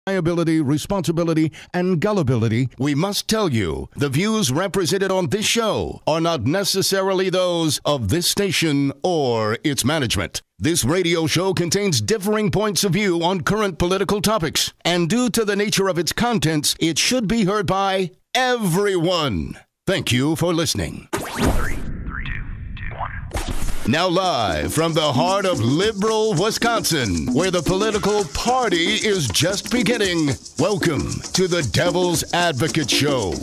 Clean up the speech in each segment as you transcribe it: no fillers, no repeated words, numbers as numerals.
Reliability, responsibility, and gullibility, we must tell you the views represented on this show are not necessarily those of this station or its management. This radio show contains differing points of view on current political topics, and due to the nature of its contents, it should be heard by everyone. Thank you for listening. 3, 2, 1. Now live from the heart of liberal Wisconsin, where the political party is just beginning, welcome to the Devil's Advocate Show.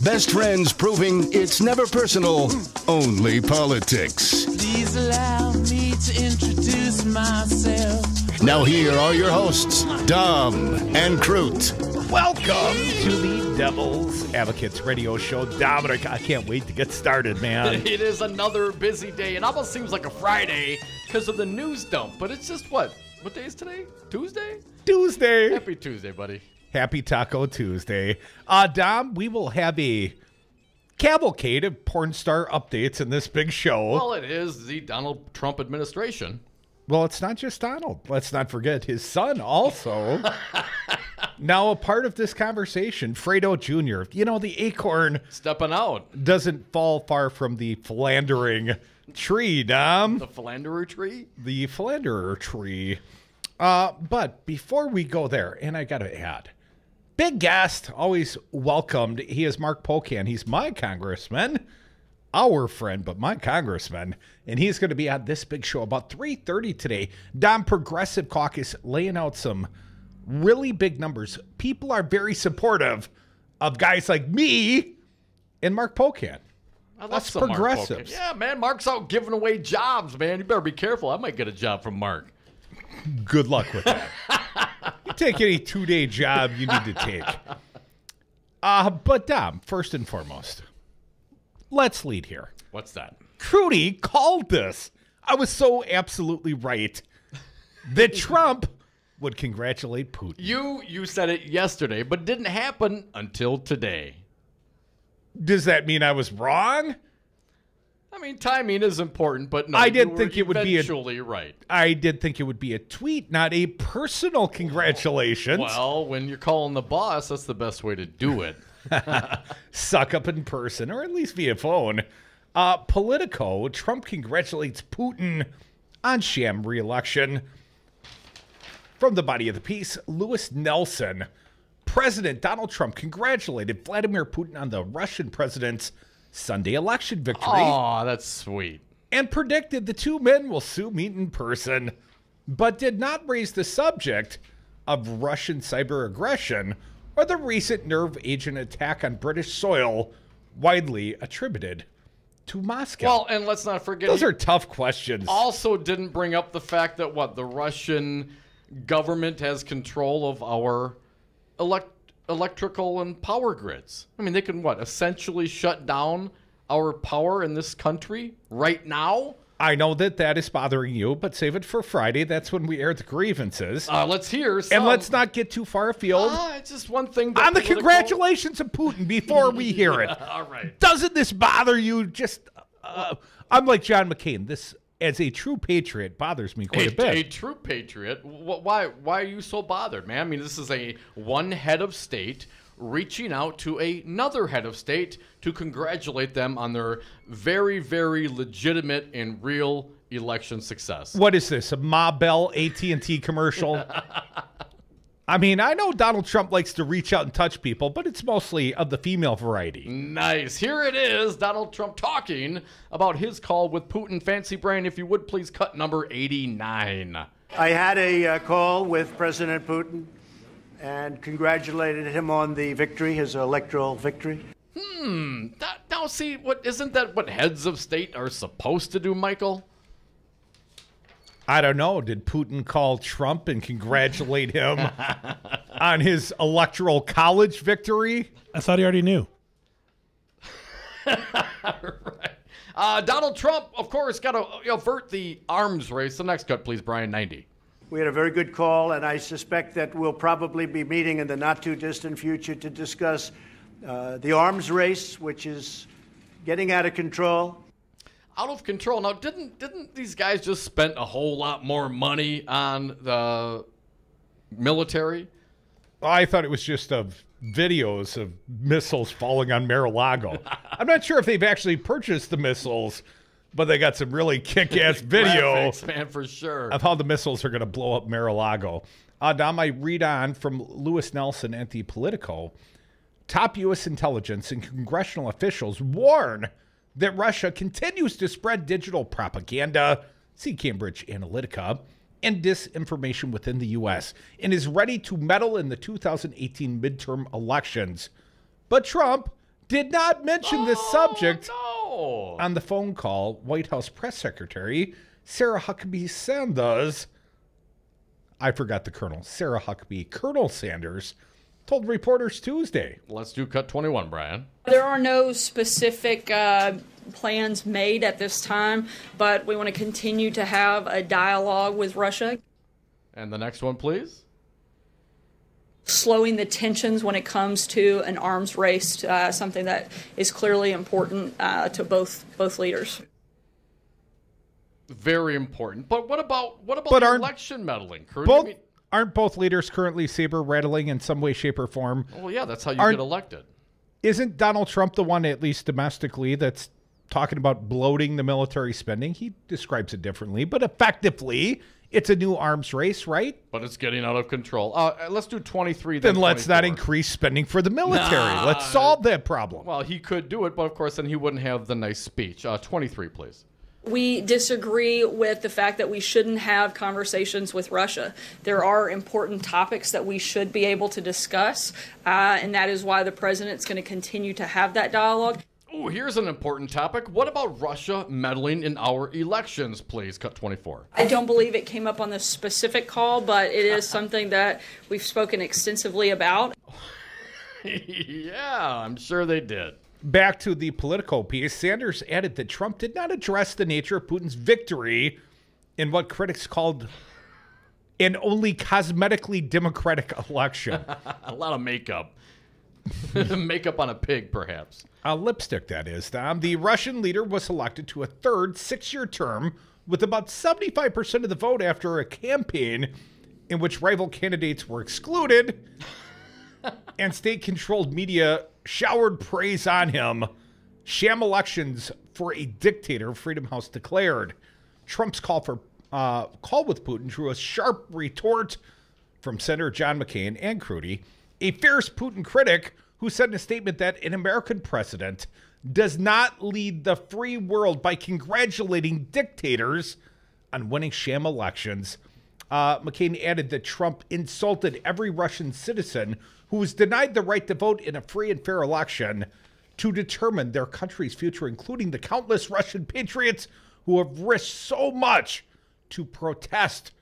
Best friends proving it's never personal, only politics. Please allow me to introduce myself. Now here are your hosts, Dom and Crute. Welcome to the Devil's Advocates Radio Show. Dominic, I can't wait to get started, man. It is another busy day. It almost seems like a Friday because of the news dump, but it's just what day is today? Tuesday? Tuesday. Happy Tuesday, buddy. Happy Taco Tuesday. Dom, we will have a cavalcade of porn star updates in this big show. Well, it is the Donald Trump administration. Well, it's not just Donald. Let's not forget his son also. Now, a part of this conversation, Fredo Jr., you know, the acorn stepping out doesn't fall far from the philandering tree, Dom. The philanderer tree? The philanderer tree. But before we go there, and I got to add, big guest, always welcomed. He is Mark Pocan. He's my congressman. Our friend, but my congressman, and he's going to be on this big show about 3:30 today. Dom, Progressive Caucus laying out some really big numbers. People are very supportive of guys like me and Mark Pocan. That's progressives. Yeah, man, Mark's out giving away jobs, man. You better be careful. I might get a job from Mark. Good luck with that. You take any 2-day job you need to take. But Dom, first and foremost, let's lead here. What's that? Crudy called this. I was so absolutely right that Trump would congratulate Putin. You said it yesterday, but it didn't happen until today. Does that mean I was wrong? I mean, timing is important, but no, I did think it would be eventually right. I did think it would be a tweet, not a personal congratulations. Well, when you're calling the boss, that's the best way to do it. Suck up in person, or at least via phone. Politico, Trump congratulates Putin on sham re-election. From the body of the piece, Lewis Nelson, President Donald Trump congratulated Vladimir Putin on the Russian president's Sunday election victory. Oh, that's sweet. And predicted the two men will soon meet in person, but did not raise the subject of Russian cyber aggression or the recent nerve agent attack on British soil, widely attributed to Moscow. Well, and let's not forget, those are tough questions. Also didn't bring up the fact that the Russian government has control of our electrical and power grids. I mean, they can essentially shut down our power in this country right now? I know that is bothering you, but save it for Friday. That's when we air the grievances. Let's hear some. And let's not get too far afield. It's just one thing. On the congratulations of Putin before we hear it. All right. Doesn't this bother you? Just, I'm like John McCain. This, as a true patriot, bothers me quite a bit. A true patriot? Why are you so bothered, man? I mean, this is one head of state reaching out to another head of state to congratulate them on their very, very legitimate and real election success. What is this, a Ma Bell AT&T commercial? I mean, I know Donald Trump likes to reach out and touch people, but it's mostly of the female variety. Nice. Here it is, Donald Trump talking about his call with Putin. Fancy Brain, if you would, please cut number 89. I had a call with President Putin and congratulated him on the victory, his electoral victory. Now, see, isn't that what heads of state are supposed to do, Michael? I don't know. Did Putin call Trump and congratulate him on his electoral college victory? I thought he already knew. Right. Donald Trump, of course, got to avert the arms race. The next cut, please, Brian, 90. We had a very good call, and I suspect that we'll probably be meeting in the not-too-distant future to discuss the arms race, which is getting out of control. Out of control. Now, didn't these guys just spend a whole lot more money on the military? I thought it was just of videos of missiles falling on Mar-a-Lago. I'm not sure if they've actually purchased the missiles, but they got some really kick-ass video Graphics, man, for sure. of how the missiles are going to blow up Mar-a-Lago. Dom, I read on from Lewis Nelson at the Politico. Top U.S. intelligence and congressional officials warn that Russia continues to spread digital propaganda, see Cambridge Analytica, and disinformation within the U.S., and is ready to meddle in the 2018 midterm elections. But Trump did not mention this subject on the phone call. White House Press Secretary Sarah Huckabee Sanders, I forgot the colonel, Sarah Huckabee, Colonel Sanders, told reporters Tuesday. Let's do cut 21, Brian. There are no specific plans made at this time, but we want to continue to have a dialogue with Russia. And the next one, please. Slowing the tensions when it comes to an arms race, something that is clearly important to both leaders. Very important. But what about the election meddling? Aren't both leaders currently saber rattling in some way, shape, or form? Well, yeah, that's how you get elected. Isn't Donald Trump the one, at least domestically, that's talking about bloating the military spending? He describes it differently, but effectively, it's a new arms race, right? But it's getting out of control. Let's do 23. Then let's 24. not increase spending for the military. Let's solve that problem. Well, he could do it, but of course, then he wouldn't have the nice speech. 23, please. We disagree with the fact that we shouldn't have conversations with Russia. There are important topics that we should be able to discuss, and that is why the president's going to continue to have that dialogue. Oh, here's an important topic. What about Russia meddling in our elections, please? Cut 24. I don't believe it came up on this specific call, but it is something that we've spoken extensively about. Yeah, I'm sure they did. Back to the Politico piece, Sanders added that Trump did not address the nature of Putin's victory in what critics called an only cosmetically democratic election. A lot of makeup. Makeup on a pig, perhaps. Lipstick, that is, Tom. The Russian leader was elected to a third 6-year term with about 75% of the vote after a campaign in which rival candidates were excluded and state-controlled media showered praise on him. Sham elections for a dictator, Freedom House declared. Trump's call with Putin drew a sharp retort from Senator John McCain and Crudy, a fierce Putin critic who said in a statement that an American president does not lead the free world by congratulating dictators on winning sham elections. McCain added that Trump insulted every Russian citizen who was denied the right to vote in a free and fair election to determine their country's future, including the countless Russian patriots who have risked so much to protest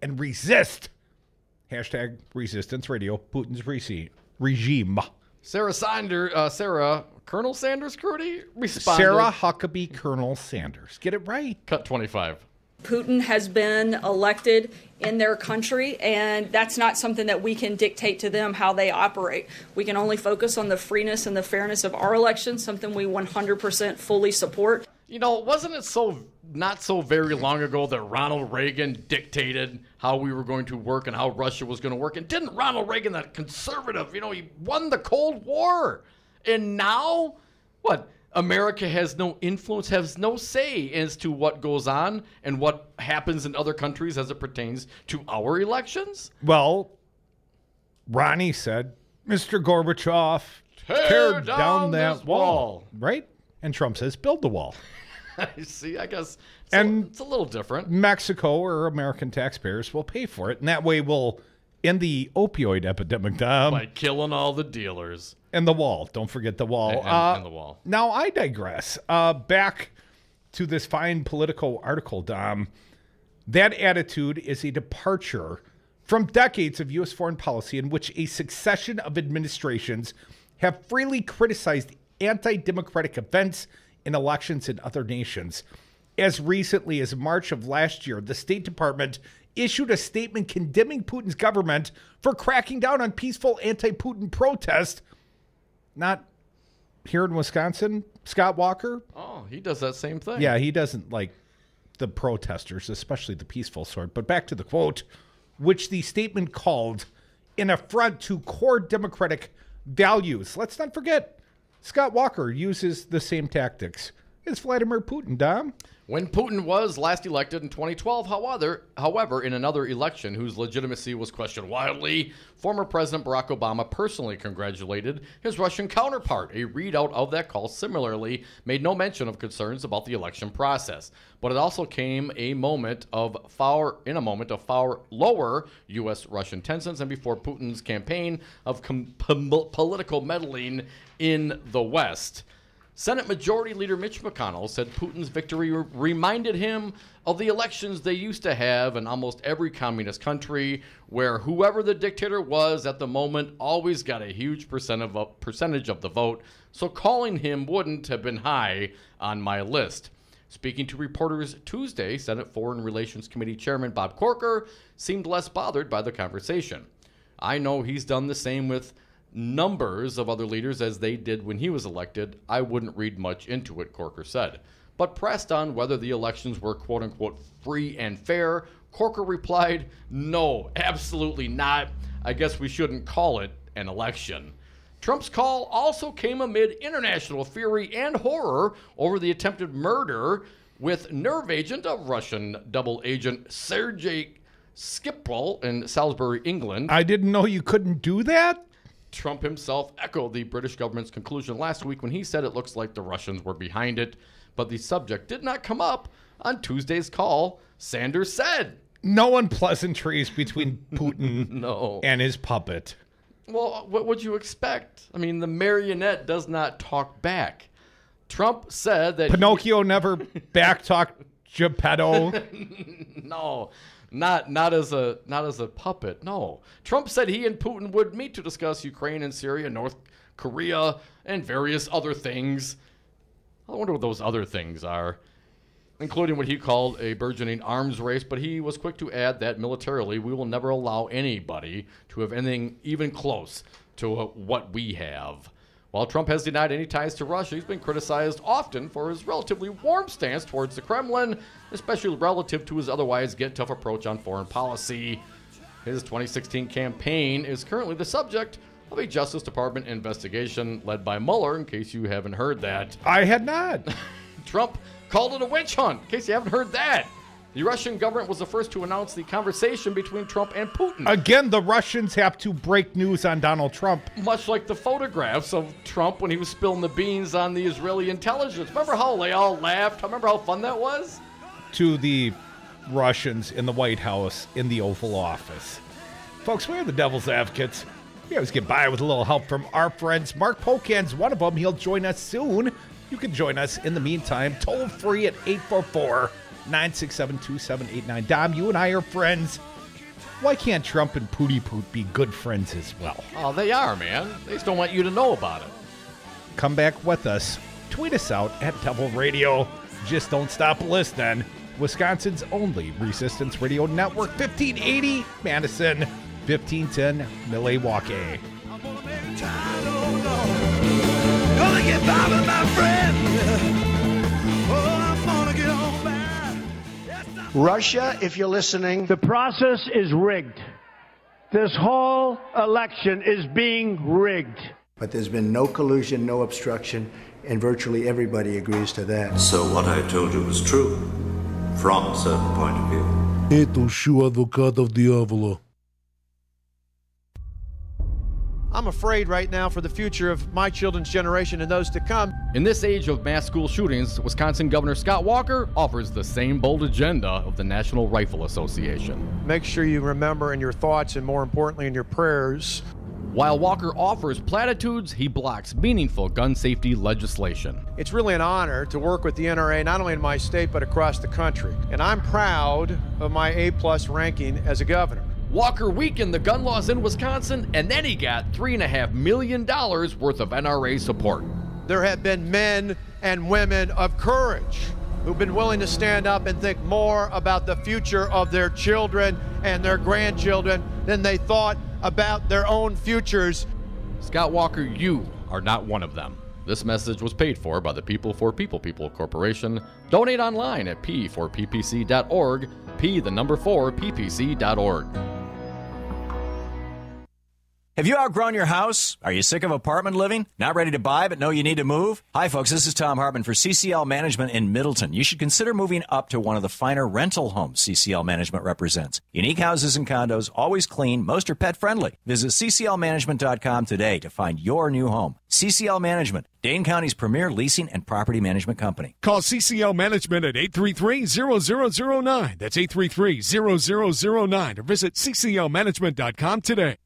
and resist. Hashtag Resistance Radio, Putin's regime. Sarah, Colonel Sanders, Crudy, responded. Sarah Huckabee, Colonel Sanders. Get it right. Cut 25. Putin has been elected in their country, and that's not something that we can dictate to them how they operate. We can only focus on the freeness and the fairness of our elections, something we 100% fully support. You know, wasn't it not so very long ago that Ronald Reagan dictated how we were going to work and how Russia was going to work? And didn't Ronald Reagan, that conservative, he won the Cold War. And now, what? America has no influence, has no say as to what goes on and what happens in other countries as it pertains to our elections? Well, Ronnie said, Mr. Gorbachev, tear down that wall. Right? And Trump says, build the wall. I see. I guess it's a little different. Mexico or American taxpayers will pay for it. And that way we'll end the opioid epidemic, Dom. By killing all the dealers. And the wall. Don't forget the wall. And the wall. Now, I digress. Back to this fine Politico article, Dom. That attitude is a departure from decades of U.S. foreign policy in which a succession of administrations have freely criticized anti-democratic events in elections in other nations. As recently as March of last year, the State Department issued a statement condemning Putin's government for cracking down on peaceful anti-Putin protests. Not here in Wisconsin, Scott Walker. Oh, he does that same thing. Yeah, he doesn't like the protesters, especially the peaceful sort. But back to the quote, which the statement called an affront to core democratic values. Let's not forget, Scott Walker uses the same tactics as Vladimir Putin, Dom. When Putin was last elected in 2012, however, in another election whose legitimacy was questioned wildly, former President Barack Obama personally congratulated his Russian counterpart. A readout of that call similarly made no mention of concerns about the election process, but it also came in a moment of far lower U.S.-Russian tensions and before Putin's campaign of political meddling in the West. Senate Majority Leader Mitch McConnell said Putin's victory reminded him of the elections they used to have in almost every communist country, where whoever the dictator was at the moment always got a huge percentage of the vote, so calling him wouldn't have been high on my list. Speaking to reporters Tuesday, Senate Foreign Relations Committee Chairman Bob Corker seemed less bothered by the conversation. I know he's done the same with numbers of other leaders as they did when he was elected. I wouldn't read much into it, Corker said. But pressed on whether the elections were quote-unquote free and fair, Corker replied, no, absolutely not. I guess we shouldn't call it an election. Trump's call also came amid international fury and horror over the attempted murder with nerve agent of Russian double agent Sergei Skripal in Salisbury, England. I didn't know you couldn't do that. Trump himself echoed the British government's conclusion last week when he said it looks like the Russians were behind it, but the subject did not come up on Tuesday's call, Sanders said. No unpleasantries between Putin No. and his puppet. Well, what would you expect? I mean, the marionette does not talk back. Trump said that Pinocchio never backtalked Geppetto. No. Not as a puppet. No. Trump said he and Putin would meet to discuss Ukraine and Syria, North Korea, and various other things. I wonder what those other things are, including what he called a burgeoning arms race, but he was quick to add that militarily we will never allow anybody to have anything even close to what we have. While Trump has denied any ties to Russia, he's been criticized often for his relatively warm stance towards the Kremlin, especially relative to his otherwise get-tough approach on foreign policy. His 2016 campaign is currently the subject of a Justice Department investigation led by Mueller, in case you haven't heard that. I had not. Trump called it a witch hunt, in case you haven't heard that. The Russian government was the first to announce the conversation between Trump and Putin. Again, the Russians have to break news on Donald Trump. Much like the photographs of Trump when he was spilling the beans on the Israeli intelligence. Remember how they all laughed? Remember how fun that was? To the Russians in the White House, in the Oval Office. Folks, we're the devil's advocates. We always get by with a little help from our friends. Mark Pocan's one of them. He'll join us soon. You can join us in the meantime, toll free at 844-967-2789. Dom, you and I are friends. Why can't Trump and Pootie Poot be good friends as well? Oh, they are, man. They just don't want you to know about it. Come back with us. Tweet us out at Devil Radio. Just don't stop listening. Wisconsin's only Resistance Radio Network, 1580 Madison, 1510 Milwaukee. Gonna get by with my friend. Oh, I'm gonna get on back. Russia, if you're listening, The process is rigged. This whole election is being rigged. but there's been no collusion, no obstruction, and virtually everybody agrees to that. So what I told you was true, from a certain point of view. Это ущу адвокатов дьявола. I'm afraid right now for the future of my children's generation and those to come. In this age of mass school shootings, Wisconsin Governor Scott Walker offers the same bold agenda of the National Rifle Association. Make sure you remember in your thoughts and more importantly in your prayers. While Walker offers platitudes, he blocks meaningful gun safety legislation. It's really an honor to work with the NRA not only in my state but across the country. And I'm proud of my A+ ranking as a governor. Walker weakened the gun laws in Wisconsin, and then he got $3.5 million worth of NRA support. There have been men and women of courage who've been willing to stand up and think more about the future of their children and their grandchildren than they thought about their own futures. Scott Walker, you are not one of them. This message was paid for by the People for People Corporation. Donate online at p4ppc.org, p4ppc.org. Have you outgrown your house? Are you sick of apartment living? Not ready to buy but know you need to move? Hi folks, this is Tom Hartman for CCL Management in Middleton. You should consider moving up to one of the finer rental homes CCL Management represents. Unique houses and condos, always clean, most are pet friendly. Visit cclmanagement.com today to find your new home. CCL Management, Dane County's premier leasing and property management company. Call CCL Management at 833-0009. That's 833-0009 or visit cclmanagement.com today.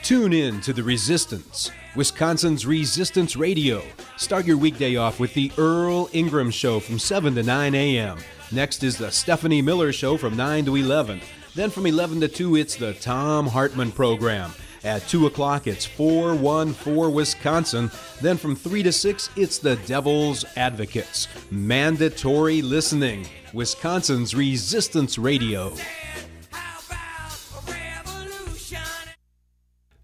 Tune in to The Resistance, Wisconsin's Resistance Radio. Start your weekday off with the Earl Ingram Show from 7 to 9 a.m. Next is the Stephanie Miller Show from 9 to 11. Then from 11 to 2, it's the Tom Hartman Program. At 2 o'clock, it's 414 Wisconsin. Then from 3 to 6, it's the Devil's Advocates. Mandatory listening. Wisconsin's Resistance Radio.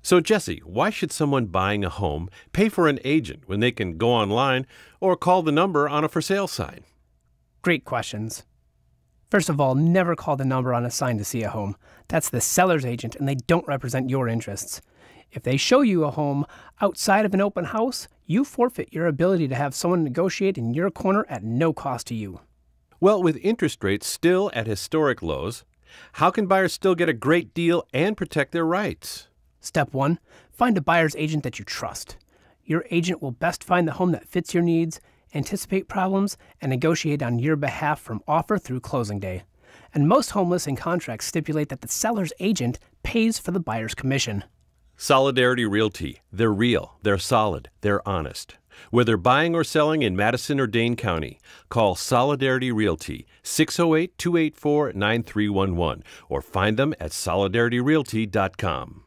So, Jesse, why should someone buying a home pay for an agent when they can go online or call the number on a for sale sign? Great questions. First of all, never call the number on a sign to see a home. That's the seller's agent, and they don't represent your interests. If they show you a home outside of an open house, you forfeit your ability to have someone negotiate in your corner at no cost to you. Well, with interest rates still at historic lows, how can buyers still get a great deal and protect their rights? Step 1, find a buyer's agent that you trust. Your agent will best find the home that fits your needs, anticipate problems, and negotiate on your behalf from offer through closing day. And most home listing contracts stipulate that the seller's agent pays for the buyer's commission. Solidarity Realty. They're real, they're solid, they're honest. Whether buying or selling in Madison or Dane County, call Solidarity Realty, 608-284-9311, or find them at solidarityrealty.com.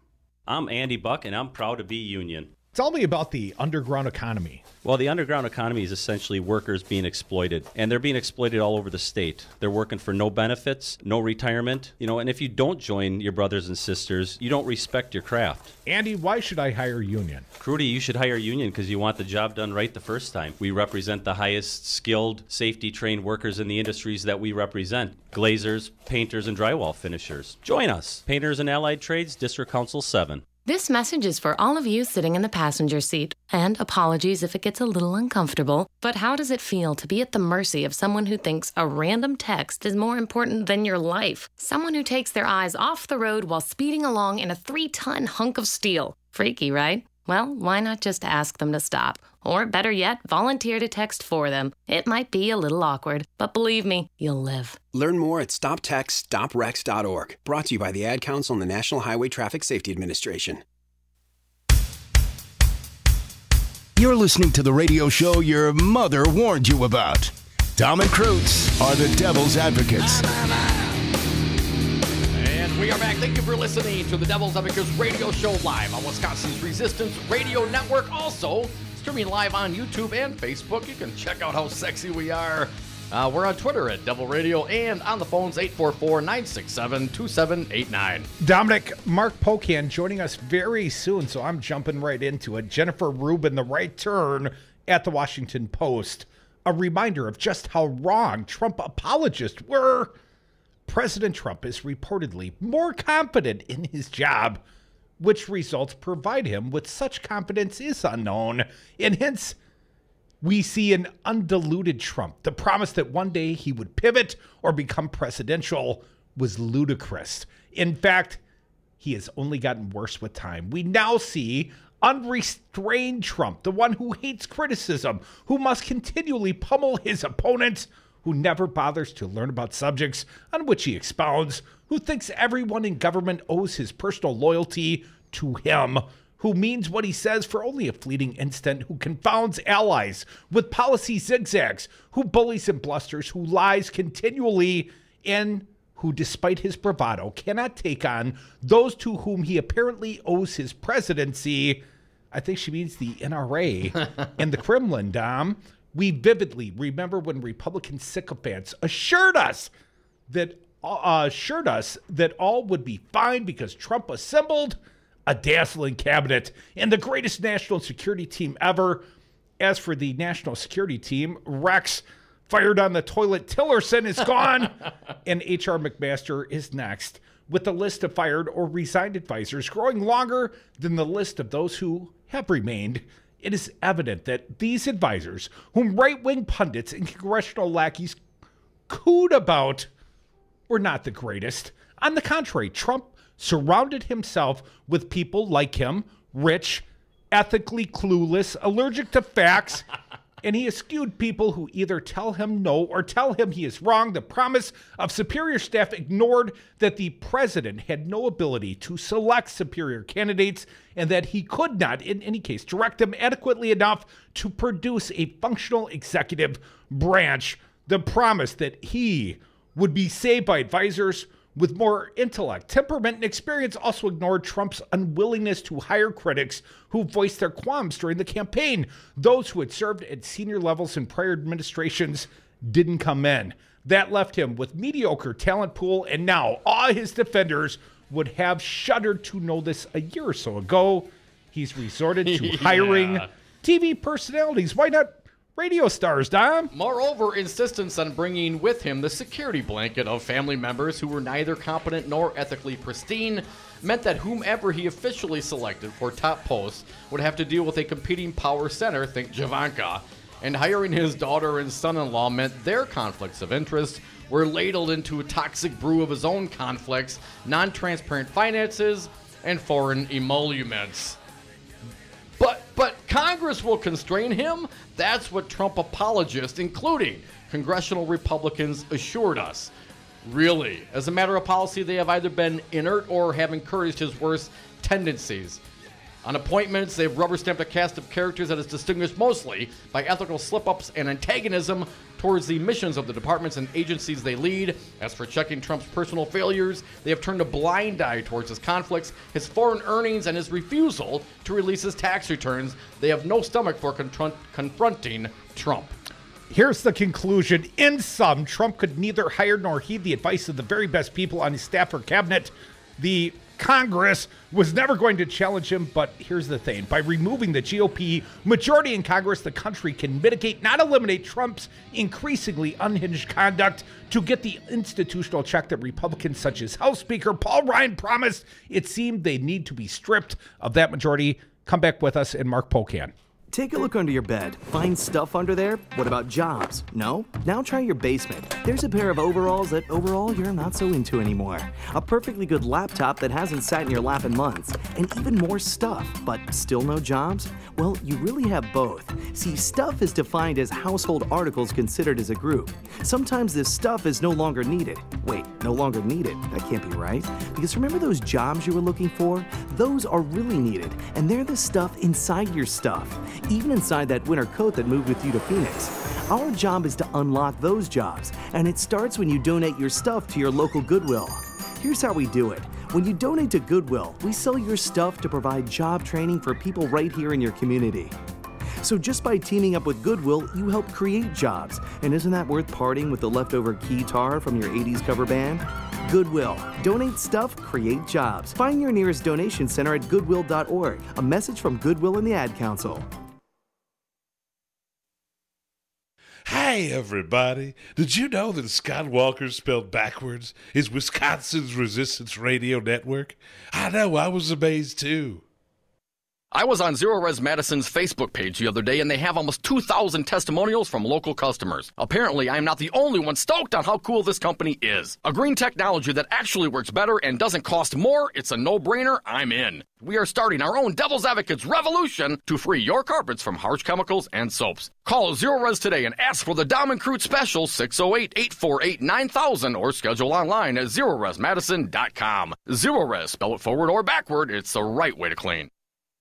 I'm Andy Buck, and I'm proud to be union. Tell me about the underground economy. Well, the underground economy is essentially workers being exploited, and they're being exploited all over the state. They're working for no benefits, no retirement, and if you don't join your brothers and sisters, you don't respect your craft. Andy, why should I hire union? Crudy, you should hire union because you want the job done right the first time. We represent the highest skilled, safety-trained workers in the industries that we represent. Glazers, painters, and drywall finishers. Join us. Painters and Allied Trades, District Council 7. This message is for all of you sitting in the passenger seat. And apologies if it gets a little uncomfortable, but how does it feel to be at the mercy of someone who thinks a random text is more important than your life? Someone who takes their eyes off the road while speeding along in a 3-ton hunk of steel. Freaky, right? Well, why not just ask them to stop? Or better yet, volunteer to text for them. It might be a little awkward, but believe me, you'll live. Learn more at stoptextstoprex.org. Brought to you by the Ad Council and the National Highway Traffic Safety Administration. You're listening to the radio show your mother warned you about. Tom and Krutz are the Devil's Advocates. And we are back. Thank you for listening to the Devil's Advocates radio show live on Wisconsin's Resistance Radio Network. Also, streaming live on YouTube and Facebook. You can check out how sexy we are. We're on Twitter at Devil Radio and on the phones 844-967-2789. Dominic, Mark Pocan joining us very soon, so I'm jumping right into it. Jennifer Rubin, The Right Turn at the Washington Post. A reminder of just how wrong Trump apologists were. President Trump is reportedly more confident in his job. Which results provide him with such confidence is unknown, and hence we see an undiluted Trump. The promise that one day he would pivot or become presidential was ludicrous. In fact, he has only gotten worse with time. We now see unrestrained Trump, the one who hates criticism, who must continually pummel his opponents, who never bothers to learn about subjects on which he expounds, who thinks everyone in government owes his personal loyalty to him, who means what he says for only a fleeting instant, who confounds allies with policy zigzags, who bullies and blusters, who lies continually, and who, despite his bravado, cannot take on those to whom he apparently owes his presidency. I think she means the NRA and the Kremlin, Dom. We vividly remember when Republican sycophants assured us that all would be fine because Trump assembled a dazzling cabinet and the greatest national security team ever. As for the national security team, Rex fired on the toilet. Tillerson is gone, and H.R. McMaster is next. with the list of fired or resigned advisors growing longer than the list of those who have remained, it is evident that these advisors, whom right-wing pundits and congressional lackeys cooed about, were not the greatest. On the contrary, Trump surrounded himself with people like him, rich, ethically clueless, allergic to facts, and he eschewed people who either tell him no or tell him he is wrong. The promise of superior staff ignored that the president had no ability to select superior candidates and that he could not, in any case, direct them adequately enough to produce a functional executive branch. The promise that he would be saved by advisors with more intellect, temperament, and experience also ignored Trump's unwillingness to hire critics who voiced their qualms during the campaign. Those who had served at senior levels in prior administrations didn't come in. That left him with mediocre talent pool, and now all his defenders would have shuddered to know this a year or so ago. He's resorted to hiring TV personalities. Why not radio stars, Dom? Moreover, insistence on bringing with him the security blanket of family members who were neither competent nor ethically pristine meant that whomever he officially selected for top posts would have to deal with a competing power center, think Javanka, and hiring his daughter and son-in-law meant their conflicts of interest were ladled into a toxic brew of his own conflicts, non-transparent finances, and foreign emoluments. But Congress will constrain him? That's what Trump apologists, including congressional Republicans, assured us. Really, as a matter of policy, they have either been inert or have encouraged his worst tendencies. On appointments, they've rubber-stamped a cast of characters that is distinguished mostly by ethical slip-ups and antagonism towards the missions of the departments and agencies they lead. As for checking Trump's personal failures, they have turned a blind eye towards his conflicts, his foreign earnings, and his refusal to release his tax returns. They have no stomach for confronting Trump. Here's the conclusion. In sum, Trump could neither hire nor heed the advice of the very best people on his staff or cabinet. The Congress was never going to challenge him, but here's the thing. By removing the GOP majority in Congress, the country can mitigate, not eliminate, Trump's increasingly unhinged conduct to get the institutional check that Republicans such as House Speaker Paul Ryan promised. It seemed they need to be stripped of that majority. Come back with us and Mark Pocan. Take a look under your bed. Find stuff under there? What about jobs? No? Now try your basement. There's a pair of overalls that overall you're not so into anymore. A perfectly good laptop that hasn't sat in your lap in months. And even more stuff, but still no jobs? Well, you really have both. See, stuff is defined as household articles considered as a group. Sometimes this stuff is no longer needed. Wait, no longer needed? That can't be right. Because remember those jobs you were looking for? Those are really needed, and they're the stuff inside your stuff. Even inside that winter coat that moved with you to Phoenix. Our job is to unlock those jobs, and it starts when you donate your stuff to your local Goodwill. Here's how we do it. When you donate to Goodwill, we sell your stuff to provide job training for people right here in your community. So just by teaming up with Goodwill, you help create jobs. And isn't that worth parting with the leftover keytar from your 80s cover band? Goodwill. Donate stuff, create jobs. Find your nearest donation center at goodwill.org. A message from Goodwill and the Ad Council. Hi, everybody. Did you know that Scott Walker spelled backwards is Wisconsin's Resistance Radio Network? I know, I was amazed too. I was on Zero Res Madison's Facebook page the other day, and they have almost 2,000 testimonials from local customers. Apparently, I am not the only one stoked on how cool this company is. A green technology that actually works better and doesn't cost more. It's a no-brainer. I'm in. We are starting our own Devil's Advocates revolution to free your carpets from harsh chemicals and soaps. Call Zero Res today and ask for the Dom and Crute special 608-848-9000 or schedule online at ZeroResMadison.com. Zero Res, spell it forward or backward. It's the right way to clean.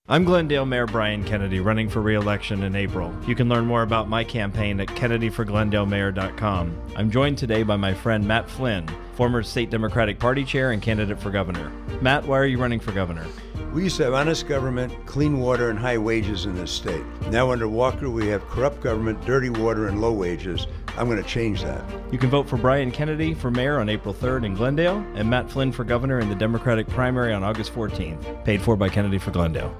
I'm Glendale Mayor Brian Kennedy, running for re-election in April. You can learn more about my campaign at kennedyforglendalemayor.com. I'm joined today by my friend Matt Flynn, former state Democratic Party chair and candidate for governor. Matt, why are you running for governor? We used to have honest government, clean water, and high wages in this state. Now under Walker, we have corrupt government, dirty water, and low wages. I'm going to change that. You can vote for Brian Kennedy for mayor on April 3rd in Glendale and Matt Flynn for governor in the Democratic primary on August 14th. Paid for by Kennedy for Glendale.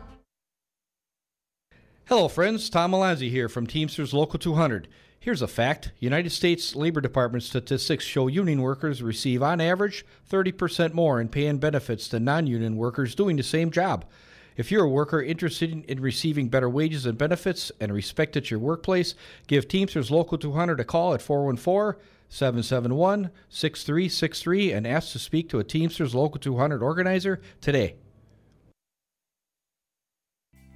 Hello, friends. Tom Alonzi here from Teamsters Local 200. Here's a fact. United States Labor Department statistics show union workers receive, on average, 30% more in pay and benefits than non-union workers doing the same job. If you're a worker interested in receiving better wages and benefits and respect at your workplace, give Teamsters Local 200 a call at 414-771-6363 and ask to speak to a Teamsters Local 200 organizer today.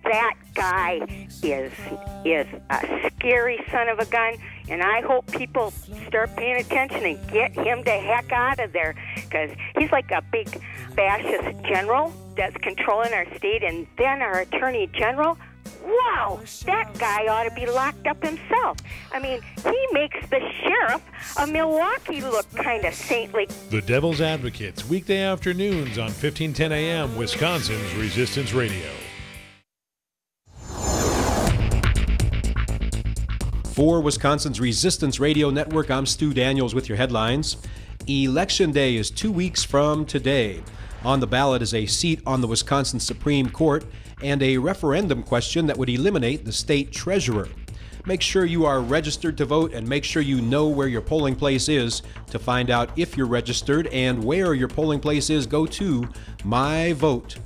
That guy is a scary son of a gun, and I hope people start paying attention and get him the heck out of there, because he's like a big fascist general that's controlling our state, and then our attorney general. Wow, that guy ought to be locked up himself. I mean, he makes the sheriff of Milwaukee look kind of saintly. The Devil's Advocates, weekday afternoons on 1510 a.m., Wisconsin's Resistance Radio. For Wisconsin's Resistance Radio Network, I'm Stu Daniels with your headlines. Election Day is 2 weeks from today. On the ballot is a seat on the Wisconsin Supreme Court and a referendum question that would eliminate the state treasurer. Make sure you are registered to vote and make sure you know where your polling place is. To find out if you're registered and where your polling place is, go to myvote.wi.gov.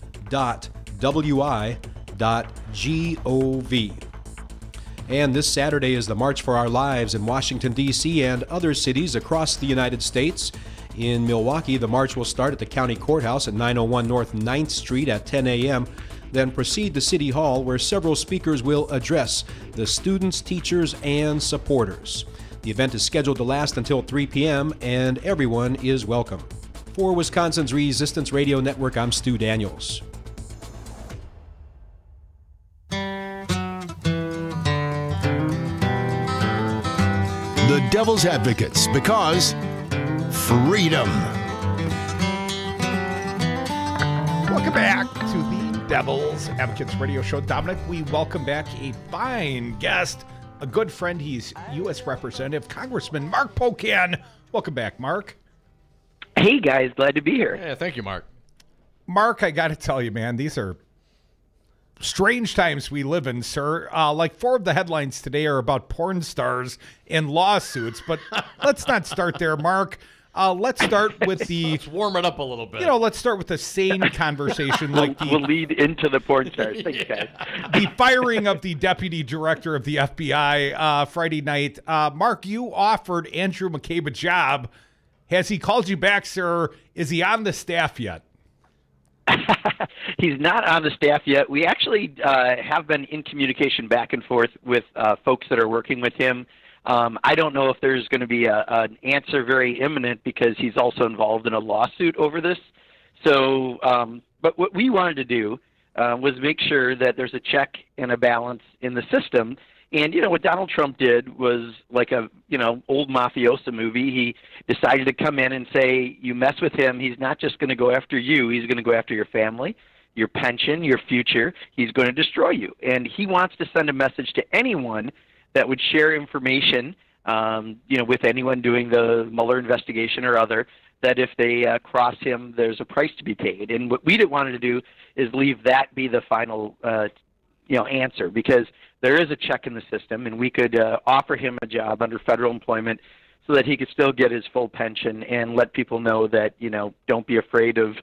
And this Saturday is the March for Our Lives in Washington, D.C. and other cities across the United States. In Milwaukee, the march will start at the county courthouse at 901 North 9th Street at 10 a.m., then proceed to City Hall, where several speakers will address the students, teachers, and supporters. The event is scheduled to last until 3 p.m., and everyone is welcome. For Wisconsin's Resistance Radio Network, I'm Stu Daniels. The Devil's Advocates, because freedom. Welcome back to the Devil's Advocates Radio Show. Dominic, we welcome back a fine guest, a good friend. He's U.S. Representative Congressman Mark Pocan. Welcome back, Mark. Hey, guys. Glad to be here. Yeah, thank you, Mark. Mark, I got to tell you, man, these are strange times we live in, sir. Like 4 of the headlines today are about porn stars and lawsuits, but let's not start there, Mark. Let's start with the... Let's warm it up a little bit. Let's start with a sane conversation. We'll lead into the porn stars. Thanks, guys. The firing of the deputy director of the FBI Friday night. Mark, you offered Andrew McCabe a job. Has he called you back, sir? Is he on the staff yet? He's not on the staff yet. We actually have been in communication back and forth with folks that are working with him. I don't know if there's going to be an answer very imminent because he's also involved in a lawsuit over this. So, but what we wanted to do was make sure that there's a check and a balance in the system. And, what Donald Trump did was like a, old mafioso movie. He decided to come in and say, you mess with him, he's not just going to go after you, he's going to go after your family, your pension, your future. He's going to destroy you. And he wants to send a message to anyone that would share information, with anyone doing the Mueller investigation or other, that if they cross him, there's a price to be paid. And what we didn't want to do is leave that be the final answer, because there is a check in the system, and we could offer him a job under federal employment so that he could still get his full pension and let people know that, don't be afraid of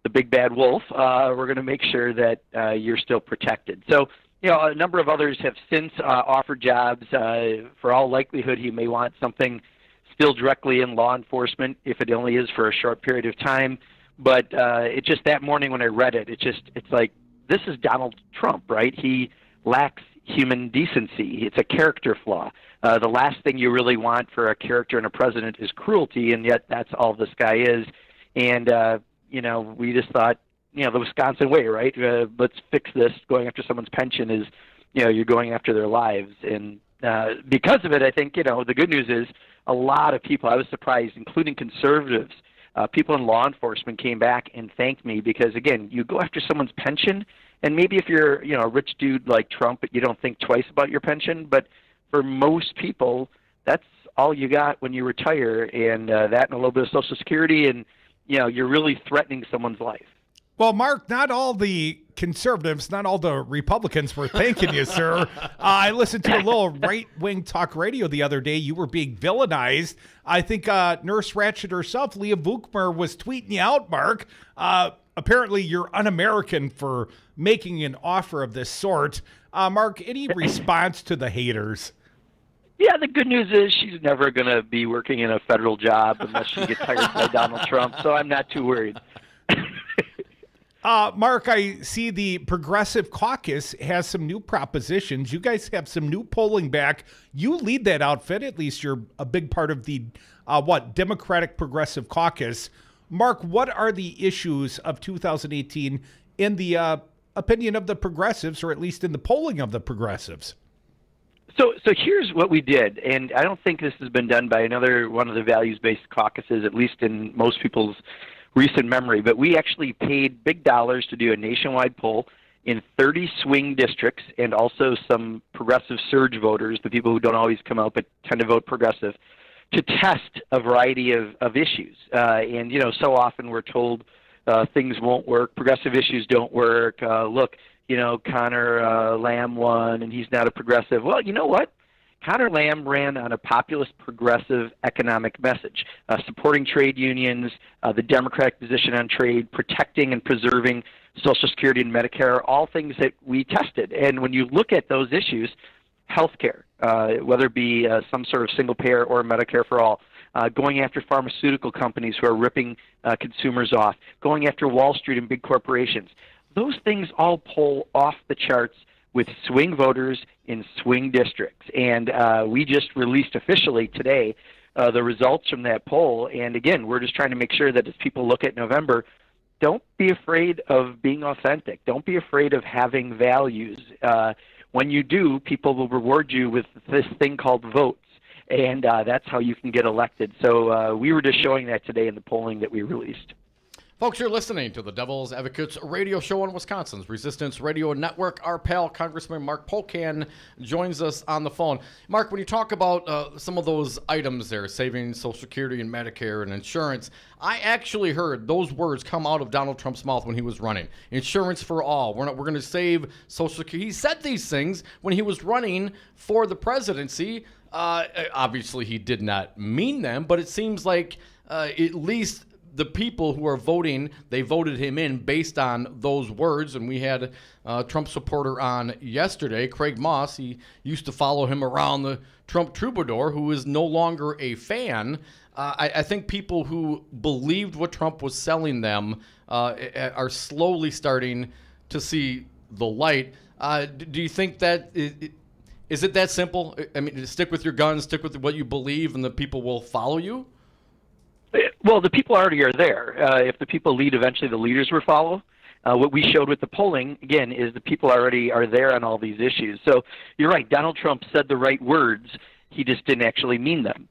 the big bad wolf. We're going to make sure that you're still protected. So, a number of others have since offered jobs. For all likelihood, he may want something still directly in law enforcement, if it only is for a short period of time. But it just, that morning when I read it, it's like, this is Donald Trump, right? He lacks human decency. It's a character flaw. The last thing you really want for a character and a president is cruelty, and yet that's all this guy is. And, we just thought, the Wisconsin way, right? Let's fix this. Going after someone's pension is, you're going after their lives. And because of it, I think, the good news is a lot of people, I was surprised, including conservatives, people in law enforcement came back and thanked me because, again, you go after someone's pension, and maybe if you're, a rich dude like Trump, you don't think twice about your pension. But for most people, that's all you got when you retire, and that and a little bit of Social Security, and, you're really threatening someone's life. Well, Mark, not all the conservatives, not all the Republicans, were thanking you, sir. I listened to a little right-wing talk radio the other day. You were being villainized. I think Nurse Ratched herself, Leah Vukmer, was tweeting you out, Mark. Apparently, you're un-American for making an offer of this sort. Mark, any response to the haters? Yeah, the good news is she's never going to be working in a federal job unless she gets hired by Donald Trump, so I'm not too worried. Mark, I see the Progressive Caucus has some new propositions. You guys have some new polling back. You lead that outfit. At least you're a big part of the, Democratic Progressive Caucus. Mark, what are the issues of 2018 in the opinion of the progressives, or at least in the polling of the progressives? So here's what we did, and I don't think this has been done by another one of the values-based caucuses, at least in most people's recent memory, but we actually paid big dollars to do a nationwide poll in 30 swing districts and also some progressive surge voters, the people who don't always come out but tend to vote progressive, to test a variety of issues. And, so often we're told things won't work, progressive issues don't work, look, Connor Lamb won and he's not a progressive. Well, you know what? Connor Lamb ran on a populist progressive economic message, supporting trade unions, the Democratic position on trade, protecting and preserving Social Security and Medicare, all things that we tested. And when you look at those issues, healthcare, whether it be some sort of single payer or Medicare for all, going after pharmaceutical companies who are ripping consumers off, going after Wall Street and big corporations, those things all pull off the charts with swing voters in swing districts. And we just released officially today the results from that poll. And again, we're just trying to make sure that as people look at November, don't be afraid of being authentic. Don't be afraid of having values. When you do, people will reward you with this thing called votes. And that's how you can get elected. So we were just showing that today in the polling that we released. Folks, you're listening to the Devil's Advocates radio show on Wisconsin's Resistance Radio Network. Our pal, Congressman Mark Pocan, joins us on the phone. Mark, when you talk about some of those items there, saving Social Security and Medicare and insurance, I actually heard those words come out of Donald Trump's mouth when he was running. Insurance for all. We're going to save Social Security. He said these things when he was running for the presidency. Obviously, he did not mean them, but it seems like at least the people who are voting, they voted him in based on those words. And we had a Trump supporter on yesterday, Craig Moss. He used to follow him around the Trump troubadour, who is no longer a fan. I think people who believed what Trump was selling them are slowly starting to see the light. Do you think that is it that simple? I mean, stick with your guns, stick with what you believe, and the people will follow you? Well, the people already are there. If the people lead, eventually the leaders will follow. What we showed with the polling, again, is the people already are there on all these issues. So you're right. Donald Trump said the right words. He just didn't actually mean them.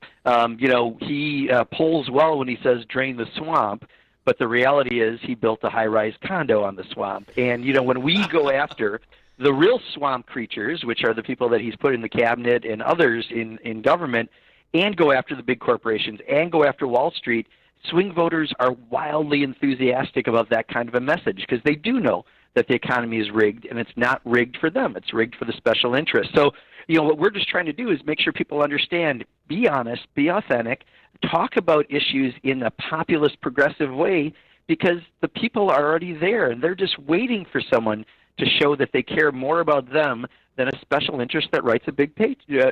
He polls well when he says drain the swamp, but the reality is he built a high-rise condo on the swamp. And, when we go after the real swamp creatures, which are the people that he's put in the cabinet and others in government, and go after the big corporations and go after Wall Street, swing voters are wildly enthusiastic about that kind of a message because they do know that the economy is rigged, and it's not rigged for them. It's rigged for the special interests. So, what we're just trying to do is make sure people understand, be honest, be authentic, talk about issues in a populist, progressive way because the people are already there, and they're just waiting for someone to show that they care more about them than a special interest that writes a big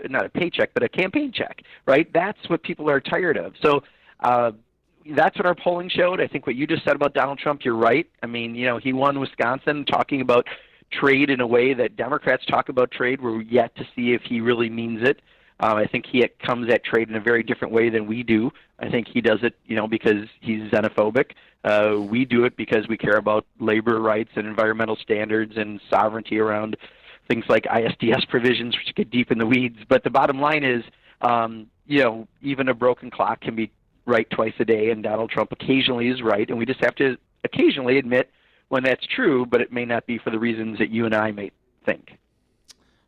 not a paycheck, but a campaign check, right? That's what people are tired of. So that's what our polling showed. I think what you just said about Donald Trump, you're right. I mean, he won Wisconsin talking about trade in a way that Democrats talk about trade. We're yet to see if he really means it. I think he comes at trade in a very different way than we do. I think he does it, because he's xenophobic. We do it because we care about labor rights and environmental standards and sovereignty around things like ISDS provisions, which get deep in the weeds. But the bottom line is, even a broken clock can be right twice a day, and Donald Trump occasionally is right, and we just have to occasionally admit when that's true, but it may not be for the reasons that you and I may think.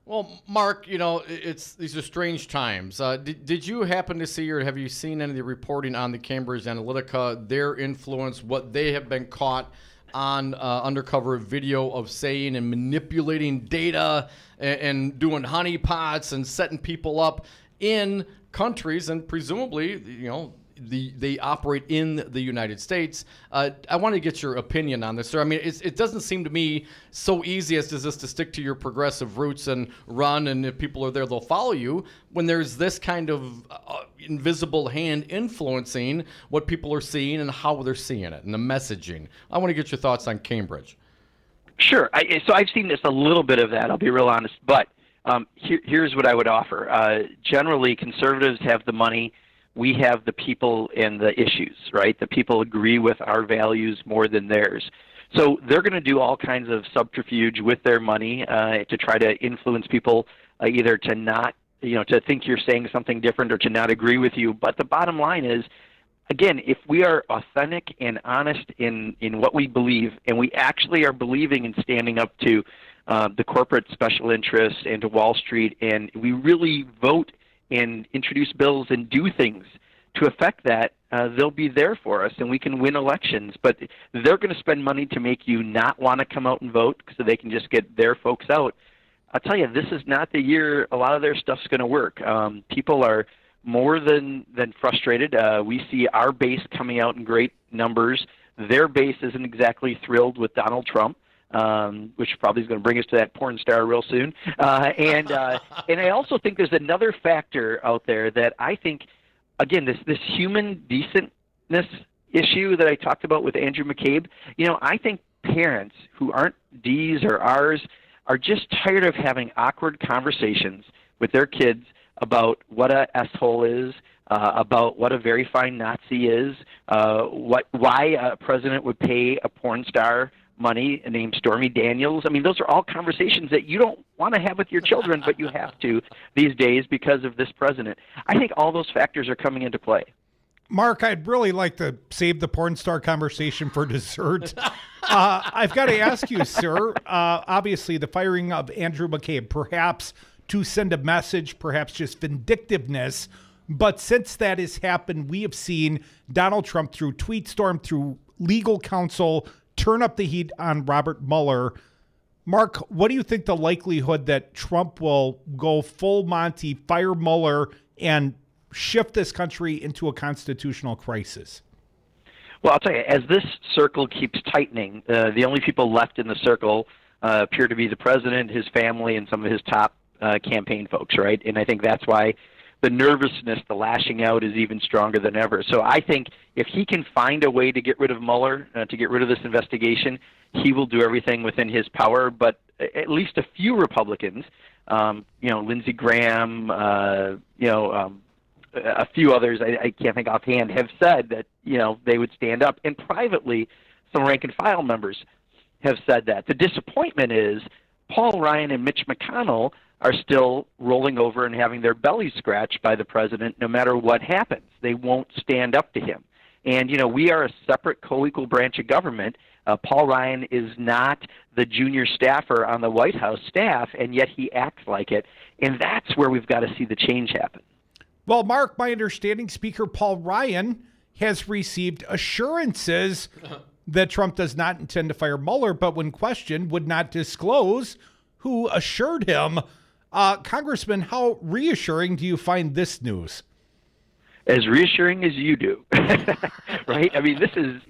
Well, Mark, these are strange times. Did you happen to see, or have you seen any of the reporting on the Cambridge Analytica, their influence, what they have been caught on undercover video of saying and manipulating data and doing honeypots and setting people up in countries, and presumably, they operate in the United States. I want to get your opinion on this, sir. I mean, it doesn't seem to me so easy as this to stick to your progressive roots and run, and if people are there, they'll follow you, when there's this kind of invisible hand influencing what people are seeing and how they're seeing it and the messaging. I want to get your thoughts on Cambridge. Sure. So I've seen just a little bit of that, I'll be real honest, but here's what I would offer. Generally, conservatives have the money. We have the people and the issues, right? The people agree with our values more than theirs. So they're going to do all kinds of subterfuge with their money to try to influence people either to not, to think you're saying something different or to not agree with you. But the bottom line is, again, if we are authentic and honest in what we believe, and we actually are believing in standing up to the corporate special interests and to Wall Street, and we really vote and introduce bills and do things to affect that, they'll be there for us and we can win elections. But they're going to spend money to make you not want to come out and vote so they can just get their folks out. I'll tell you, this is not the year a lot of their stuff's going to work. People are more than frustrated. We see our base coming out in great numbers. Their base isn't exactly thrilled with Donald Trump. Which probably is going to bring us to that porn star real soon. And I also think there's another factor out there that I think, again, this human decentness issue that I talked about with Andrew McCabe. I think parents who aren't D's or R's are just tired of having awkward conversations with their kids about what a S-hole is, about what a very fine Nazi is, why a president would pay a porn star money named Stormy Daniels. I mean, those are all conversations that you don't want to have with your children, but you have to these days because of this president. I think all those factors are coming into play. Mark, I'd really like to save the porn star conversation for dessert. I've got to ask you, sir, obviously the firing of Andrew McCabe, perhaps to send a message, perhaps just vindictiveness, but since that has happened, we have seen Donald Trump through Tweetstorm, through legal counsel, turn up the heat on Robert Mueller. Mark, what do you think the likelihood that Trump will go full Monty, fire Mueller, and shift this country into a constitutional crisis? Well, I'll tell you, as this circle keeps tightening, the only people left in the circle appear to be the president, his family, and some of his top campaign folks, right? And I think that's why the nervousness, the lashing out is even stronger than ever. So I think if he can find a way to get rid of Mueller, to get rid of this investigation, he will do everything within his power. But at least a few Republicans, Lindsey Graham, a few others, I can't think offhand, have said that, they would stand up. And privately, some rank and file members have said that. The disappointment is Paul Ryan and Mitch McConnell are still rolling over and having their bellies scratched by the president no matter what happens. They won't stand up to him. And, we are a separate co-equal branch of government. Paul Ryan is not the junior staffer on the White House staff, and yet he acts like it. And that's where we've got to see the change happen. Well, Mark, my understanding, Speaker Paul Ryan has received assurances that Trump does not intend to fire Mueller, but when questioned, would not disclose who assured him. Congressman, how reassuring do you find this news? As reassuring as you do, right? I mean, this is,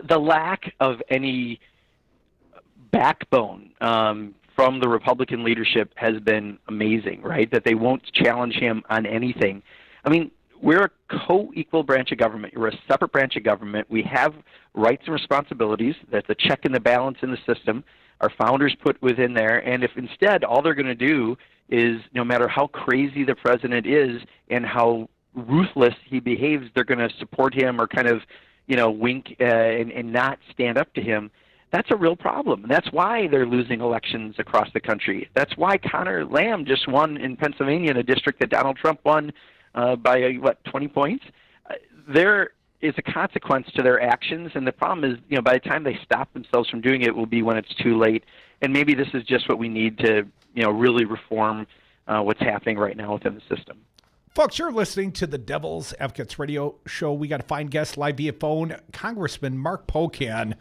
the lack of any backbone from the Republican leadership has been amazing, right? That they won't challenge him on anything. I mean, we're a co-equal branch of government. We're a separate branch of government. We have rights and responsibilities. That's a check and the balance in the system. Our founders put within there, and if instead all they're going to do is, no matter how crazy the president is and how ruthless he behaves, they're going to support him or kind of, wink and not stand up to him, that's a real problem. And that's why they're losing elections across the country. That's why Connor Lamb just won in Pennsylvania in a district that Donald Trump won by, 20 points? There is a consequence to their actions, and the problem is, by the time they stop themselves from doing it will be when it's too late. And maybe this is just what we need to, really reform what's happening right now within the system. Folks, you're listening to the Devil's Advocates Radio Show. We got a fine guest live via phone, Congressman Mark Pocan.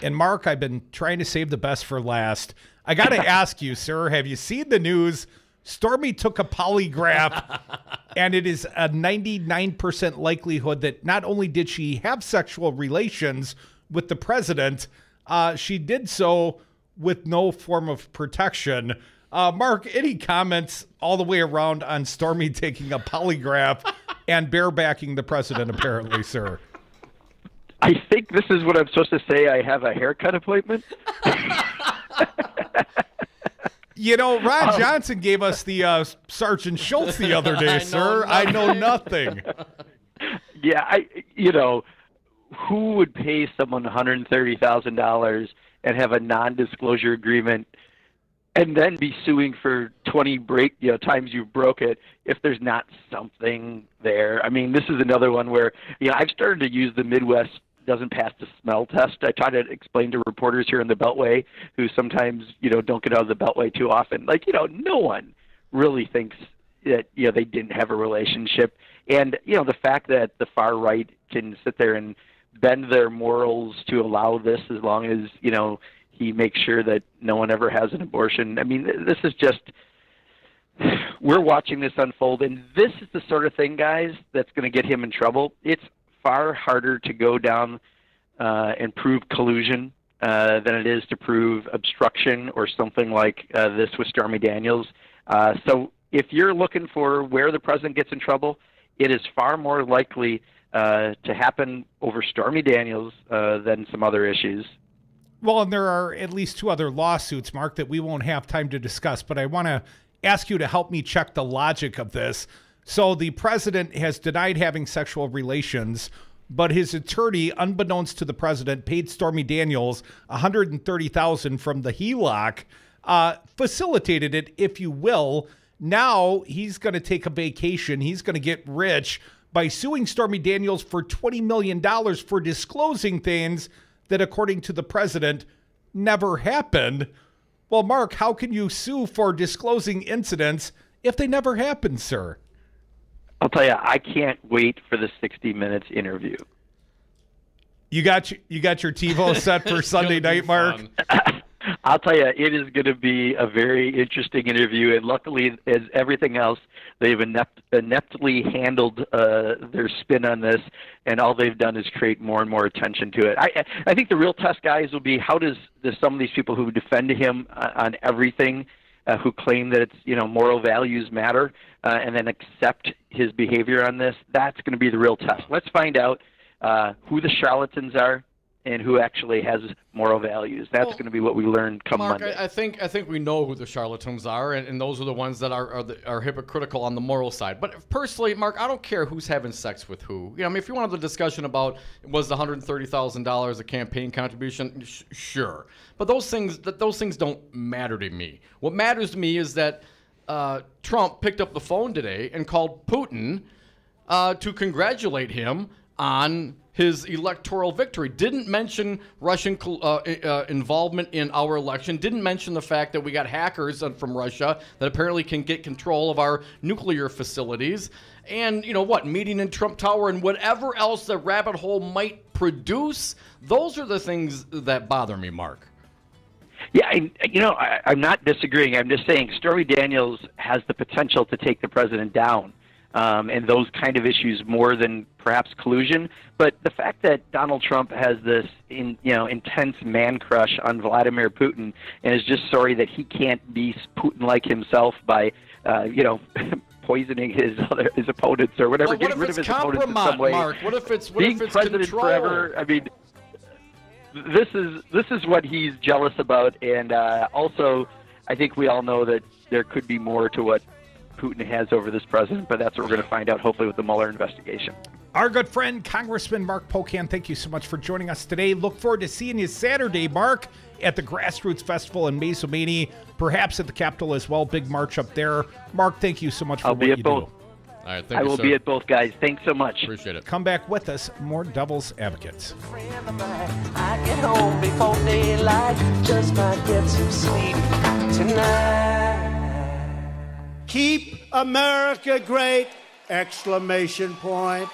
And Mark, I've been trying to save the best for last. I got to ask you, sir, have you seen the news? Stormy took a polygraph, and it is a 99% likelihood that not only did she have sexual relations with the president, she did so with no form of protection. Mark, any comments all the way around on Stormy taking a polygraph and barebacking the president, apparently, sir? I think this is what I'm supposed to say. I have a haircut appointment. You know, Ron Johnson gave us the Sergeant Schultz the other day, sir. I know nothing. Yeah, who would pay someone $130,000 and have a non-disclosure agreement and then be suing for 20 times you broke it if there's not something there? I mean, this is another one where, I've started to use the Midwest doesn't pass the smell test. I try to explain to reporters here in the Beltway who sometimes, don't get out of the Beltway too often. No one really thinks that, they didn't have a relationship. And, the fact that the far right can sit there and bend their morals to allow this as long as, he makes sure that no one ever has an abortion. I mean, this is just, we're watching this unfold, and this is the sort of thing, guys, that's going to get him in trouble. It's far harder to go down and prove collusion than it is to prove obstruction or something like this with Stormy Daniels. So if you're looking for where the president gets in trouble, it is far more likely to happen over Stormy Daniels than some other issues. Well, and there are at least two other lawsuits, Mark, that we won't have time to discuss, but I want to ask you to help me check the logic of this. So the president has denied having sexual relations, but his attorney, unbeknownst to the president, paid Stormy Daniels $130,000 from the HELOC, facilitated it, if you will. Now he's going to take a vacation. He's going to get rich by suing Stormy Daniels for $20 million for disclosing things that, according to the president, never happened. Well, Mark, how can you sue for disclosing incidents if they never happened, sir? I'll tell you, I can't wait for the 60 Minutes interview. You got your TiVo set for Sunday night, Mark? I'll tell you, it is going to be a very interesting interview, and luckily, as everything else, they've ineptly handled their spin on this, and all they've done is create more and more attention to it. I think the real test, guys, will be how does some of these people who defend him on everything, who claim that it's moral values matter, and then accept his behavior on this, that's going to be the real test. Let's find out who the charlatans are and who actually has moral values. That's going to be what we learn come Mark, Monday. I think we know who the charlatans are, and those are the ones that are hypocritical on the moral side. But personally, Mark, I don't care who's having sex with who. If you want the discussion about was the $130,000 a campaign contribution, sure. But those things don't matter to me. What matters to me is that Trump picked up the phone today and called Putin to congratulate him on his electoral victory. Didn't mention Russian involvement in our election. Didn't mention the fact that we got hackers from Russia that apparently can get control of our nuclear facilities. And, meeting in Trump Tower and whatever else the rabbit hole might produce. Those are the things that bother me, Mark. Yeah, I'm not disagreeing. I'm just saying Stormy Daniels has the potential to take the president down. And those kind of issues more than perhaps collusion. But the fact that Donald Trump has this intense man crush on Vladimir Putin and is just sorry that he can't be Putin-like himself by, poisoning his opponents or whatever, well, getting rid of his opponents in some way. Mark? What if it's president control? Forever? I mean, this is what he's jealous about, and also I think we all know that there could be more to what Putin has over this president, but that's what we're going to find out hopefully with the Mueller investigation. Our good friend, Congressman Mark Pocan, thank you so much for joining us today. Look forward to seeing you Saturday, Mark, at the Grassroots Festival in Mazomanie, perhaps at the Capitol as well. Big march up there. Mark, thank you so much for what you do. All right, thank I you, will sir. be at both, guys. Thanks so much. Appreciate it. Come back with us. More Devil's Advocates. I get home before daylight, just might get some sleep tonight. Keep America great Exclamation point.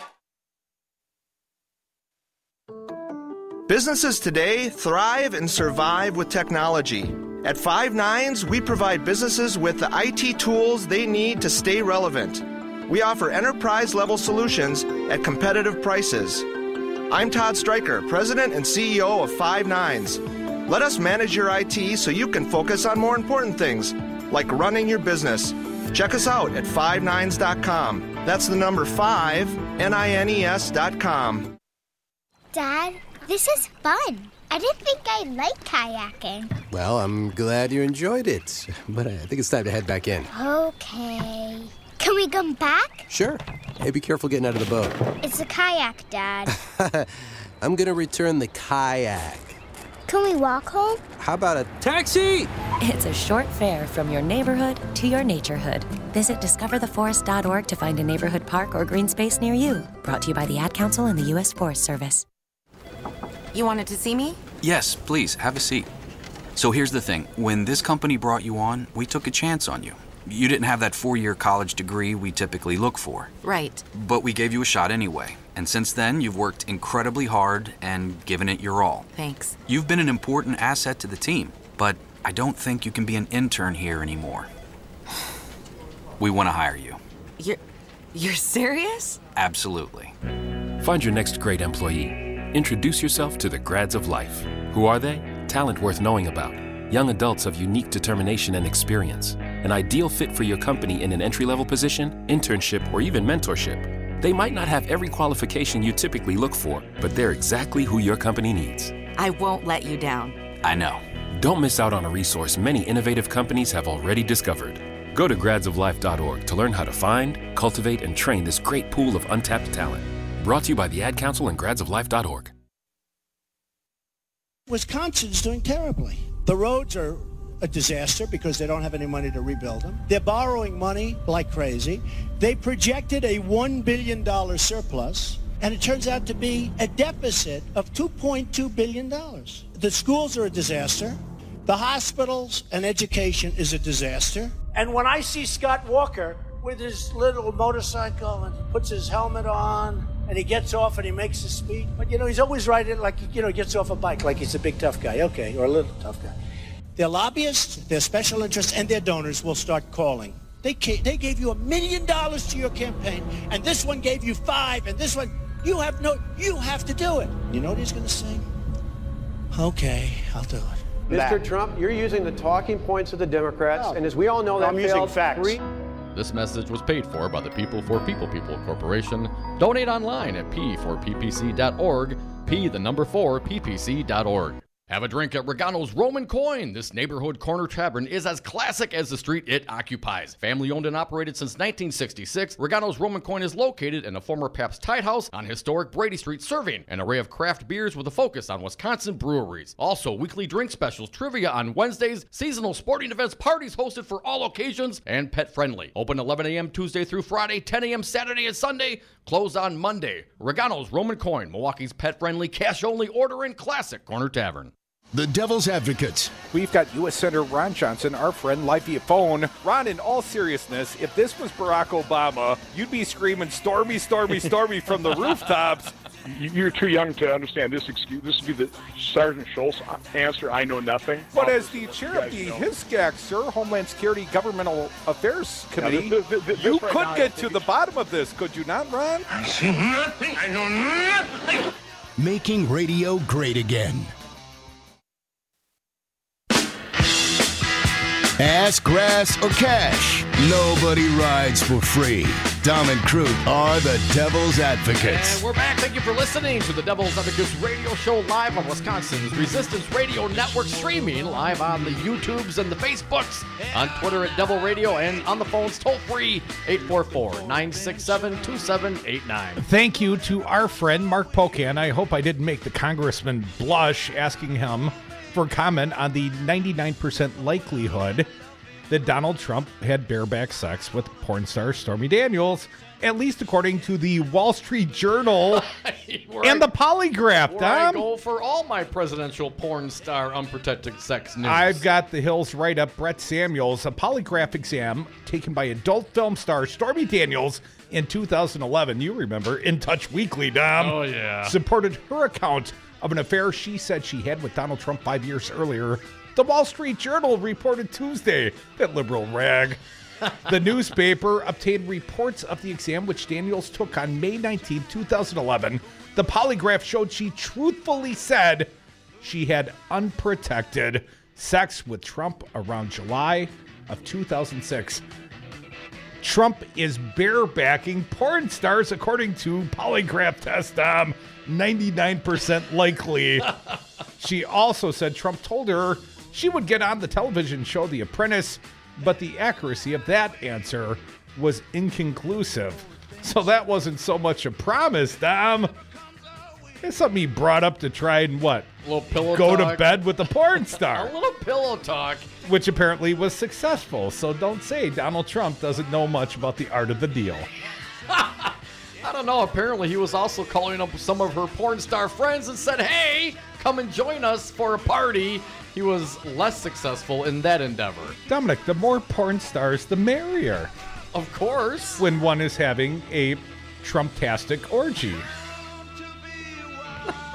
Businesses today thrive and survive with technology. At Five Nines, we provide businesses with the IT tools they need to stay relevant. We offer enterprise-level solutions at competitive prices. I'm Todd Stryker, President and CEO of Five Nines. Let us manage your IT so you can focus on more important things, like running your business. Check us out at 5nines.com. That's the number 5, NINES.com. Dad, this is fun. I didn't think I'd like kayaking. Well, I'm glad you enjoyed it, but I think it's time to head back in. Okay. Can we come back? Sure. Hey, be careful getting out of the boat. It's a kayak, Dad. I'm gonna return the kayak. Can we walk home? How about a taxi? It's a short fare from your neighborhood to your naturehood. Visit discovertheforest.org to find a neighborhood park or green space near you. Brought to you by the Ad Council and the U.S. Forest Service. You wanted to see me? Yes, please, have a seat. So here's the thing. When this company brought you on, we took a chance on you. You didn't have that 4-year college degree we typically look for. Right. But we gave you a shot anyway. And since then, you've worked incredibly hard and given it your all. Thanks. You've been an important asset to the team, but I don't think you can be an intern here anymore. We want to hire you. You're serious? Absolutely. Find your next great employee. Introduce yourself to the Grads of Life. Who are they? Talent worth knowing about. Young adults of unique determination and experience. An ideal fit for your company in an entry-level position, internship, or even mentorship. They might not have every qualification you typically look for, but they're exactly who your company needs. I won't let you down. I know. Don't miss out on a resource many innovative companies have already discovered. Go to gradsoflife.org to learn how to find, cultivate, and train this great pool of untapped talent. Brought to you by the Ad Council and gradsoflife.org. Wisconsin's doing terribly. The roads are a disaster because they don't have any money to rebuild them. They're borrowing money like crazy. They projected a $1 billion surplus, and it turns out to be a deficit of $2.2 billion. The schools are a disaster. The hospitals and education is a disaster. And when I see Scott Walker with his little motorcycle and he puts his helmet on and he gets off and he makes a speech, but he's always riding like, he gets off a bike like he's a big tough guy, okay, or a little tough guy. Their lobbyists, their special interests, and their donors will start calling. They gave you $1 million to your campaign, and this one gave you $5 million, and this one, you have to do it. You know what he's going to say? Okay, I'll do it. Mr. Trump, you're using the talking points of the Democrats, and as we all know, that I'm using facts. This message was paid for by the People for People Corporation. Donate online at p4ppc.org, p4ppc.org. Have a drink at Regano's Roman Coin. This neighborhood corner tavern is as classic as the street it occupies. Family owned and operated since 1966, Regano's Roman Coin is located in a former Pabst Tide House on historic Brady Street, serving an array of craft beers with a focus on Wisconsin breweries. Also, weekly drink specials, trivia on Wednesdays, seasonal sporting events, parties hosted for all occasions, and pet friendly. Open 11 a.m. Tuesday through Friday, 10 a.m. Saturday and Sunday, closed on Monday. Regano's Roman Coin, Milwaukee's pet friendly, cash only ordering classic corner tavern. The Devil's Advocates. We've got U.S. Senator Ron Johnson, our friend, live via phone. Ron, in all seriousness, if this was Barack Obama, you'd be screaming, "Stormy, stormy, stormy," from the rooftops. You're too young to understand this excuse. This would be the Sergeant Schultz answer, "I know nothing." But as the chair of the HISCAC, sir, Homeland Security Governmental Affairs Committee, you could get to the bottom of this, could you not, Ron? I see nothing. I know nothing. Making radio great again. Ass, grass, or cash, nobody rides for free. Dom and Crute are the Devil's Advocates. And we're back. Thank you for listening to the Devil's Advocates radio show live on Wisconsin's Resistance Radio Network, streaming live on the YouTubes and the Facebooks, on Twitter at Devil Radio, and on the phones toll-free 844-967-2789. Thank you to our friend Mark Pocan. I hope I didn't make the congressman blush asking him for comment on the 99% likelihood that Donald Trump had bareback sex with porn star Stormy Daniels, at least according to the Wall Street Journal and the Polygraph, Where I Dom. go for all my presidential porn star unprotected sex news. I've got the Hills write-up. Brett Samuels, a polygraph exam taken by adult film star Stormy Daniels in 2011. You remember, In Touch Weekly, Dom. Oh, yeah. Supported her account of an affair she said she had with Donald Trump 5 years earlier. The Wall Street Journal reported Tuesday, that liberal rag. The newspaper obtained reports of the exam, which Daniels took on May 19, 2011. The polygraph showed she truthfully said she had unprotected sex with Trump around July of 2006. Trump is barebacking porn stars, according to polygraph test. 99% likely. She also said Trump told her she would get on the television show The Apprentice, but the accuracy of that answer was inconclusive. So that wasn't so much a promise, Dom. It's something he brought up to try and what? A little pillow Go talk. to bed with a porn star. A little pillow talk. Which apparently was successful. So don't say Donald Trump doesn't know much about the art of the deal. I don't know. Apparently, he was also calling up some of her porn star friends and said, hey, come and join us for a party. He was less successful in that endeavor. Dominic, the more porn stars, the merrier. Of course. When one is having a Trump-tastic orgy.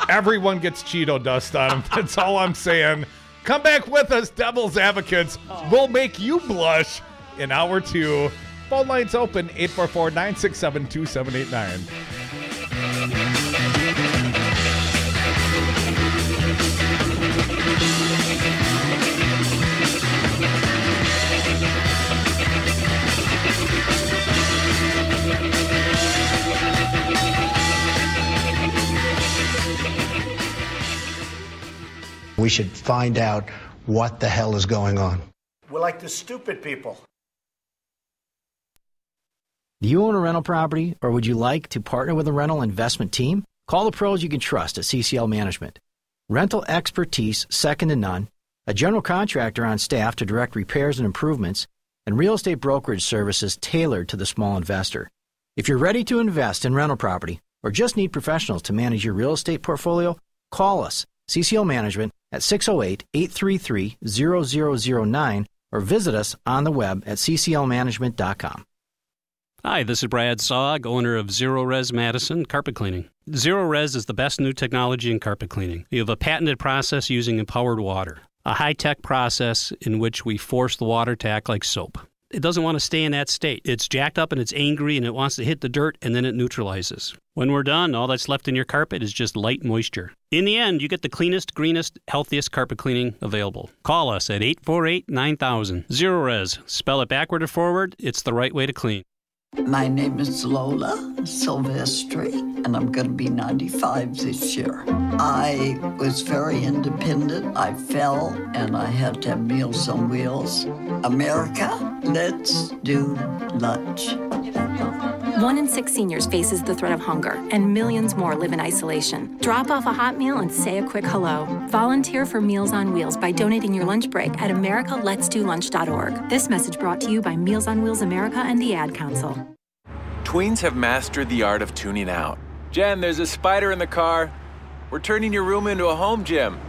Everyone gets Cheeto dust on them. That's all I'm saying. Come back with us, Devil's Advocates. We'll make you blush in hour 2. Phone lines open, 844-967-2789. We should find out what the hell is going on. We're like the stupid people. Do you own a rental property, or would you like to partner with a rental investment team? Call the pros you can trust at CCL Management. Rental expertise second to none, a general contractor on staff to direct repairs and improvements, and real estate brokerage services tailored to the small investor. If you're ready to invest in rental property or just need professionals to manage your real estate portfolio, call us, CCL Management, at 608-833-0009 or visit us on the web at cclmanagement.com. Hi, this is Brad Saug, owner of Zero Res Madison Carpet Cleaning. Zero Res is the best new technology in carpet cleaning. We have a patented process using empowered water, a high-tech process in which we force the water to act like soap. It doesn't want to stay in that state. It's jacked up and it's angry and it wants to hit the dirt and then it neutralizes. When we're done, all that's left in your carpet is just light moisture. In the end, you get the cleanest, greenest, healthiest carpet cleaning available. Call us at 848-9000. Zero Res. Spell it backward or forward. It's the right way to clean. My name is Lola Silvestri, and I'm going to be 95 this year. I was very independent. I fell, and I had to have Meals on Wheels. America, let's do lunch. 1 in 6 seniors faces the threat of hunger, and millions more live in isolation. Drop off a hot meal and say a quick hello. Volunteer for Meals on Wheels by donating your lunch break at americaletsdolunch.org. This message brought to you by Meals on Wheels America and the Ad Council. Tweens have mastered the art of tuning out. Jen, there's a spider in the car. We're turning your room into a home gym.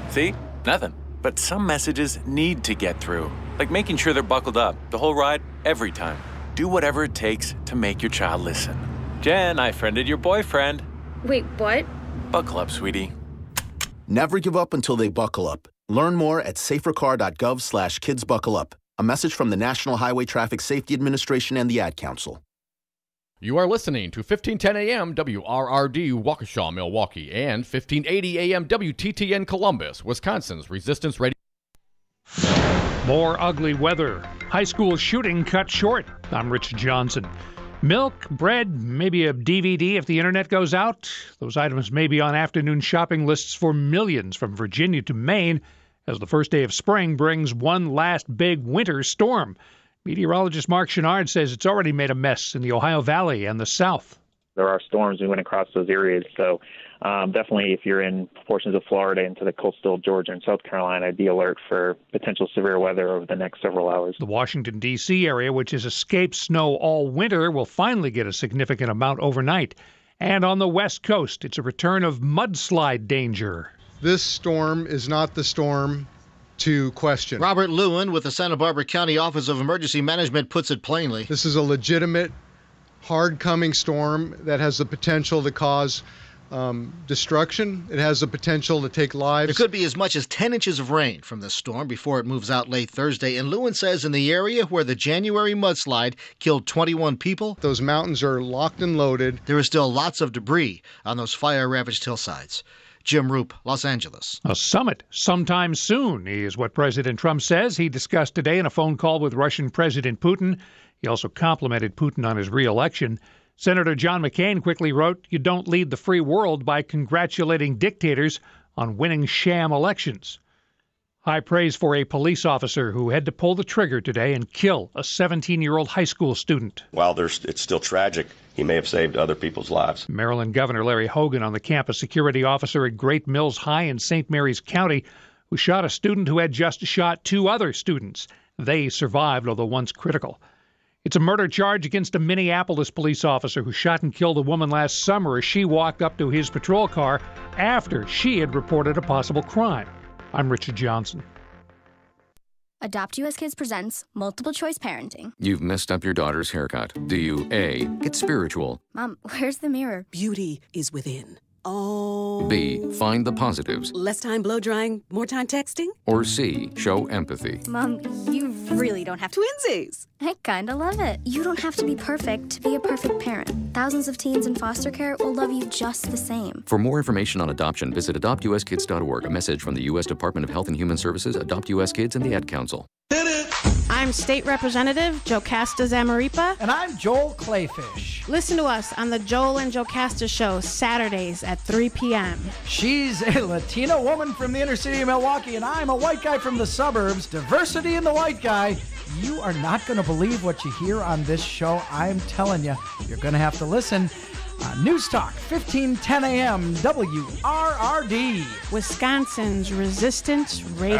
See? Nothing. But some messages need to get through, like making sure they're buckled up the whole ride, every time. Do whatever it takes to make your child listen. Jen, I friended your boyfriend. Wait, what? Buckle up, sweetie. Never give up until they buckle up. Learn more at safercar.gov/kidsbuckleup. A message from the National Highway Traffic Safety Administration and the Ad Council. You are listening to 1510 AM WRRD Waukesha, Milwaukee, and 1580 AM WTTN Columbus, Wisconsin's Resistance Radio. More ugly weather. High school shooting cut short. I'm Rich Johnson. Milk, bread, maybe a DVD if the internet goes out. Those items may be on afternoon shopping lists for millions from Virginia to Maine as the first day of spring brings one last big winter storm. Meteorologist Mark Chenard says it's already made a mess in the Ohio Valley and the South. There are storms moving across those areas, so definitely if you're in portions of Florida into the coastal Georgia and South Carolina, be alert for potential severe weather over the next several hours. The Washington, D.C. area, which has escaped snow all winter, will finally get a significant amount overnight. And on the West Coast, it's a return of mudslide danger. This storm is not the storm to question. Robert Lewin with the Santa Barbara County Office of Emergency Management puts it plainly. This is a legitimate, hard-coming storm that has the potential to cause destruction. It has the potential to take lives. There could be as much as 10 inches of rain from this storm before it moves out late Thursday. And Lewin says in the area where the January mudslide killed 21 people, those mountains are locked and loaded. There is still lots of debris on those fire-ravaged hillsides. Jim Roop, Los Angeles. A summit sometime soon is what President Trump says. He discussed today in a phone call with Russian President Putin. He also complimented Putin on his re-election. Senator John McCain quickly wrote, "You don't lead the free world by congratulating dictators on winning sham elections." High praise for a police officer who had to pull the trigger today and kill a 17-year-old high school student. While it's still tragic, he may have saved other people's lives. Maryland Governor Larry Hogan on the campus security officer at Great Mills High in St. Mary's County who shot a student who had just shot 2 other students. They survived, although one's critical. It's a murder charge against a Minneapolis police officer who shot and killed a woman last summer as she walked up to his patrol car after she had reported a possible crime. I'm Richard Johnson. Adopt US Kids presents Multiple Choice Parenting. You've messed up your daughter's haircut. Do you A, get spiritual? Mom, where's the mirror? Beauty is within. Oh. B, find the positives? Less time blow drying, more time texting? Or C, show empathy? Mom, you really don't have to. Twinsies! I kinda love it. You don't have to be perfect to be a perfect parent. Thousands of teens in foster care will love you just the same. For more information on adoption, visit adoptuskids.org. A message from the U.S. Department of Health and Human Services, Adopt U.S. Kids, and the Ad Council. I'm State Representative Jocasta Zamaripa. And I'm Joel Clayfish. Listen to us on the Joel and Jocasta Show, Saturdays at 3 p.m. She's a Latina woman from the inner city of Milwaukee, and I'm a white guy from the suburbs. Diversity in the white guy. You are not going to believe what you hear on this show. I'm telling you, you're going to have to listen. News Talk, 1510 a.m., WRRD. Wisconsin's Resistance Radio.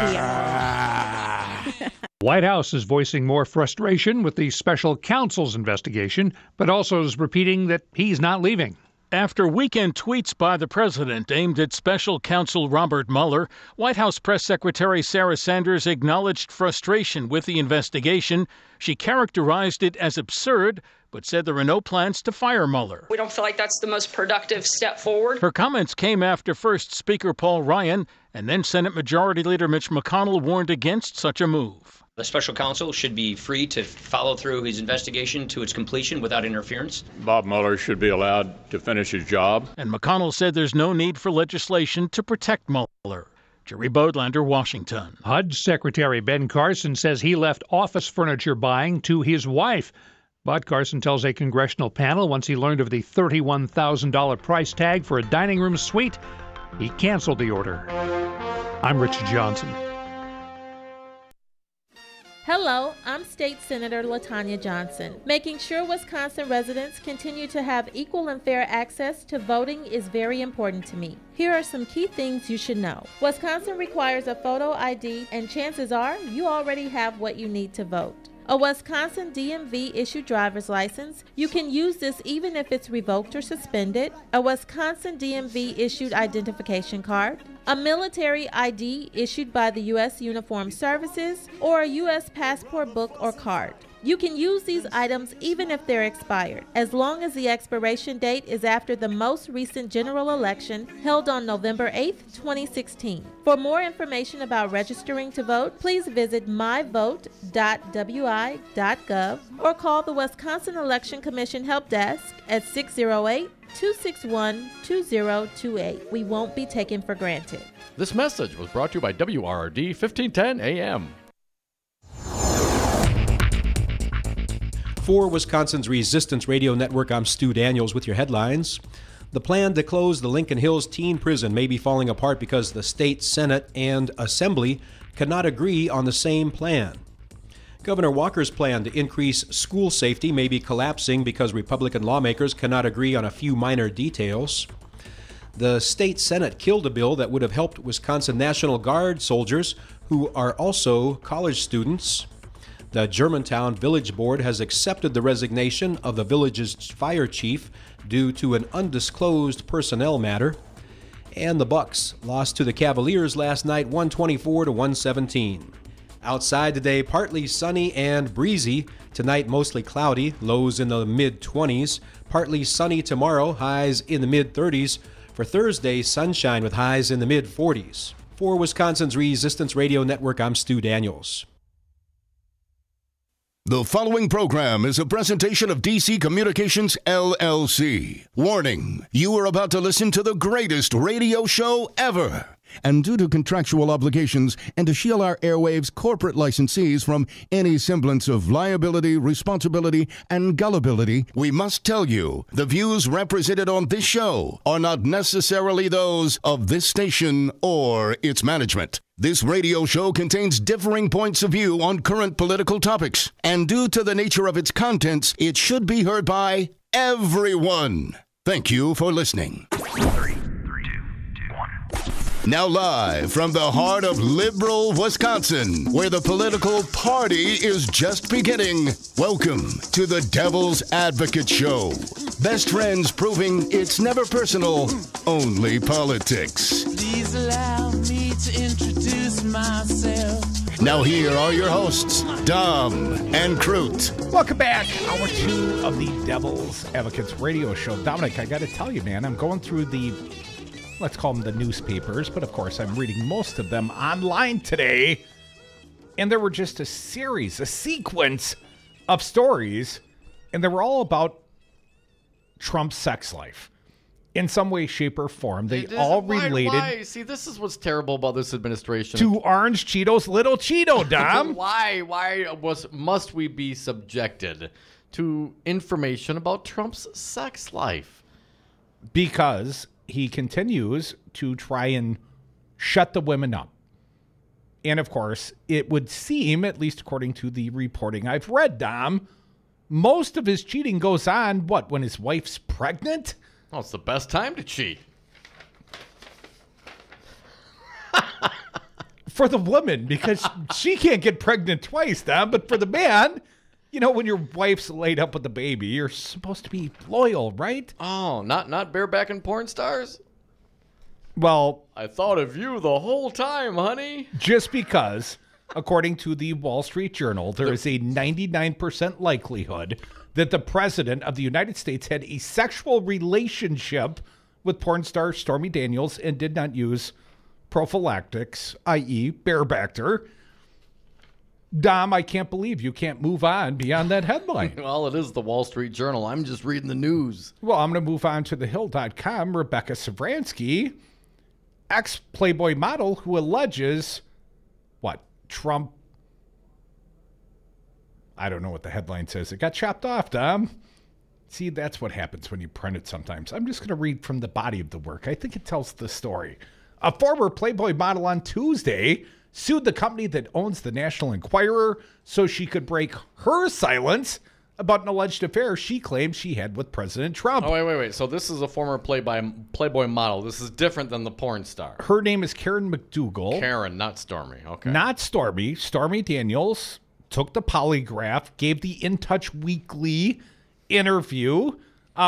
White House is voicing more frustration with the special counsel's investigation, but also is repeating that he's not leaving. After weekend tweets by the president aimed at special counsel Robert Mueller, White House Press Secretary Sarah Sanders acknowledged frustration with the investigation. She characterized it as absurd, but said there are no plans to fire Mueller. We don't feel like that's the most productive step forward. Her comments came after first Speaker Paul Ryan and then Senate Majority Leader Mitch McConnell warned against such a move. The special counsel should be free to follow through his investigation to its completion without interference. Bob Mueller should be allowed to finish his job. And McConnell said there's no need for legislation to protect Mueller. Jerry Bodlander, Washington. HUD Secretary Ben Carson says he left office furniture buying to his wife. But Carson tells a congressional panel once he learned of the $31,000 price tag for a dining room suite, he canceled the order. I'm Richard Johnson. Hello, I'm State Senator LaTanya Johnson. Making sure Wisconsin residents continue to have equal and fair access to voting is very important to me. Here are some key things you should know. Wisconsin requires a photo ID, and chances are you already have what you need to vote. A Wisconsin DMV-issued driver's license. You can use this even if it's revoked or suspended. A Wisconsin DMV-issued identification card. A military ID issued by the U.S. Uniformed Services, or a U.S. passport book or card. You can use these items even if they're expired, as long as the expiration date is after the most recent general election held on November 8, 2016. For more information about registering to vote, please visit myvote.wi.gov or call the Wisconsin Election Commission Help Desk at 608-261-2028. We won't be taken for granted. This message was brought to you by WRRD 1510 AM. For Wisconsin's Resistance Radio Network, I'm Stu Daniels with your headlines. The plan to close the Lincoln Hills teen prison may be falling apart because the state Senate and Assembly cannot agree on the same plan. Governor Walker's plan to increase school safety may be collapsing because Republican lawmakers cannot agree on a few minor details. the state Senate killed a bill that would have helped Wisconsin National Guard soldiers who are also college students. The Germantown Village Board has accepted the resignation of the village's fire chief due to an undisclosed personnel matter. And the Bucks lost to the Cavaliers last night 124-117. Outside today, partly sunny and breezy. Tonight, mostly cloudy, lows in the mid-20s. Partly sunny tomorrow, highs in the mid-30s. For Thursday, sunshine with highs in the mid-40s. For Wisconsin's Resistance Radio Network, I'm Stu Daniels. The following program is a presentation of DC Communications, LLC. Warning, you are about to listen to the greatest radio show ever. And due to contractual obligations and to shield our airwaves corporate licensees from any semblance of liability, responsibility, and gullibility, we must tell you the views represented on this show are not necessarily those of this station or its management. This radio show contains differing points of view on current political topics, and due to the nature of its contents, it should be heard by everyone. Thank you for listening. Now live from the heart of liberal Wisconsin, where the political party is just beginning, welcome to the Devil's Advocate Show. Best friends proving it's never personal, only politics. Please allow me to introduce myself. Now here are your hosts, Dom and Crute. Welcome back. Hour 2 of the Devil's Advocates radio show. Dominic, I got to tell you, man, I'm going through the, let's call them the newspapers, but of course I'm reading most of them online today. And there were just a sequence of stories, and they were all about Trump's sex life. In some way, shape, or form. They all related. Why? See, this is what's terrible about this administration. To Orange Cheetos, Little Cheeto, Dom. Why must we be subjected to information about Trump's sex life? Because he continues to try and shut the women up. And of course, it would seem, at least according to the reporting I've read, Dom, most of his cheating goes on, when his wife's pregnant? Oh, it's the best time to cheat. For the woman, because she can't get pregnant twice, Dom. But for the man, when your wife's laid up with the baby, you're supposed to be loyal, right? Oh, not barebacking porn stars? Well, I thought of you the whole time, honey. Just because, according to the Wall Street Journal, there is a 99% likelihood that the president of the United States had a sexual relationship with porn star Stormy Daniels and did not use prophylactics, i.e. barebacked her. Dom, I can't believe you can't move on beyond that headline. Well, it is the Wall Street Journal. I'm just reading the news. Well, I'm going to move on to thehill.com. Rebecca Savransky, ex-Playboy model who alleges, Trump, I don't know what the headline says. It got chopped off, Dom. See, that's what happens when you print it sometimes. I'm just going to read from the body of the work. I think it tells the story. A former Playboy model on Tuesday sued the company that owns the National Enquirer so she could break her silence about an alleged affair she claims she had with President Trump. Oh, wait. So this is a former Playboy model. This is different than the porn star. Her name is Karen McDougal. Karen, not Stormy. Okay. Not Stormy. Stormy Daniels took the polygraph, gave the In Touch Weekly interview.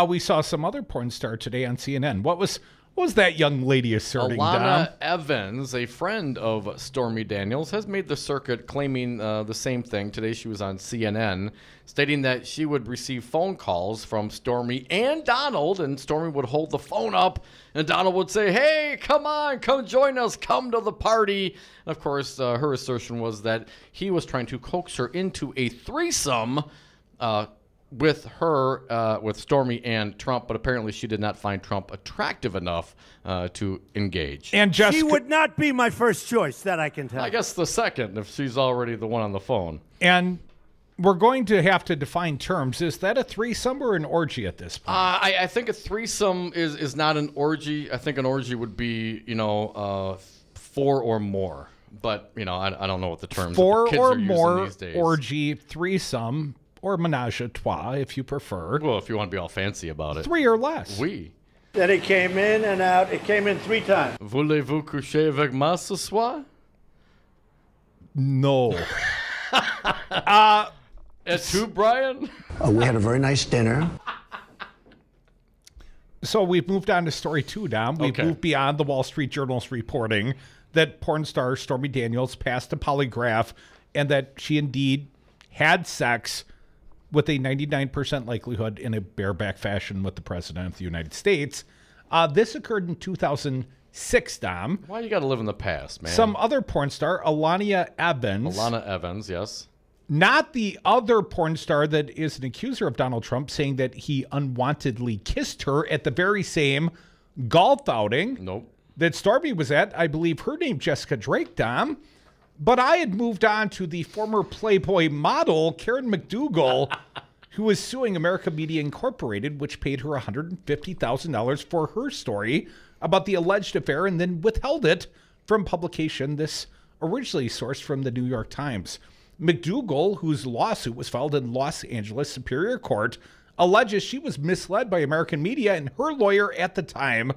We saw some other porn star today on CNN. What was that young lady asserting, Alana Dom? Evans, a friend of Stormy Daniels, has made the circuit claiming the same thing. Today she was on CNN, stating that she would receive phone calls from Stormy and Donald, and Stormy would hold the phone up, and Donald would say, hey, come on, come join us, come to the party. And of course, her assertion was that he was trying to coax her into a threesome with her, with Stormy and Trump, but apparently she did not find Trump attractive enough to engage. And she would not be my first choice, that I can tell. I guess the second, if she's already the one on the phone. And we're going to have to define terms. Is that a threesome or an orgy at this point? I think a threesome is not an orgy. I think an orgy would be, 4 or more. But, I don't know what the terms 4 kids or are more using these days. orgy, threesome, or menage a trois, if you prefer. Well, if you want to be all fancy about it. 3 or less. Oui. Then it came in and out. It came in 3 times. Voulez-vous coucher avec moi ce soir? No. Et tu, Brian? We had a very nice dinner. So we've moved on to story 2, Dom. We've moved beyond the Wall Street Journal's reporting that porn star Stormy Daniels passed a polygraph and that she indeed had sex with a 99% likelihood in a bareback fashion with the President of the United States. This occurred in 2006, Dom. Why you got to live in the past, man? Some other porn star, Alana Evans. Alana Evans, yes. Not the other porn star that is an accuser of Donald Trump, saying that he unwantedly kissed her at the very same golf outing that Stormy was at. I believe her name Jessica Drake, Dom. But I had moved on to the former Playboy model, Karen McDougal, who is suing America Media Incorporated, which paid her $150,000 for her story about the alleged affair and then withheld it from publication. This originally sourced from the New York Times. McDougal, whose lawsuit was filed in Los Angeles Superior Court, alleges she was misled by American media and her lawyer at the time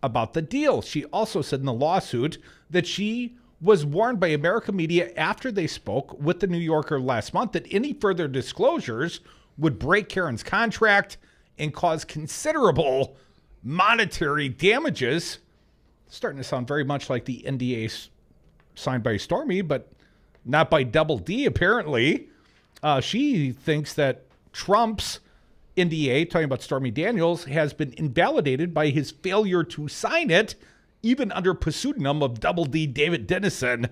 about the deal. She also said in the lawsuit that she was warned by American media after they spoke with the New Yorker last month that any further disclosures would break Karen's contract and cause considerable monetary damages. Starting to sound very much like the NDA signed by Stormy, but not by Double D, apparently. She thinks that Trump's NDA, talking about Stormy Daniels, has been invalidated by his failure to sign it, even under pseudonym of Double D David Dennison.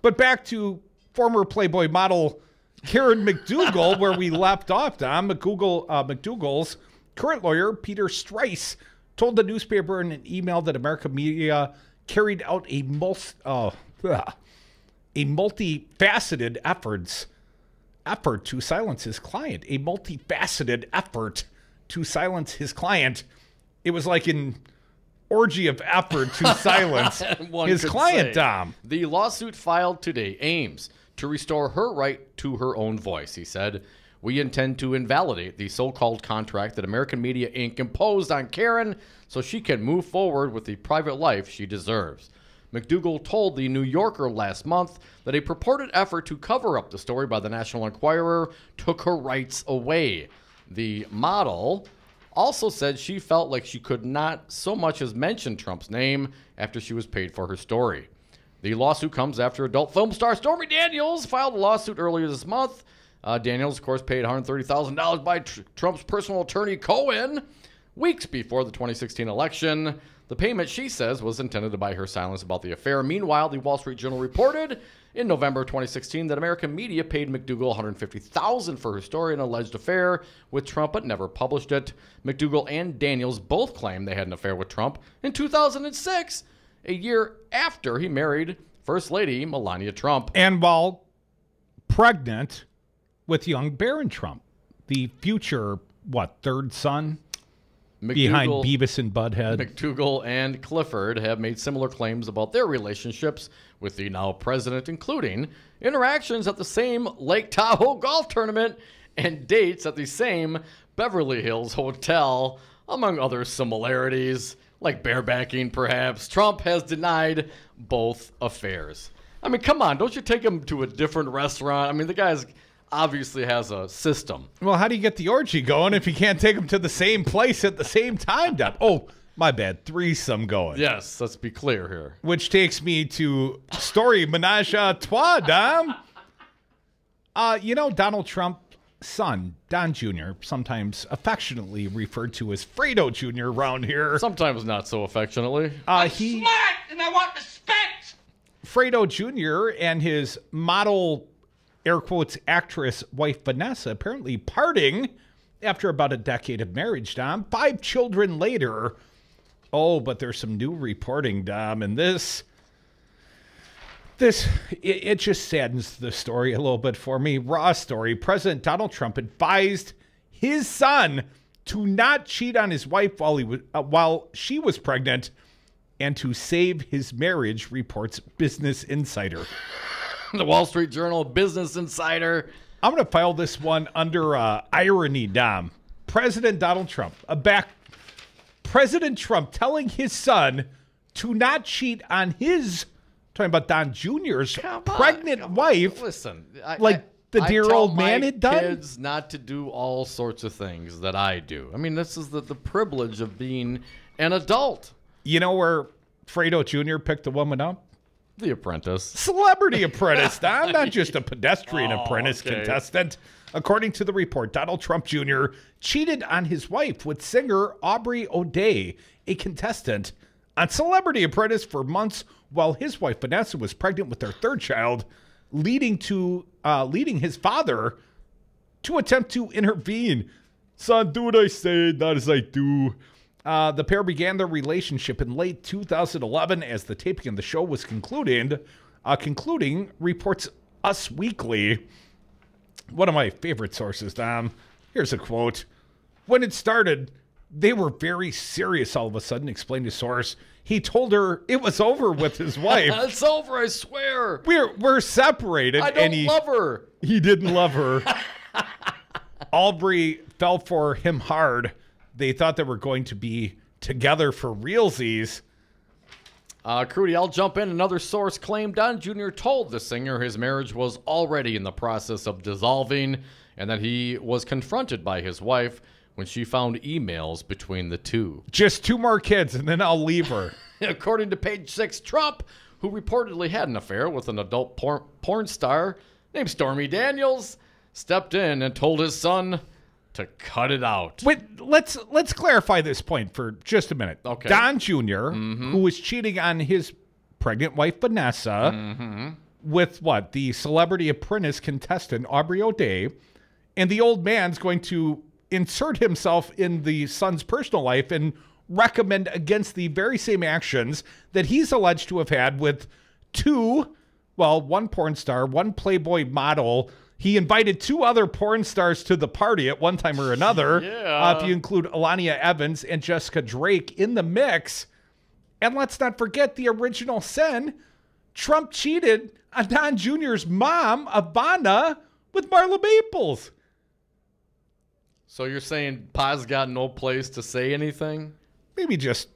But back to former Playboy model Karen McDougal, where we left off, Dom. McDougal's current lawyer, Peter Strice, told the newspaper in an email that American media carried out a multifaceted effort to silence his client. A multifaceted effort to silence his client. It was like an orgy of effort to silence his client, Dom. The lawsuit filed today aims to restore her right to her own voice. He said, "We intend to invalidate the so-called contract that American Media Inc. imposed on Karen so she can move forward with the private life she deserves." McDougal told the New Yorker last month that a purported effort to cover up the story by the National Enquirer took her rights away. The model also said she felt like she could not so much as mention Trump's name after she was paid for her story. The lawsuit comes after adult film star Stormy Daniels filed a lawsuit earlier this month. Daniels, of course, paid $130,000 by Trump's personal attorney, Cohen, weeks before the 2016 election. The payment, she says, was intended to buy her silence about the affair. Meanwhile, the Wall Street Journal reported in November 2016 that American media paid McDougal $150,000 for her story, an alleged affair with Trump, but never published it. McDougal and Daniels both claimed they had an affair with Trump in 2006, a year after he married First Lady Melania Trump. And while pregnant with young Barron Trump, the future, third son? Behind Beavis and Butthead. McDougal and Clifford have made similar claims about their relationships with the now president, including interactions at the same Lake Tahoe golf tournament and dates at the same Beverly Hills hotel, among other similarities, like barebacking perhaps. Trump has denied both affairs. I mean, come on, don't you take him to a different restaurant? I mean, the guy's obviously has a system. Well, how do you get the orgy going if you can't take them to the same place at the same time, Dom? Oh, my bad. Threesome going. Yes, let's be clear here. Which takes me to story menage a trois, Dom. Donald Trump's son, Don Jr., sometimes affectionately referred to as Fredo Jr. around here. Sometimes not so affectionately. I'm smart and I want respect. Fredo Jr. and his model, air quotes, actress wife Vanessa apparently parting after about a decade of marriage, Dom. 5 children later. Oh, but there's some new reporting, Dom, and this it just saddens the story a little bit for me. Raw story. President Donald Trump advised his son to not cheat on his wife while she was pregnant and to save his marriage, reports Business Insider. The Wall Street Journal, Business Insider. I'm going to file this one under irony, Dom. President Donald Trump, President Trump telling his son to not cheat on his, talking about Don Jr.'s pregnant wife. Listen, the dear old man had done. Kids not to do all sorts of things that I do. I mean, this is the privilege of being an adult. You know where Fredo Jr. picked a woman up? The Apprentice. Celebrity Apprentice, Don, not just a pedestrian apprentice contestant. According to the report, Donald Trump Jr. cheated on his wife with singer Aubrey O'Day, a contestant on Celebrity Apprentice for months while his wife Vanessa was pregnant with their third child, leading his father to attempt to intervene. Son, do what I say, not as I do. The pair began their relationship in late 2011 as the taping of the show was concluding, reports Us Weekly. One of my favorite sources, Dom. Here's a quote. When it started, they were very serious all of a sudden, explained a source. He told her it was over with his wife. It's over, I swear. We're separated. I don't love her. He didn't love her. Aubrey fell for him hard. They thought they were going to be together for realsies. Crudy, I'll jump in. Another source claimed Don Jr. told the singer his marriage was already in the process of dissolving and that he was confronted by his wife when she found emails between the two. Just 2 more kids and then I'll leave her. According to Page 6, Trump, who reportedly had an affair with an adult porn star named Stormy Daniels, stepped in and told his son to cut it out. Wait, let's clarify this point for just a minute. Okay. Don Jr., who was cheating on his pregnant wife, Vanessa, with what? The Celebrity Apprentice contestant, Aubrey O'Day, and the old man's going to insert himself in the son's personal life and recommend against the very same actions that he's alleged to have had with 2, one porn star, 1 Playboy model. He invited 2 other porn stars to the party at one time or another. Yeah. If you include Alania Evans and Jessica Drake in the mix. And let's not forget the original sin. Trump cheated on Don Jr.'s mom, Ivana, with Marla Maples. So you're saying Pa's got no place to say anything? Maybe just,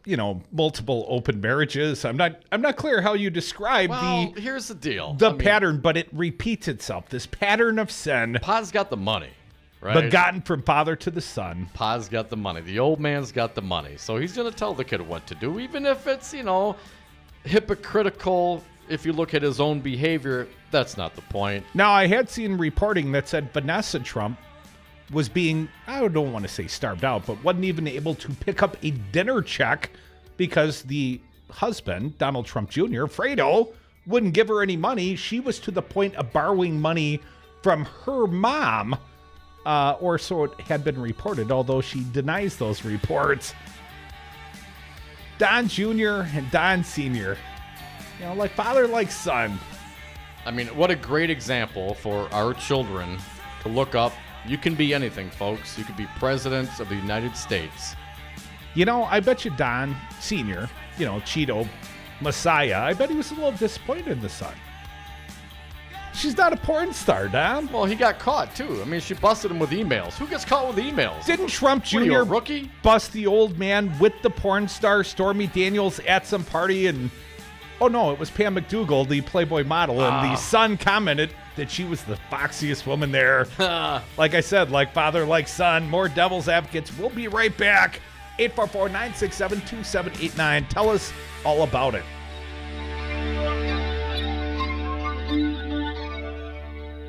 multiple open marriages. I'm not clear how you describe here's the deal. The pattern, but it repeats itself. This pattern of sin. Pa's got the money, right? Begotten from father to the son. Pa's got the money. The old man's got the money. So he's going to tell the kid what to do, even if it's, hypocritical. If you look at his own behavior, that's not the point. Now, I had seen reporting that said Vanessa Trump was being, I don't want to say starved out, but wasn't even able to pick up a dinner check because the husband, Donald Trump Jr., Fredo, wouldn't give her any money. She was to the point of borrowing money from her mom, or so it had been reported, although she denies those reports. Don Jr. and Don Sr., like father, like son. I mean, what a great example for our children to look up. You can be anything, folks. You could be president of the United States. I bet you Don Sr., Cheeto Messiah, I bet he was a little disappointed in the son. She's not a porn star, Don. Well, he got caught, too. I mean, she busted him with emails. Who gets caught with emails? Didn't Trump Jr. What are you, a rookie? Bust the old man with the porn star Stormy Daniels at some party? And, oh, no, it was Pam McDougal, the Playboy model, and the son commented that she was the foxiest woman there. Like I said, like father, like son. More Devil's Advocates. We'll be right back. 844-967-2789. Tell us all about it.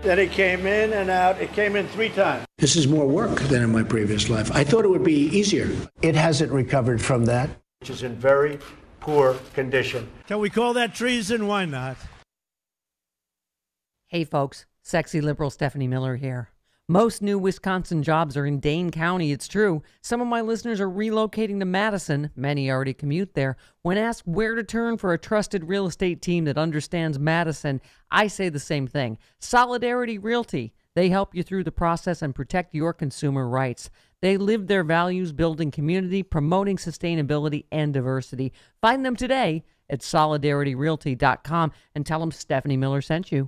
Then it came in and out. It came in 3 times. This is more work than in my previous life. I thought it would be easier. It hasn't recovered from that. Which is in very poor condition. Can we call that treason? Why not? Hey folks, sexy liberal Stephanie Miller here. Most new Wisconsin jobs are in Dane County, it's true. Some of my listeners are relocating to Madison. Many already commute there. When asked where to turn for a trusted real estate team that understands Madison, I say the same thing. Solidarity Realty. They help you through the process and protect your consumer rights. They live their values, building community, promoting sustainability and diversity. Find them today at solidarityrealty.com and tell them Stephanie Miller sent you.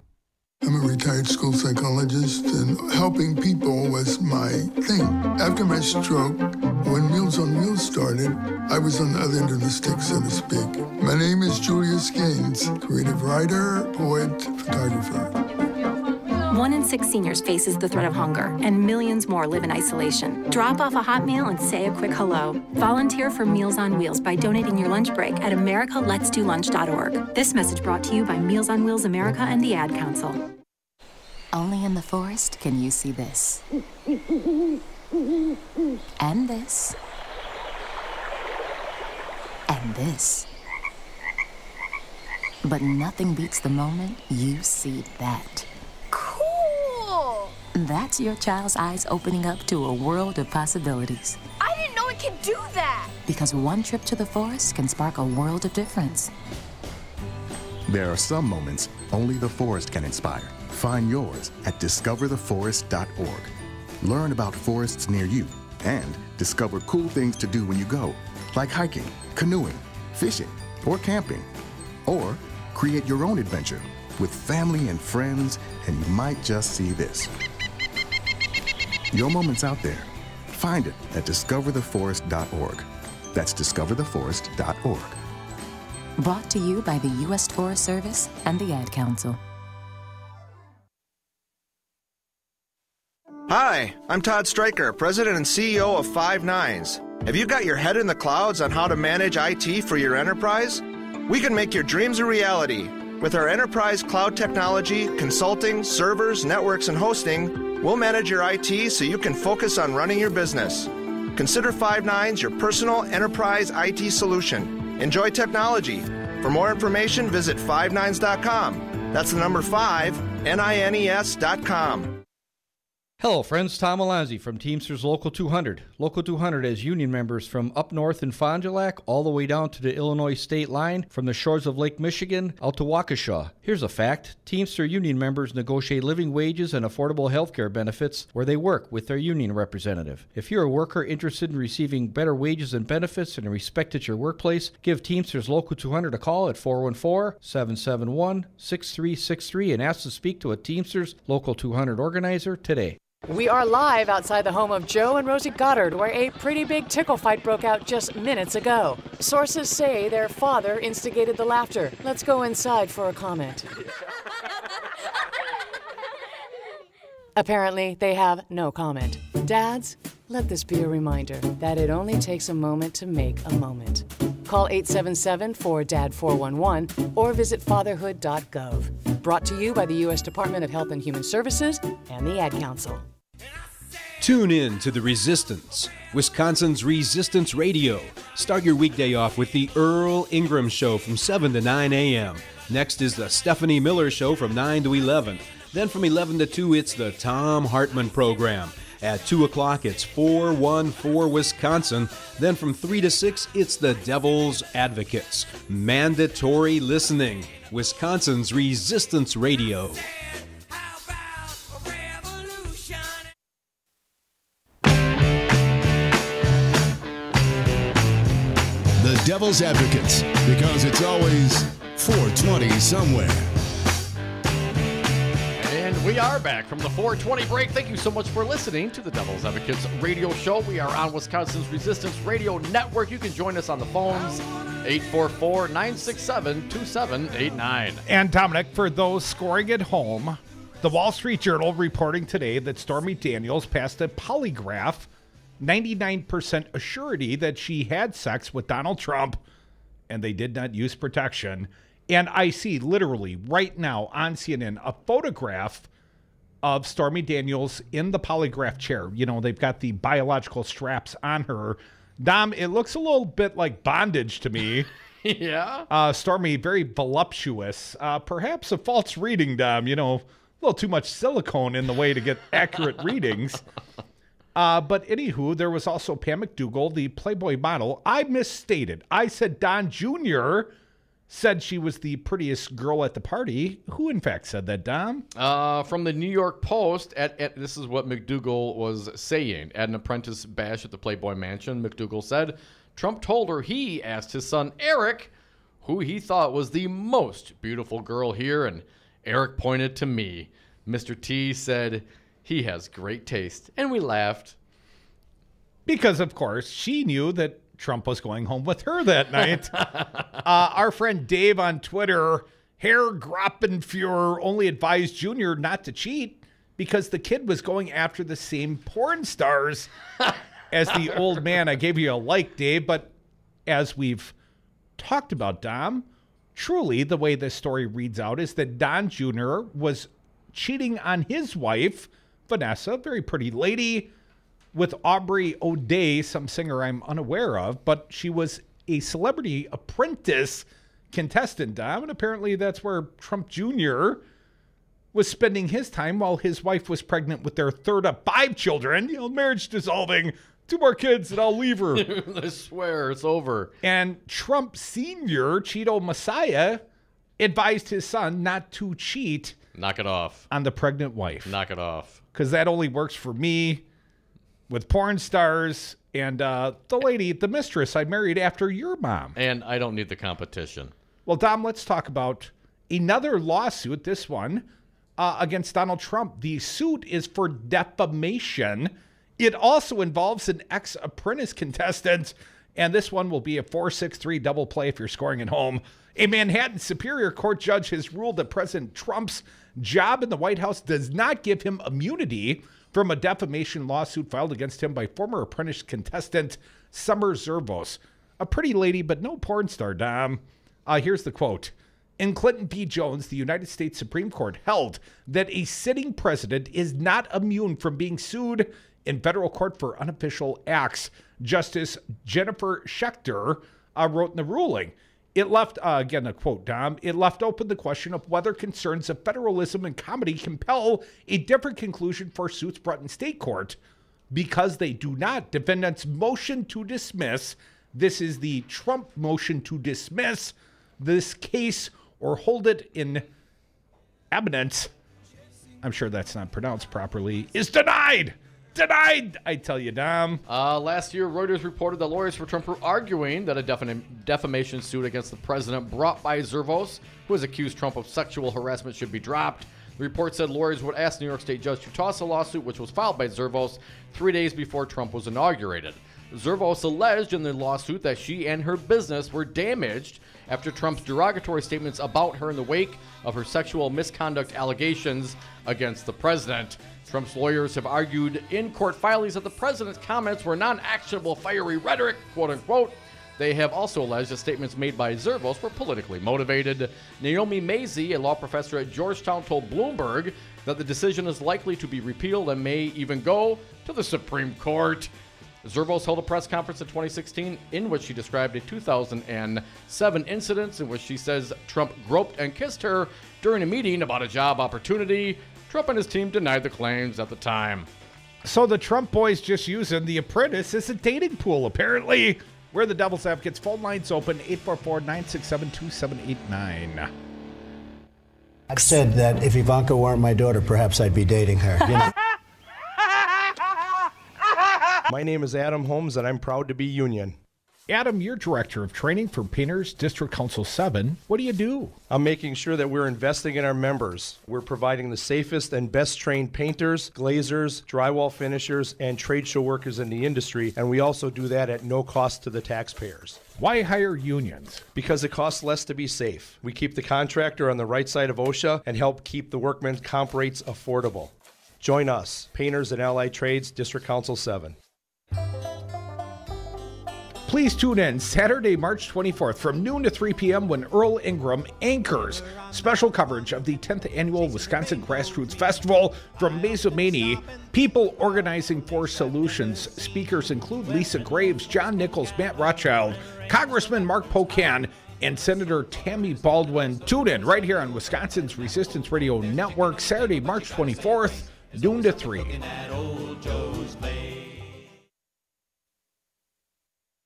I'm a retired school psychologist, and helping people was my thing. After my stroke, When Meals on Wheels started, I was on the other end of the stick, so to speak. My name is Julius Gaines, creative writer, poet, photographer. 1 in 6 seniors faces the threat of hunger, and millions more live in isolation. Drop off a hot meal and say a quick hello. Volunteer for Meals on Wheels by donating your lunch break at americaletsdolunch.org. This message brought to you by Meals on Wheels America and the Ad Council. Only in the forest can you see this. And this. And this. But nothing beats the moment you see that. Cool! That's your child's eyes opening up to a world of possibilities. I didn't know it could do that! Because one trip to the forest can spark a world of difference. There are some moments only the forest can inspire. Find yours at discovertheforest.org. Learn about forests near you and discover cool things to do when you go, like hiking, canoeing, fishing, or camping. Or create your own adventure with family and friends, and you might just see this. Your moment's out there. Find it at discovertheforest.org. That's discovertheforest.org. Brought to you by the U.S. Forest Service and the Ad Council. Hi, I'm Todd Stryker, President and CEO of Five Nines. Have you got your head in the clouds on how to manage IT for your enterprise? We can make your dreams a reality. With our enterprise cloud technology, consulting, servers, networks, and hosting, we'll manage your IT so you can focus on running your business. Consider Five Nines your personal enterprise IT solution. Enjoy technology. For more information, visit fivenines.com. That's the number 5, NINES.com. Hello, friends. Tom Alonzi from Teamsters Local 200. Local 200 has union members from up north in Fond du Lac all the way down to the Illinois state line, from the shores of Lake Michigan out to Waukesha. Here's a fact. Teamster union members negotiate living wages and affordable health care benefits where they work with their union representative. If you're a worker interested in receiving better wages and benefits and respect at your workplace, give Teamsters Local 200 a call at 414-771-6363 and ask to speak to a Teamsters Local 200 organizer today. We are live outside the home of Joe and Rosie Goddard, where a pretty big tickle fight broke out just minutes ago. Sources say their father instigated the laughter. Let's go inside for a comment. Apparently, they have no comment. Dads, let this be a reminder that it only takes a moment to make a moment. Call 877-4DAD-411 or visit fatherhood.gov. Brought to you by the U.S. Department of Health and Human Services and the Ad Council. Tune in to The Resistance, Wisconsin's Resistance Radio. Start your weekday off with the Earl Ingram Show from 7 to 9 a.m. Next is the Stephanie Miller Show from 9 to 11. Then from 11 to 2, it's the Tom Hartman Program. At 2 o'clock, it's 414 Wisconsin. Then from 3 to 6, it's the Devil's Advocates. Mandatory listening. Wisconsin's Resistance Radio. The Devil's Advocates, because it's always 420 somewhere. And we are back from the 420 break. Thank you so much for listening to the Devil's Advocates radio show. We are on Wisconsin's Resistance Radio Network. You can join us on the phones, 844-967-2789. And Dominic, for those scoring at home, the Wall Street Journal reporting today that Stormy Daniels passed a polygraph, 99% assurity that she had sex with Donald Trump, and they did not use protection. And I see literally right now on CNN a photograph of Stormy Daniels in the polygraph chair. You know, they've got the biological straps on her. Dom, it looks a little bit like bondage to me. Yeah. Stormy, very voluptuous. Perhaps a false reading, Dom. You know, a little too much silicone in the way to get accurate readings. But anywho, there was also Pam McDougal, the Playboy model. I misstated. I said Don Jr. said she was the prettiest girl at the party. Who, in fact, said that, Dom? From the New York Post, this is what McDougal was saying. At an apprentice bash at the Playboy Mansion, McDougal said Trump told her he asked his son Eric who he thought was the most beautiful girl here, and Eric pointed to me. Mr. T said he has great taste, and we laughed. Because, of course, she knew that Trump was going home with her that night. Our friend Dave on Twitter, Herr Grappenfuhrer, only advised Junior not to cheat because the kid was going after the same porn stars as the old man. I gave you a like, Dave, but as we've talked about, Dom, truly the way this story reads out is that Don Jr. was cheating on his wife, Vanessa, very pretty lady, with Aubrey O'Day, some singer I'm unaware of, but she was a Celebrity Apprentice contestant, Dom, and apparently that's where Trump Jr. was spending his time while his wife was pregnant with their third of 5 children. Marriage dissolving, 2 more kids, and I'll leave her. I swear, it's over. And Trump Sr., Cheeto Messiah, advised his son not to cheat. Knock it off. On the pregnant wife. Knock it off. Because that only works for me with porn stars and the lady, the mistress I married after your mom. And I don't need the competition. Well, Dom, let's talk about another lawsuit, this one, against Donald Trump. The suit is for defamation. It also involves an ex-apprentice contestant, and this one will be a 4-6-3 double play if you're scoring at home. A Manhattan Superior Court judge has ruled that President Trump's job in the White House does not give him immunity from a defamation lawsuit filed against him by former apprentice contestant Summer Zervos. A pretty lady, but no porn star, Dom. Here's the quote. In Clinton v. Jones, the United States Supreme Court held that a sitting president is not immune from being sued in federal court for unofficial acts. Justice Jennifer Schechter wrote in the ruling. It left, again, a quote, Dom, it left open the question of whether concerns of federalism and comedy compel a different conclusion for suits brought in state court. Because they do not, defendants' motion to dismiss, this is the Trump motion to dismiss this case or hold it in abeyance, I'm sure that's not pronounced properly, is denied. Denied, I tell you, Dom. Last year, Reuters reported that lawyers for Trump were arguing that a defamation suit against the president brought by Zervos, who has accused Trump of sexual harassment, should be dropped. The report said lawyers would ask New York State judge to toss a lawsuit, which was filed by Zervos 3 days before Trump was inaugurated. Zervos alleged in the lawsuit that she and her business were damaged after Trump's derogatory statements about her in the wake of her sexual misconduct allegations against the president. Trump's lawyers have argued in court filings that the president's comments were non-actionable fiery rhetoric, quote-unquote. They have also alleged that statements made by Zervos were politically motivated. Naomi Mazie, a law professor at Georgetown, told Bloomberg that the decision is likely to be repealed and may even go to the Supreme Court. Zervos held a press conference in 2016 in which she described a 2007 incident in which she says Trump groped and kissed her during a meeting about a job opportunity. Trump and his team denied the claims at the time. So the Trump boys just using The Apprentice as a dating pool, apparently. We're the Devil's Advocates. Phone lines open, 844-967-2789. I've said that if Ivanka weren't my daughter, perhaps I'd be dating her. You know? My name is Adam Holmes, and I'm proud to be union. Adam, you're Director of Training for Painters District Council 7. What do you do? I'm making sure that we're investing in our members. We're providing the safest and best trained painters, glazers, drywall finishers, and trade show workers in the industry, and we also do that at no cost to the taxpayers. Why hire unions? Because it costs less to be safe. We keep the contractor on the right side of OSHA and help keep the workmen's comp rates affordable. Join us, Painters and Allied Trades, District Council 7. Please tune in Saturday, March 24th from noon to 3 p.m. when Earl Ingram anchors special coverage of the 10th Annual Wisconsin Grassroots Festival from Mazomanie. People Organizing for Solutions. Speakers include Lisa Graves, John Nichols, Matt Rothschild, Congressman Mark Pocan, and Senator Tammy Baldwin. Tune in right here on Wisconsin's Resistance Radio Network, Saturday, March 24th, noon to 3.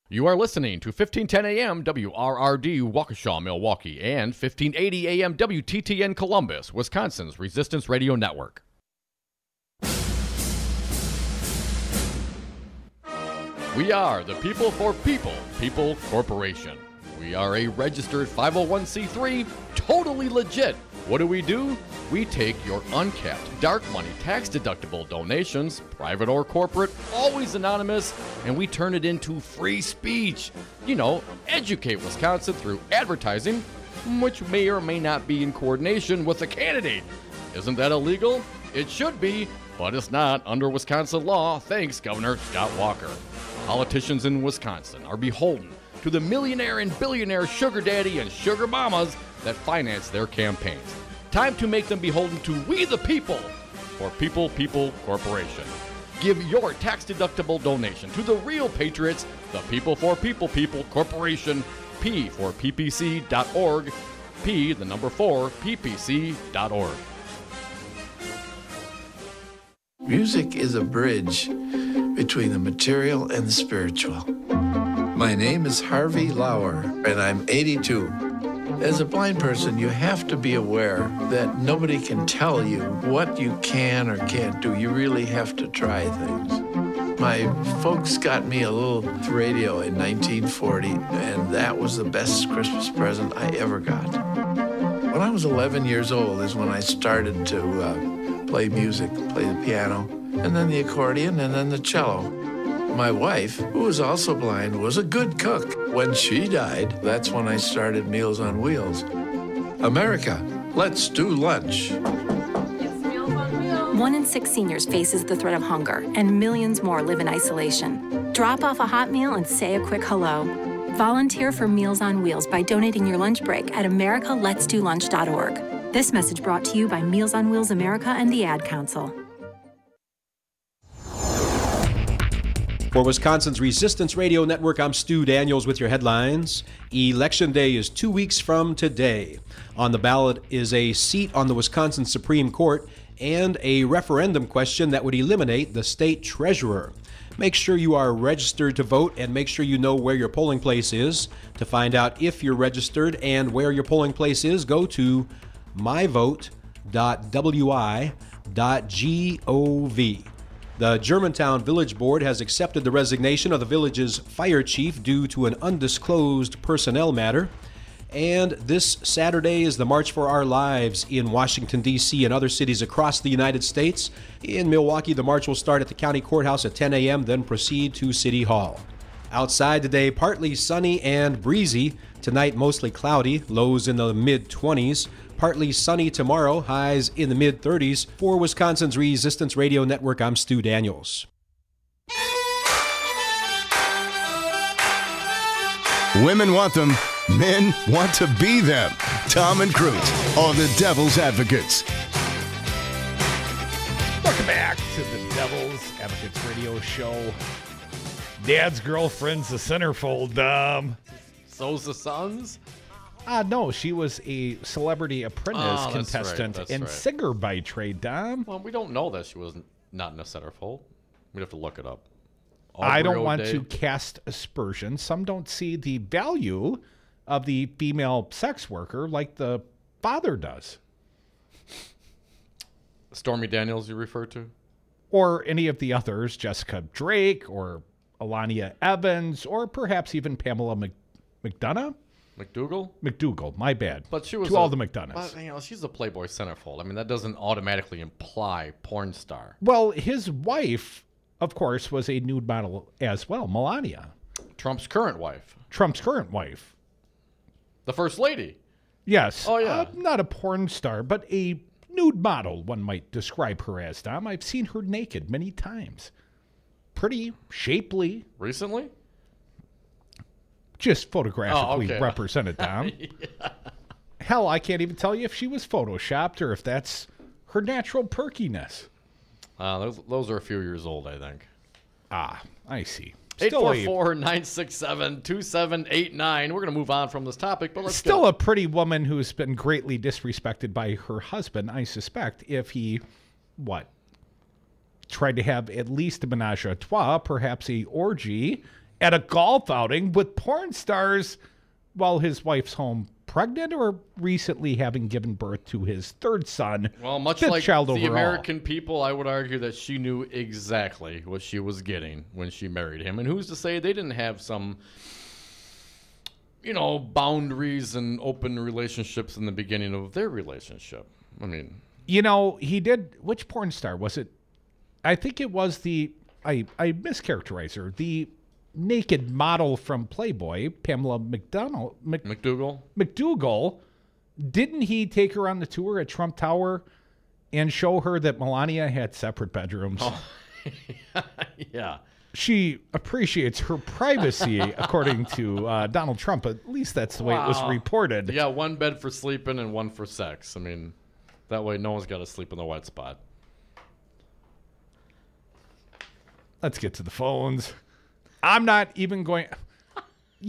You are listening to 1510 AM WRRD Waukesha, Milwaukee, and 1580 AM WTTN Columbus, Wisconsin's Resistance Radio Network. We are the People for People, People Corporation. We are a registered 501c3, totally legit, What do? We take your uncapped, dark money, tax-deductible donations, private or corporate, always anonymous, and we turn it into free speech. You know, educate Wisconsin through advertising, which may or may not be in coordination with the candidate. Isn't that illegal? It should be, but it's not under Wisconsin law, thanks Governor Scott Walker. Politicians in Wisconsin are beholden to the millionaire and billionaire sugar daddy and sugar mamas that finance their campaigns. Time to make them beholden to we the people for People Corporation. Give your tax-deductible donation to the real patriots, the People for People Corporation, P for ppc.org, P, the number 4, ppc.org. Music is a bridge between the material and the spiritual. My name is Harvey Lauer, and I'm 82. As a blind person, you have to be aware that nobody can tell you what you can or can't do. You really have to try things. My folks got me a little radio in 1940, and that was the best Christmas present I ever got. When I was 11 years old is when I started to play music, play the piano, and then the accordion, and then the cello. My wife, who was also blind, was a good cook. When she died, that's when I started Meals on Wheels. America, let's do lunch. 1 in 6 seniors faces the threat of hunger, and millions more live in isolation. Drop off a hot meal and say a quick hello. Volunteer for Meals on Wheels by donating your lunch break at americaletsdolunch.org. This message brought to you by Meals on Wheels America and the Ad Council. For Wisconsin's Resistance Radio Network, I'm Stu Daniels with your headlines. Election Day is 2 weeks from today. On the ballot is a seat on the Wisconsin Supreme Court and a referendum question that would eliminate the state treasurer. Make sure you are registered to vote and make sure you know where your polling place is. To find out if you're registered and where your polling place is, go to myvote.wi.gov. The Germantown Village Board has accepted the resignation of the village's fire chief due to an undisclosed personnel matter. And this Saturday is the March for Our Lives in Washington, D.C. and other cities across the United States. In Milwaukee, the march will start at the county courthouse at 10 a.m., then proceed to City Hall. Outside today, partly sunny and breezy. Tonight, mostly cloudy, lows in the mid-20s. Partly sunny tomorrow, highs in the mid-30s. For Wisconsin's Resistance Radio Network, I'm Stu Daniels. Women want them. Men want to be them. Tom and Crute are the Devil's Advocates. Welcome back to the Devil's Advocates Radio Show. Dad's girlfriend's the centerfold, So's the sons? No, she was a Celebrity Apprentice contestant and singer by trade, Dom. Well, we don't know that she was not in a centerfold. We'd have to look it up. I don't want to cast aspersions. Some don't see the value of the female sex worker like the father does. Stormy Daniels, you refer to? Or any of the others, Jessica Drake or Alania Evans, or perhaps even Pamela McDonough? McDougal, my bad. But she was all the McDonoughs. But, she's a Playboy centerfold. I mean, that doesn't automatically imply porn star. Well, his wife, of course, was a nude model as well, Melania. Trump's current wife. The First Lady. Yes. Oh, yeah. Not a porn star, but a nude model, one might describe her as, Dom. I've seen her naked many times. Pretty, shapely. Recently? Just photographically represented, Dom. Yeah. Hell, I can't even tell you if she was photoshopped or if that's her natural perkiness. Those are a few years old, I think. I see. 844-967-2789. We're going to move on from this topic, but let's still a pretty woman who's been greatly disrespected by her husband, I suspect, if he, tried to have at least a menage a trois, perhaps a orgy, at a golf outing with porn stars while his wife's home pregnant or recently having given birth to his third son. Well, much like the American people, I would argue that she knew exactly what she was getting when she married him. And who's to say they didn't have some boundaries and open relationships in the beginning of their relationship. I mean, he did. Which porn star was it? I think it was I mischaracterize her. The naked model from Playboy, Pamela McDougal. Didn't he take her on the tour at Trump Tower and show her that Melania had separate bedrooms? Oh, yeah. She appreciates her privacy, according to Donald Trump. At least that's the way it was reported. Yeah, one bed for sleeping and one for sex. I mean, that way no one's got to sleep in the wet spot. Let's get to the phones. I'm not even going...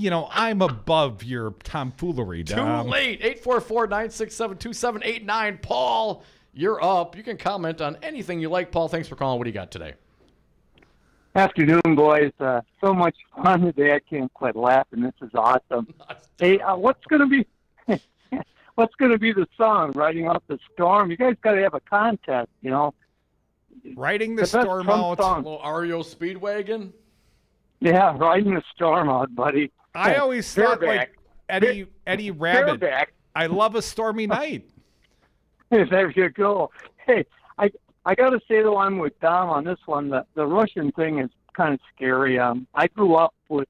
I'm above your tomfoolery, Dom. Too late. 844-967-2789. Paul, you're up. You can comment on anything you like. Paul, thanks for calling. What do you got today? Afternoon, boys. So much fun today. I can't quit laughing. This is awesome. Hey, what's going to be the song, Riding Out the Storm? You guys got to have a contest, Riding the Storm Out. A little REO Speedwagon? Yeah, Riding the Storm Out, buddy. I always thought like Eddie Rabbit. I love a stormy night. There you go. Hey, I got to say, though, I'm with Dom on this one. The Russian thing is kind of scary. I grew up with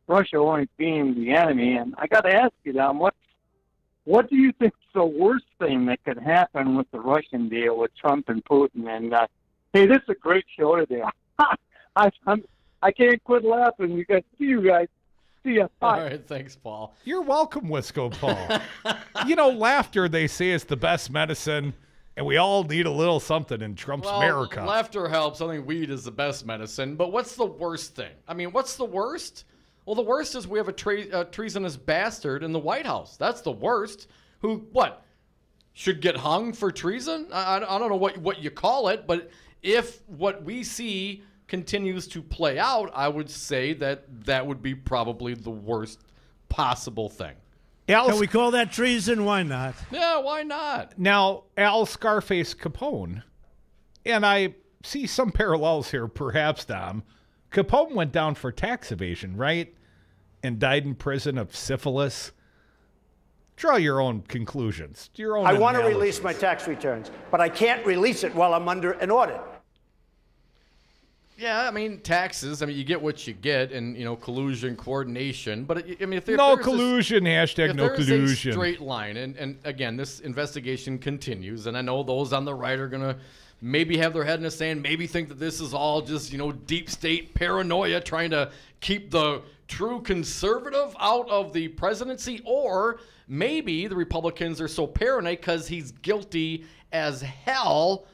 Russia always being the enemy, and I got to ask you, Dom, what do you think is the worst thing that could happen with the Russian deal with Trump and Putin? And hey, this is a great show today. I can't quit laughing. See you guys. See ya. Bye. All right, thanks, Paul. You're welcome, Wisco Paul. Laughter, they say, is the best medicine, and we all need a little something in Trump's America. Laughter helps. I think weed is the best medicine. But what's the worst thing? I mean, what's the worst? Well, the worst is we have a treasonous bastard in the White House. That's the worst. Who, should get hung for treason? I don't know what you call it, but if what we see continues to play out, I would say that would be probably the worst possible thing. Can we call that treason? Why not? Yeah, why not? Now, Al Scarface Capone, and I see some parallels here, perhaps, Dom. Capone went down for tax evasion, right? And died in prison of syphilis. Draw your own conclusions. I want to release my tax returns, but I can't release it while I'm under an audit. Yeah, I mean, taxes. I mean, you get what you get, and collusion, coordination. But if no collusion, hashtag no collusion. There's a straight line, and again, this investigation continues, and I know those on the right are gonna maybe have their head in the sand, maybe think that this is all just deep state paranoia trying to keep the true conservative out of the presidency, or maybe the Republicans are so paranoid because he's guilty as hell.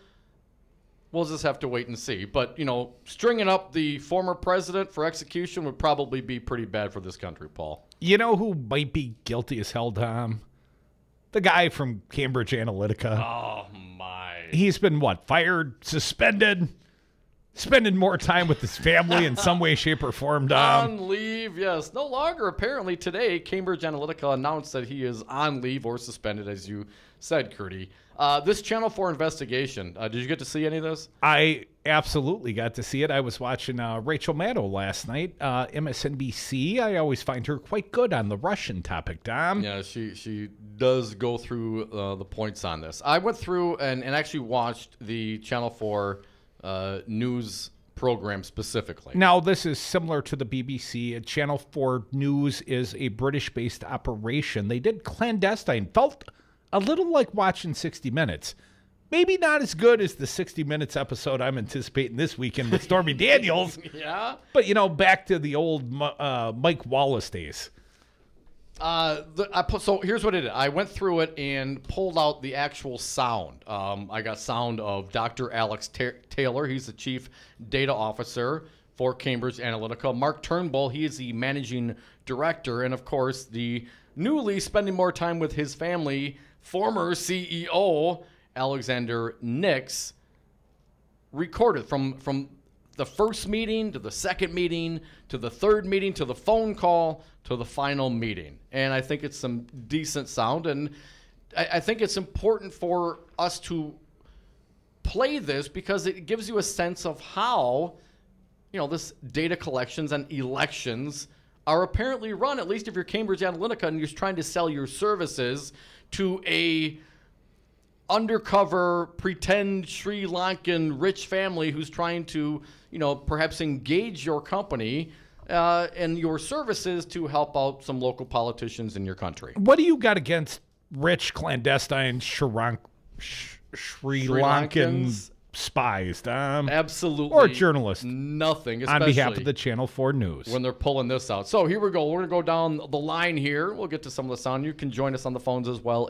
We'll just have to wait and see. But, stringing up the former president for execution would probably be pretty bad for this country, Paul. You know who might be guilty as hell, Tom? The guy from Cambridge Analytica. Oh, my. He's been, fired, suspended, spending more time with his family in some way, shape, or form, Tom. On leave, yes. No longer, apparently, today, Cambridge Analytica announced that he is on leave or suspended, as you said, Curdy. This Channel 4 investigation, did you get to see any of this? I absolutely got to see it. I was watching Rachel Maddow last night, MSNBC. I always find her quite good on the Russian topic, Dom. Yeah, she does go through the points on this. I went through and actually watched the Channel 4 news program specifically. Now, this is similar to the BBC. Channel 4 News is a British-based operation. They did clandestine. Felt a little like watching 60 Minutes. Maybe not as good as the 60 Minutes episode I'm anticipating this weekend with Stormy Daniels. Yeah. But, back to the old Mike Wallace days. So here's what it is. I went through it and pulled out the actual sound. I got sound of Dr. Alex Taylor. He's the chief data officer for Cambridge Analytica. Mark Turnbull, he is the managing director. And, of course, the newly spending more time with his family, former CEO Alexander Nix, recorded from the first meeting to the second meeting to the third meeting to the phone call to the final meeting. And I think it's some decent sound. And I think it's important for us to play this because it gives you a sense of how, this data collections and elections are apparently run, at least if you're Cambridge Analytica and you're trying to sell your services to a undercover pretend Sri Lankan rich family who's trying to, perhaps engage your company and your services to help out some local politicians in your country. What do you got against rich clandestine Sri Lankan spies, Dom? Absolutely. Or journalists. Nothing. On behalf of the Channel 4 News. When they're pulling this out. So here we go. We're going to go down the line here. We'll get to some of the sound. You can join us on the phones as well.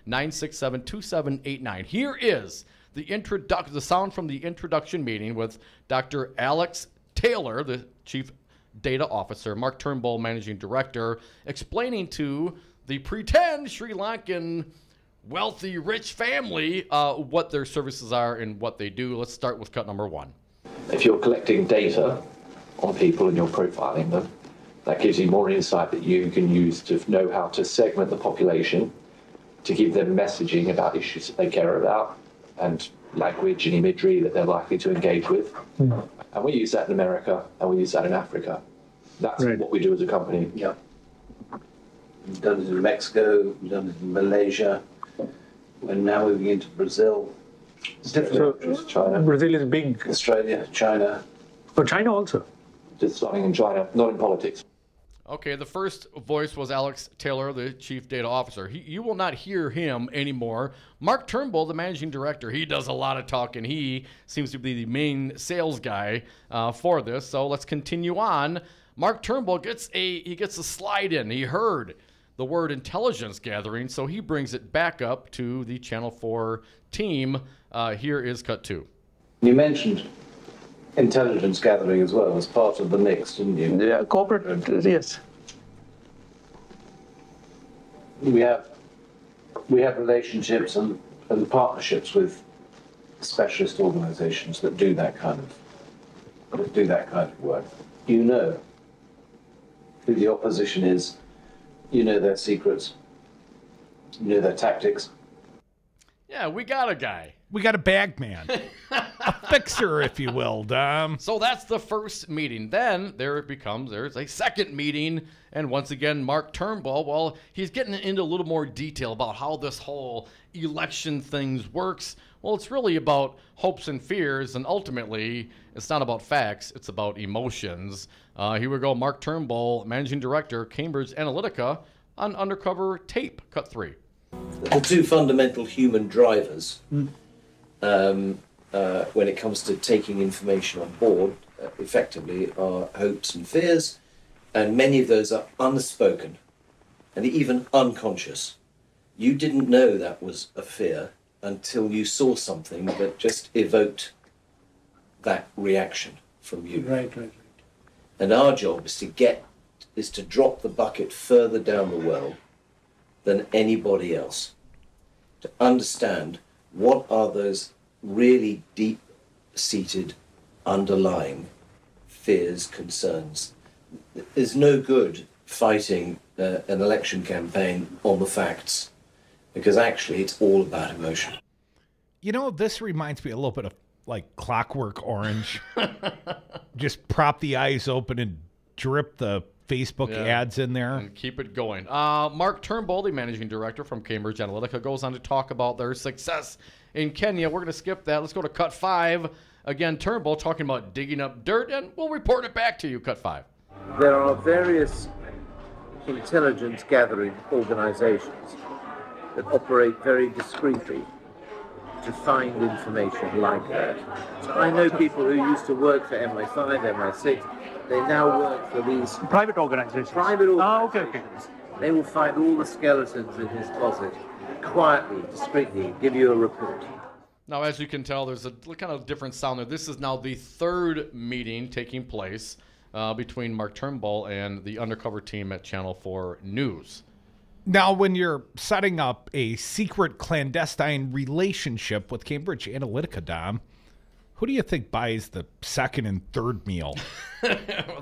844-967-2789. Here is the sound from the introduction meeting with Dr. Alex Taylor, the Chief Data Officer, Mark Turnbull, Managing Director, explaining to the pretend Sri Lankan wealthy, rich family what their services are and what they do. Let's start with cut number 1. If you're collecting data on people and you're profiling them, that gives you more insight that you can use to know how to segment the population, to give them messaging about issues that they care about and language and imagery that they're likely to engage with. And we use that in America and we use that in Africa. That's what we do as a company. Yeah. We've done it in Mexico, we've done it in Malaysia, and now moving into Brazil. China. Brazil is big. Australia, China. Oh, China also. Just starting in China, not in politics. Okay, the first voice was Alex Taylor, the Chief Data Officer. You will not hear him anymore. Mark Turnbull, the Managing Director, he does a lot of talking. He seems to be the main sales guy for this. So let's continue on. Mark Turnbull gets a slide in. He heard the word intelligence gathering, so he brings it back up to the Channel 4 team. Here is cut 2. You mentioned intelligence gathering as well as part of the mix, didn't you? Yeah, corporate, yes. We have relationships and partnerships with specialist organizations that do that kind of work. You know who the opposition is, you know their secrets, you know their tactics. Yeah, we got a guy. We got a bag man. A fixer, if you will, Dom. So that's the first meeting. Then there's a second meeting. And once again, Mark Turnbull, well, he's getting into a little more detail about how this whole election thing works. Well, it's really about hopes and fears. And ultimately, it's not about facts. It's about emotions. Here we go. Mark Turnbull, Managing Director, Cambridge Analytica, on undercover tape, cut 3. The two fundamental human drivers when it comes to taking information on board effectively are hopes and fears, and many of those are unspoken and even unconscious. You didn't know that was a fear until you saw something that just evoked that reaction from you. Right. And our job is to drop the bucket further down the well than anybody else, to understand what are those really deep-seated underlying fears, concerns. There's no good fighting an election campaign on the facts, because actually it's all about emotion. You know, this reminds me a little bit of like Clockwork Orange. Just prop the eyes open and drip the Facebook ads in there. And keep it going. Mark Turnbull, the Managing Director from Cambridge Analytica, goes on to talk about their success in Kenya. We're going to skip that. Let's go to cut 5. Again, Turnbull talking about digging up dirt, and we'll report it back to you, cut 5. There are various intelligence gathering organizations that operate very discreetly to find information like that. So I know people who used to work for MI5, MI6, they now work for these private organizations. Okay. They will find all the skeletons in his closet, quietly, discreetly, give you a report. Now, as you can tell, there's a kind of different sound there. This is now the third meeting taking place between Mark Turnbull and the undercover team at Channel 4 News. Now, when you're setting up a secret clandestine relationship with Cambridge Analytica, Dom, who do you think buys the second and third meal?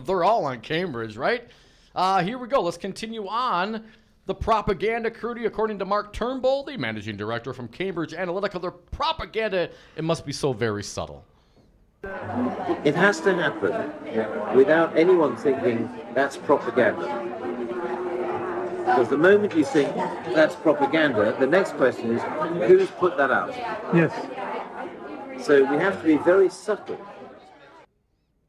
They're all on Cambridge, right? Here we go. Let's continue on. The propaganda crew, according to Mark Turnbull, the Managing Director from Cambridge Analytica, their propaganda, it must be so very subtle. It has to happen without anyone thinking that's propaganda. Because the moment you think that's propaganda, the next question is, who's put that out? Yes. So we have to be very subtle.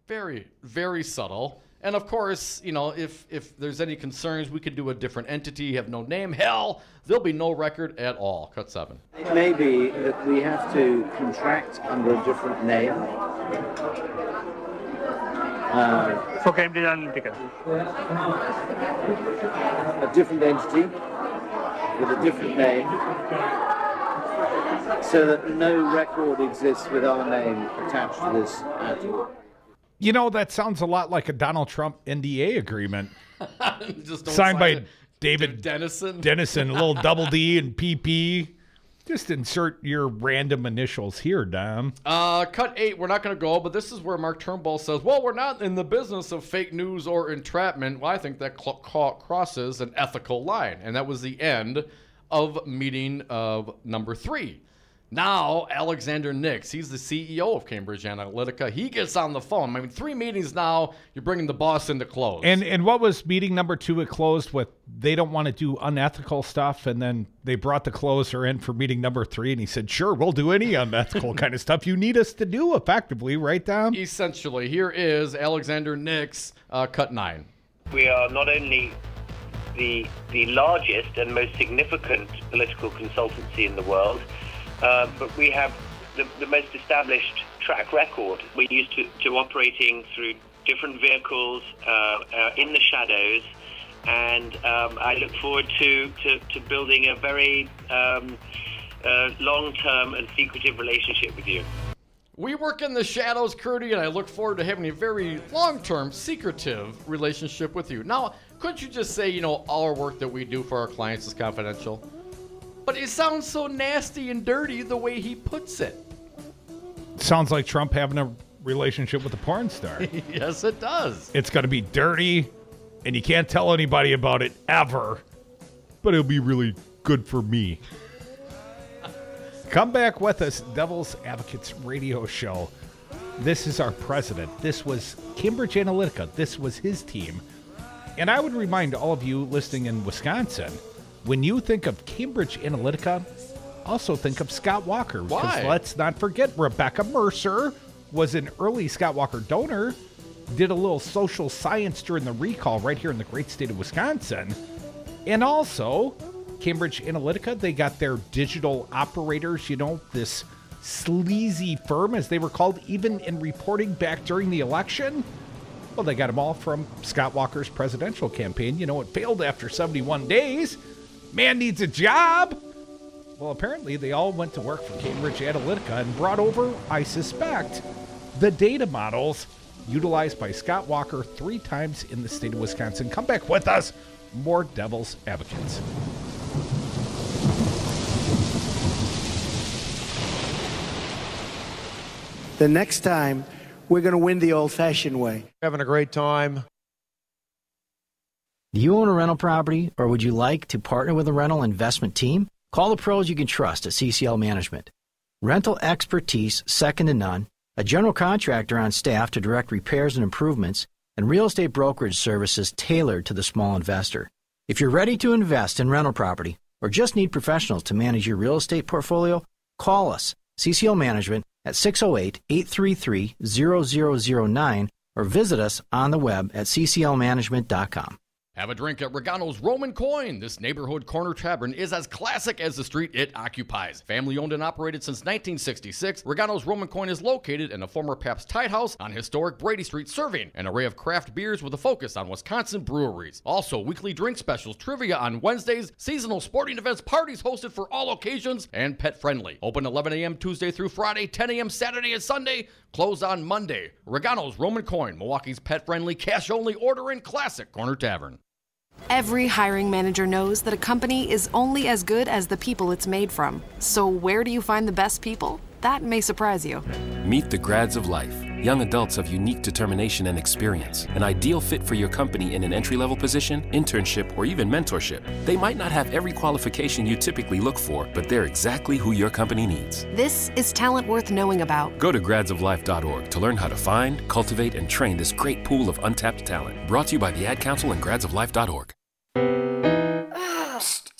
Very, very subtle. And of course, you know, if there's any concerns, we could do a different entity, have no name. Hell, there'll be no record at all. Cut 7. It may be that we have to contract under a different name. For Cambridge Analytica. A different entity with a different name, so that no record exists with our name attached to this at all. You know, that sounds a lot like a Donald Trump NDA agreement. Just don't signed by it. David Dennison, a little double D and PP. Just insert your random initials here, Dom. Cut 8, we're not going to go, but this is where Mark Turnbull says, well, we're not in the business of fake news or entrapment. Well, I think that crosses an ethical line. And that was the end of meeting of number 3. Now, Alexander Nix, he's the CEO of Cambridge Analytica. He gets on the phone. I mean, 3 meetings now, you're bringing the boss into close. And what was meeting number 2? It closed with they don't want to do unethical stuff, and then they brought the closer in for meeting number 3, and he said, sure, we'll do any unethical kind of stuff you need us to do effectively, right, Dom? Essentially, here is Alexander Nix, cut 9. We are not only the largest and most significant political consultancy in the world, but we have the most established track record. We're used to operating through different vehicles in the shadows, and I look forward to building a very long-term and secretive relationship with you. We work in the shadows, Curdy, and I look forward to having a very long-term, secretive relationship with you. Now, couldn't you just say, you know, all our work that we do for our clients is confidential? But it sounds so nasty and dirty the way he puts it. Sounds like Trump having a relationship with a porn star. Yes, it does. It's going to be dirty, and you can't tell anybody about it ever. But it'll be really good for me. Come back with us, Devil's Advocates Radio Show. This is our president. This was Cambridge Analytica. This was his team. And I would remind all of you listening in Wisconsin, when you think of Cambridge Analytica, also think of Scott Walker. Why? Because let's not forget, Rebecca Mercer was an early Scott Walker donor, did a little social science during the recall right here in the great state of Wisconsin. And also, Cambridge Analytica, they got their digital operators, you know, this sleazy firm, as they were called, even in reporting back during the election. Well, they got them all from Scott Walker's presidential campaign. You know, it failed after 71 days. Man needs a job. Well, apparently they all went to work for Cambridge Analytica and brought over, I suspect, the data models utilized by Scott Walker 3 times in the state of Wisconsin. Come back with us. More Devil's Advocates. The next time, we're going to win the old-fashioned way. Having a great time. Do you own a rental property, or would you like to partner with a rental investment team? Call the pros you can trust at CCL Management. Rental expertise second to none, a general contractor on staff to direct repairs and improvements, and real estate brokerage services tailored to the small investor. If you're ready to invest in rental property, or just need professionals to manage your real estate portfolio, call us, CCL Management, at 608-833-0009, or visit us on the web at cclmanagement.com. Have a drink at Regano's Roman Coin. This neighborhood corner tavern is as classic as the street it occupies. Family owned and operated since 1966, Regano's Roman Coin is located in a former Pabst Tide House on historic Brady Street, serving an array of craft beers with a focus on Wisconsin breweries. Also, weekly drink specials, trivia on Wednesdays, seasonal sporting events, parties hosted for all occasions, and pet friendly. Open 11 a.m. Tuesday through Friday, 10 a.m. Saturday and Sunday, closed on Monday. Regano's Roman Coin, Milwaukee's pet friendly, cash only order and classic corner tavern. Every hiring manager knows that a company is only as good as the people it's made from. So where do you find the best people? That may surprise you. Meet the grads of life. Young adults have unique determination and experience, an ideal fit for your company in an entry-level position, internship, or even mentorship. They might not have every qualification you typically look for, but they're exactly who your company needs. This is talent worth knowing about. Go to gradsoflife.org to learn how to find, cultivate, and train this great pool of untapped talent. Brought to you by the Ad Council and gradsoflife.org.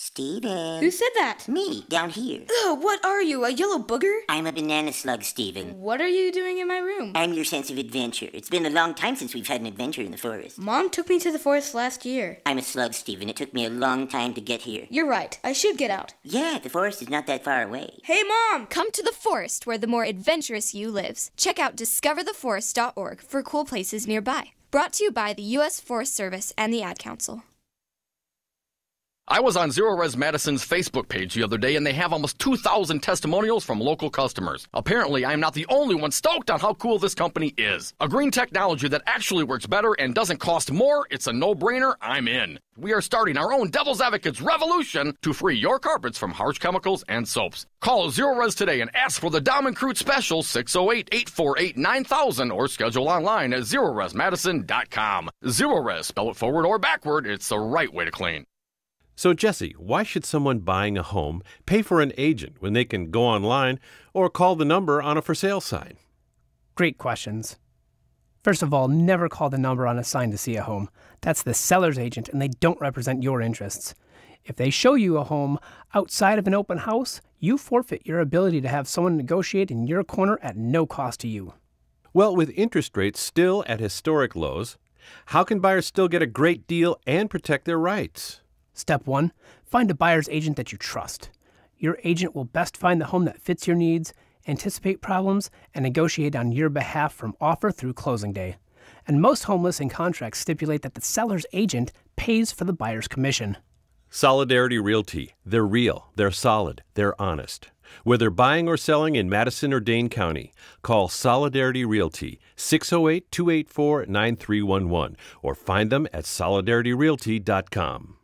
Steven. Who said that? Me, down here. Ugh, what are you, a yellow booger? I'm a banana slug, Steven. What are you doing in my room? I'm your sense of adventure. It's been a long time since we've had an adventure in the forest. Mom took me to the forest last year. I'm a slug, Steven. It took me a long time to get here. You're right. I should get out. Yeah, the forest is not that far away. Hey, Mom! Come to the forest where the more adventurous you lives. Check out discovertheforest.org for cool places nearby. Brought to you by the U.S. Forest Service and the Ad Council. I was on Zero Res Madison's Facebook page the other day, and they have almost 2,000 testimonials from local customers. Apparently, I am not the only one stoked on how cool this company is. A green technology that actually works better and doesn't cost more, it's a no-brainer, I'm in. We are starting our own Devil's Advocates revolution to free your carpets from harsh chemicals and soaps. Call Zero Res today and ask for the Diamond Crute Special 608-848-9000 or schedule online at ZeroResMadison.com. Zero Res, spell it forward or backward, it's the right way to clean. So, Jesse, why should someone buying a home pay for an agent when they can go online or call the number on a for sale sign? Great questions. First of all, never call the number on a sign to see a home. That's the seller's agent, and they don't represent your interests. If they show you a home outside of an open house, you forfeit your ability to have someone negotiate in your corner at no cost to you. Well, with interest rates still at historic lows, how can buyers still get a great deal and protect their rights? Step 1, find a buyer's agent that you trust. Your agent will best find the home that fits your needs, anticipate problems, and negotiate on your behalf from offer through closing day. And most home listing contracts stipulate that the seller's agent pays for the buyer's commission. Solidarity Realty. They're real, they're solid, they're honest. Whether buying or selling in Madison or Dane County, call Solidarity Realty 608-284-9311 or find them at solidarityrealty.com.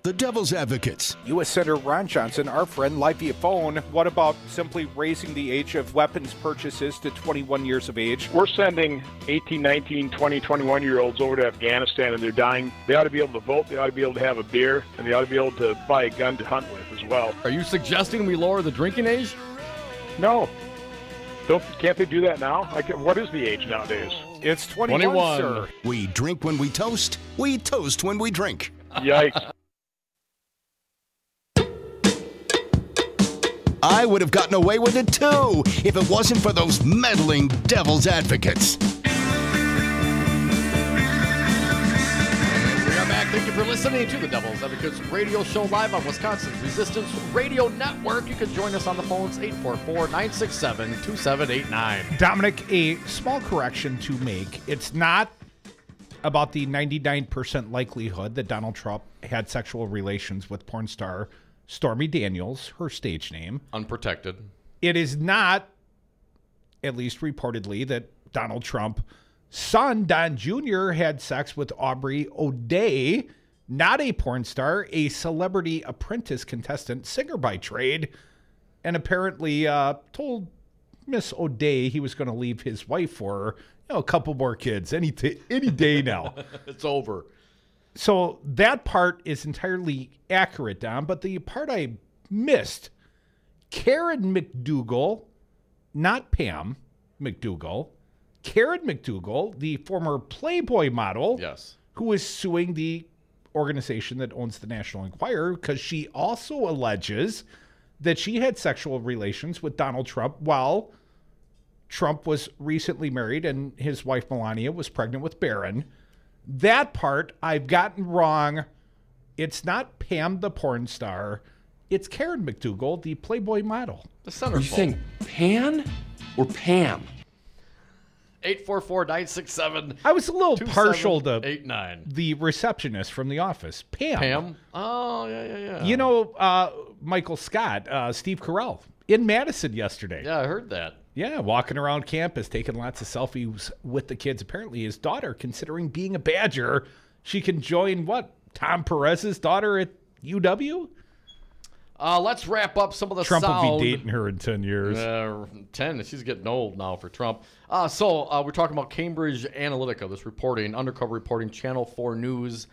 The Devil's Advocates. U.S. Senator Ron Johnson, our friend, live via phone. What about simply raising the age of weapons purchases to 21 years of age? We're sending 18, 19, 20, 21-year-olds over to Afghanistan, and they're dying. They ought to be able to vote. They ought to be able to have a beer, and they ought to be able to buy a gun to hunt with as well. Are you suggesting we lower the drinking age? No. Can't they do that now? What is the age nowadays? It's 21, sir. We drink when we toast. We toast when we drink. Yikes. I would have gotten away with it too if it wasn't for those meddling Devil's Advocates. We are back. Thank you for listening to the Devil's Advocates radio show live on Wisconsin's Resistance Radio Network. You can join us on the phones 844-967-2789. Dominic, a small correction to make. It's not about the 99% likelihood that Donald Trump had sexual relations with porn star Stormy Daniels, her stage name. Unprotected. It is not, at least reportedly, that Donald Trump's son, Don Jr., had sex with Aubrey O'Day, not a porn star, a Celebrity Apprentice contestant, singer by trade, and apparently told Miss O'Day he was going to leave his wife for her. A couple more kids any day now. It's over. So that part is entirely accurate, Don, but the part I missed, Karen McDougal, not Pam McDougal, Karen McDougal, the former Playboy model, yes, who is suing the organization that owns the National Enquirer because she also alleges that she had sexual relations with Donald Trump while Trump was recently married and his wife Melania was pregnant with Barron. That part I've gotten wrong. It's not Pam the porn star. It's Karen McDougal, the Playboy model. The centerfold. Are you saying Pan or Pam? 844-967. I was a little partial to 89. The receptionist from The Office, Pam. Pam? Oh, yeah. You know, Michael Scott, Steve Carell, in Madison yesterday. Yeah, I heard that. Yeah, walking around campus, taking lots of selfies with the kids. Apparently his daughter, considering being a Badger, she can join, Tom Perez's daughter at UW? Let's wrap up some of the Trump sound. will be dating her in 10 years. 10. She's getting old now for Trump. So we're talking about Cambridge Analytica, this reporting, undercover reporting, Channel 4 News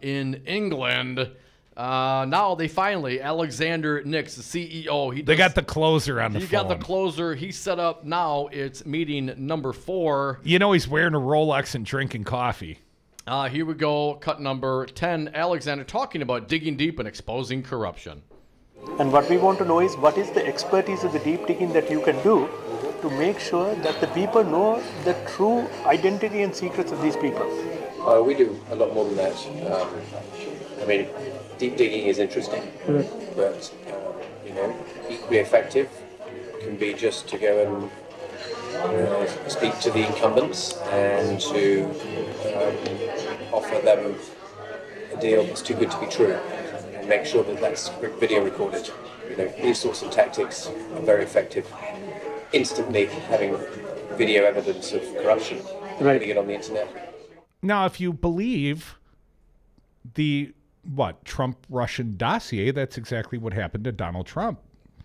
in England. Now they finally, Alexander Nix, the CEO. They got the closer on the phone. He got the closer. He set up now. It's meeting number 4. You know he's wearing a Rolex and drinking coffee. Here we go. Cut number 10. Alexander talking about digging deep and exposing corruption. And what we want to know is what is the expertise of the deep digging that you can do to make sure that the people know the true identity and secrets of these people. We do a lot more than that. I mean, deep digging is interesting, but equally effective can be just to go and speak to the incumbents and to offer them a deal that's too good to be true and make sure that that's video recorded. These sorts of tactics are very effective. Instantly having video evidence of corruption, putting it on the internet. Now, if you believe the Trump-Russian dossier, that's exactly what happened to Donald Trump.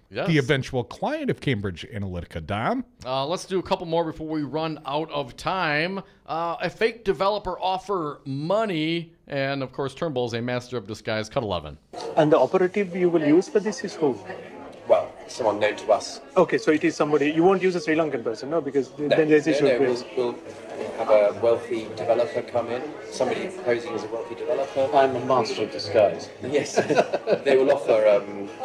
Yes. The eventual client of Cambridge Analytica, Dom. Let's do a couple more before we run out of time. A fake developer offer money, and of course Turnbull is a master of disguise. Cut 11. And the operative you will use for this is who? Well, someone known to us. Okay, so it is somebody. You won't use a Sri Lankan person, no? Because then there's issue. We'll have a wealthy developer come in, somebody posing as a wealthy developer. I'm a master of disguise. Yes. They will offer a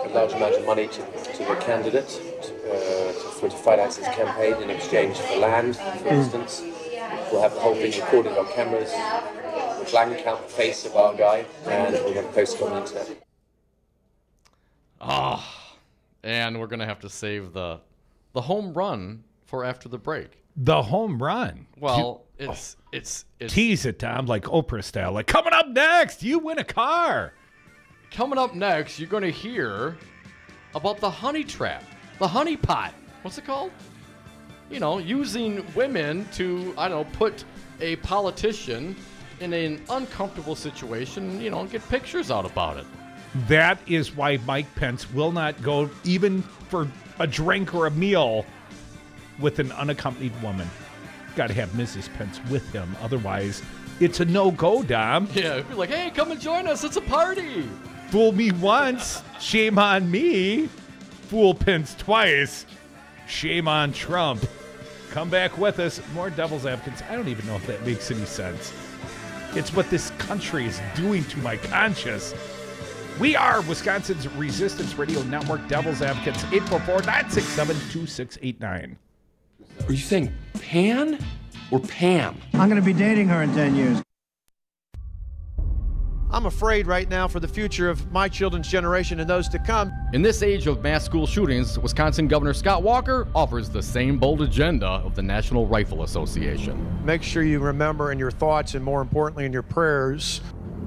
large amount of money to the candidate to finance his campaign in exchange for land, for instance. We'll have the whole thing recorded on cameras. We'll blank out the face of our guy, and we're going to post it on the internet. And we're going to have to save the home run for after the break. The home run? Well, it's tease it, Tom, like Oprah style. Like, coming up next, you win a car. Coming up next, you're going to hear about the honey trap, the honey pot. What's it called? Using women to, put a politician in an uncomfortable situation, get pictures out about it. That is why Mike Pence will not go even for a drink or a meal with an unaccompanied woman. Got to have Mrs. Pence with him. Otherwise, it's a no-go, Dom. Yeah, it'd be like, hey, come and join us. It's a party. Fool me once, shame on me. Fool Pence twice, shame on Trump. Come back with us. More Devil's Advocates. I don't even know if that makes any sense. It's what this country is doing to my conscience. We are Wisconsin's Resistance Radio Network, Devil's Advocates, 844-967-2689. Are you saying Pan or Pam? I'm going to be dating her in 10 years. I'm afraid right now for the future of my children's generation and those to come. In this age of mass school shootings, Wisconsin Governor Scott Walker offers the same bold agenda of the National Rifle Association. Make sure you remember in your thoughts and more importantly in your prayers.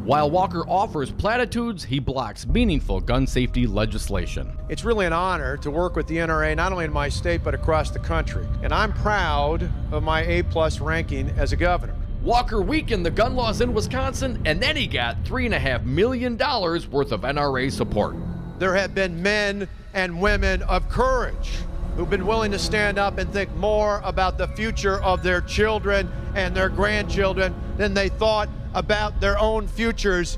While Walker offers platitudes, he blocks meaningful gun safety legislation. It's really an honor to work with the NRA, not only in my state, but across the country. And I'm proud of my A+ ranking as a governor. Walker weakened the gun laws in Wisconsin, and then he got $3.5 million worth of NRA support. There have been men and women of courage who've been willing to stand up and think more about the future of their children and their grandchildren than they thought about their own futures.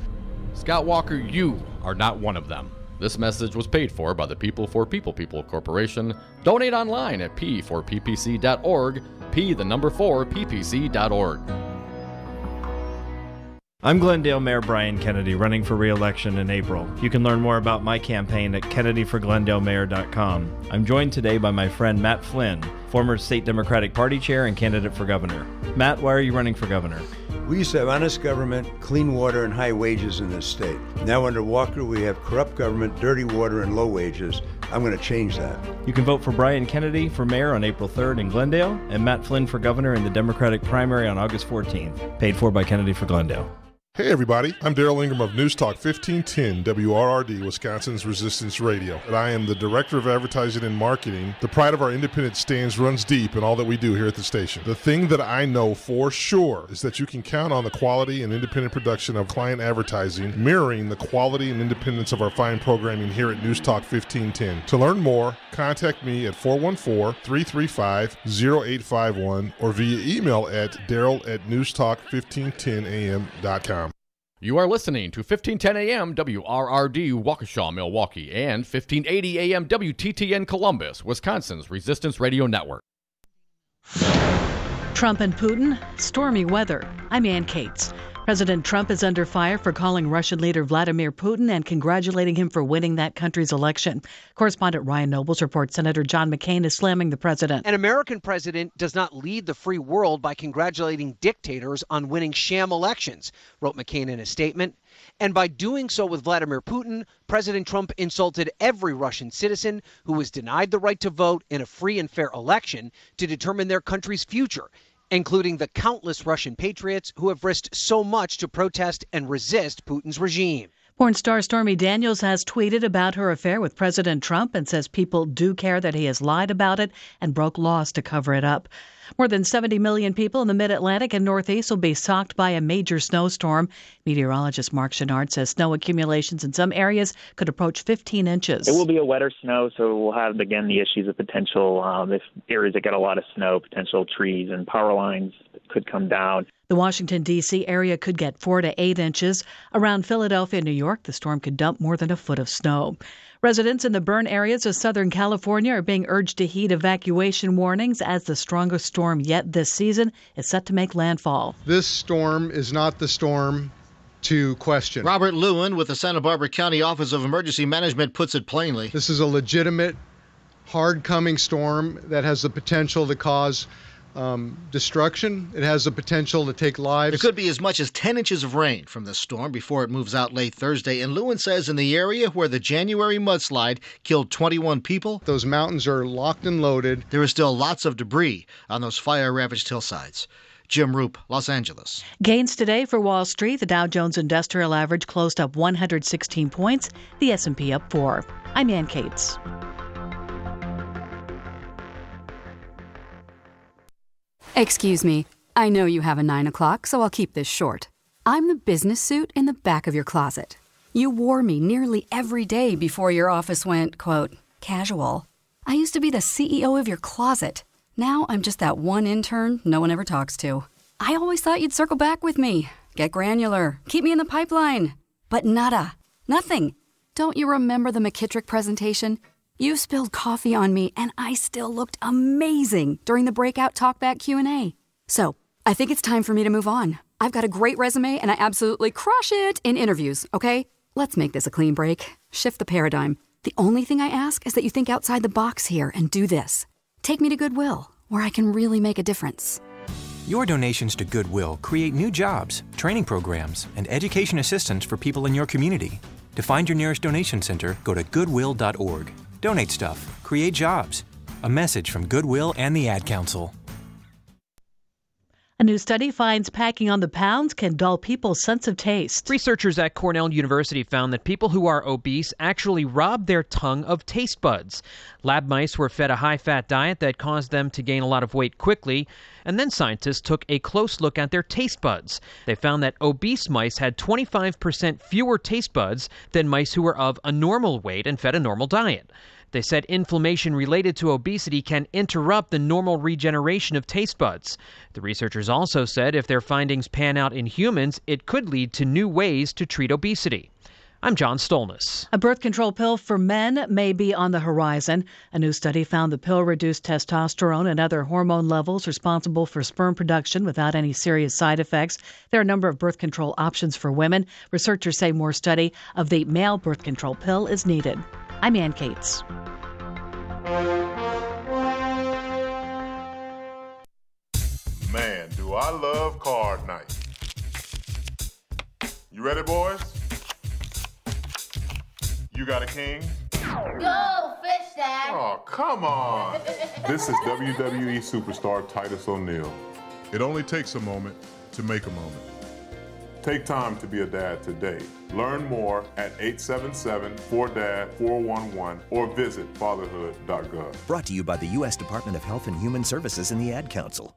Scott Walker, you are not one of them. This message was paid for by the People for People Corporation. Donate online at p4ppc.org, p4ppc.org. I'm Glendale Mayor Brian Kennedy, running for re-election in April. You can learn more about my campaign at kennedyforglendalemayor.com. I'm joined today by my friend Matt Flynn, former State Democratic Party Chair and candidate for governor. Matt, why are you running for governor? We used to have honest government, clean water, and high wages in this state. Now under Walker, we have corrupt government, dirty water, and low wages. I'm going to change that. You can vote for Brian Kennedy for mayor on April 3rd in Glendale, and Matt Flynn for governor in the Democratic primary on August 14th. Paid for by Kennedy for Glendale. Hey everybody, I'm Daryl Ingram of News Talk 1510 WRRD, Wisconsin's Resistance Radio, and I am the Director of Advertising and Marketing. The pride of our independent stands runs deep in all that we do here at the station. The thing that I know for sure is that you can count on the quality and independent production of client advertising, mirroring the quality and independence of our fine programming here at News Talk 1510. To learn more, contact me at 414-335-0851 or via email at daryl@newstalk1510am.com. You are listening to 1510 AM WRRD Waukesha, Milwaukee, and 1580 AM WTTN Columbus, Wisconsin's Resistance Radio Network. Trump and Putin, stormy weather. I'm Ann Cates. President Trump is under fire for calling Russian leader Vladimir Putin and congratulating him for winning that country's election. Correspondent Ryan Nobles reports Senator John McCain is slamming the president. An American president does not lead the free world by congratulating dictators on winning sham elections, wrote McCain in a statement. And by doing so with Vladimir Putin, President Trump insulted every Russian citizen who was denied the right to vote in a free and fair election to determine their country's future, including the countless Russian patriots who have risked so much to protest and resist Putin's regime. Porn star Stormy Daniels has tweeted about her affair with President Trump and says people do care that he has lied about it and broke laws to cover it up. More than 70 million people in the Mid-Atlantic and Northeast will be shocked by a major snowstorm. Meteorologist Mark Chenard says snow accumulations in some areas could approach 15 inches. It will be a wetter snow, so we'll have, again, the issues of potential, if areas that get a lot of snow, potential trees and power lines could come down. The Washington, D.C. area could get 4 to 8 inches. Around Philadelphia and New York, the storm could dump more than a foot of snow. Residents in the burn areas of Southern California are being urged to heed evacuation warnings as the strongest storm yet this season is set to make landfall. This storm is not the storm to question. Robert Lewin with the Santa Barbara County Office of Emergency Management puts it plainly. This is a legitimate, hard-coming storm that has the potential to cause destruction. It has the potential to take lives. There could be as much as 10 inches of rain from this storm before it moves out late Thursday. And Lewin says in the area where the January mudslide killed 21 people, those mountains are locked and loaded. There is still lots of debris on those fire-ravaged hillsides. Jim Roop, Los Angeles. Gains today for Wall Street. The Dow Jones Industrial Average closed up 116 points. The S&P up 4. I'm Ann Cates. Excuse me, I know you have a 9 o'clock, so I'll keep this short. I'm the business suit in the back of your closet. You wore me nearly every day before your office went, quote, casual. I used to be the CEO of your closet. Now I'm just that one intern no one ever talks to. I always thought you'd circle back with me, get granular, keep me in the pipeline. But nada, nothing. Don't you remember the McKittrick presentation? You spilled coffee on me, and I still looked amazing during the breakout talkback Q&A. So, I think it's time for me to move on. I've got a great resume, and I absolutely crush it in interviews, okay? Let's make this a clean break. Shift the paradigm. The only thing I ask is that you think outside the box here and do this. Take me to Goodwill, where I can really make a difference. Your donations to Goodwill create new jobs, training programs, and education assistance for people in your community. To find your nearest donation center, go to goodwill.org. Donate stuff. Create jobs. A message from Goodwill and the Ad Council. A new study finds packing on the pounds can dull people's sense of taste. Researchers at Cornell University found that people who are obese actually rob their tongue of taste buds. Lab mice were fed a high-fat diet that caused them to gain a lot of weight quickly, and then scientists took a close look at their taste buds. They found that obese mice had 25% fewer taste buds than mice who were of a normal weight and fed a normal diet. They said inflammation related to obesity can interrupt the normal regeneration of taste buds. The researchers also said if their findings pan out in humans, it could lead to new ways to treat obesity. I'm John Stolness. A birth control pill for men may be on the horizon. A new study found the pill reduced testosterone and other hormone levels responsible for sperm production without any serious side effects. There are a number of birth control options for women. Researchers say more study of the male birth control pill is needed. I'm Ann Cates. Man, do I love card night. You ready, boys? You got a king? Go, fish dad! Oh, come on! This is WWE superstar Titus O'Neil. It only takes a moment to make a moment. Take time to be a dad today. Learn more at 877-4DAD-411 or visit fatherhood.gov. Brought to you by the U.S. Department of Health and Human Services and the Ad Council.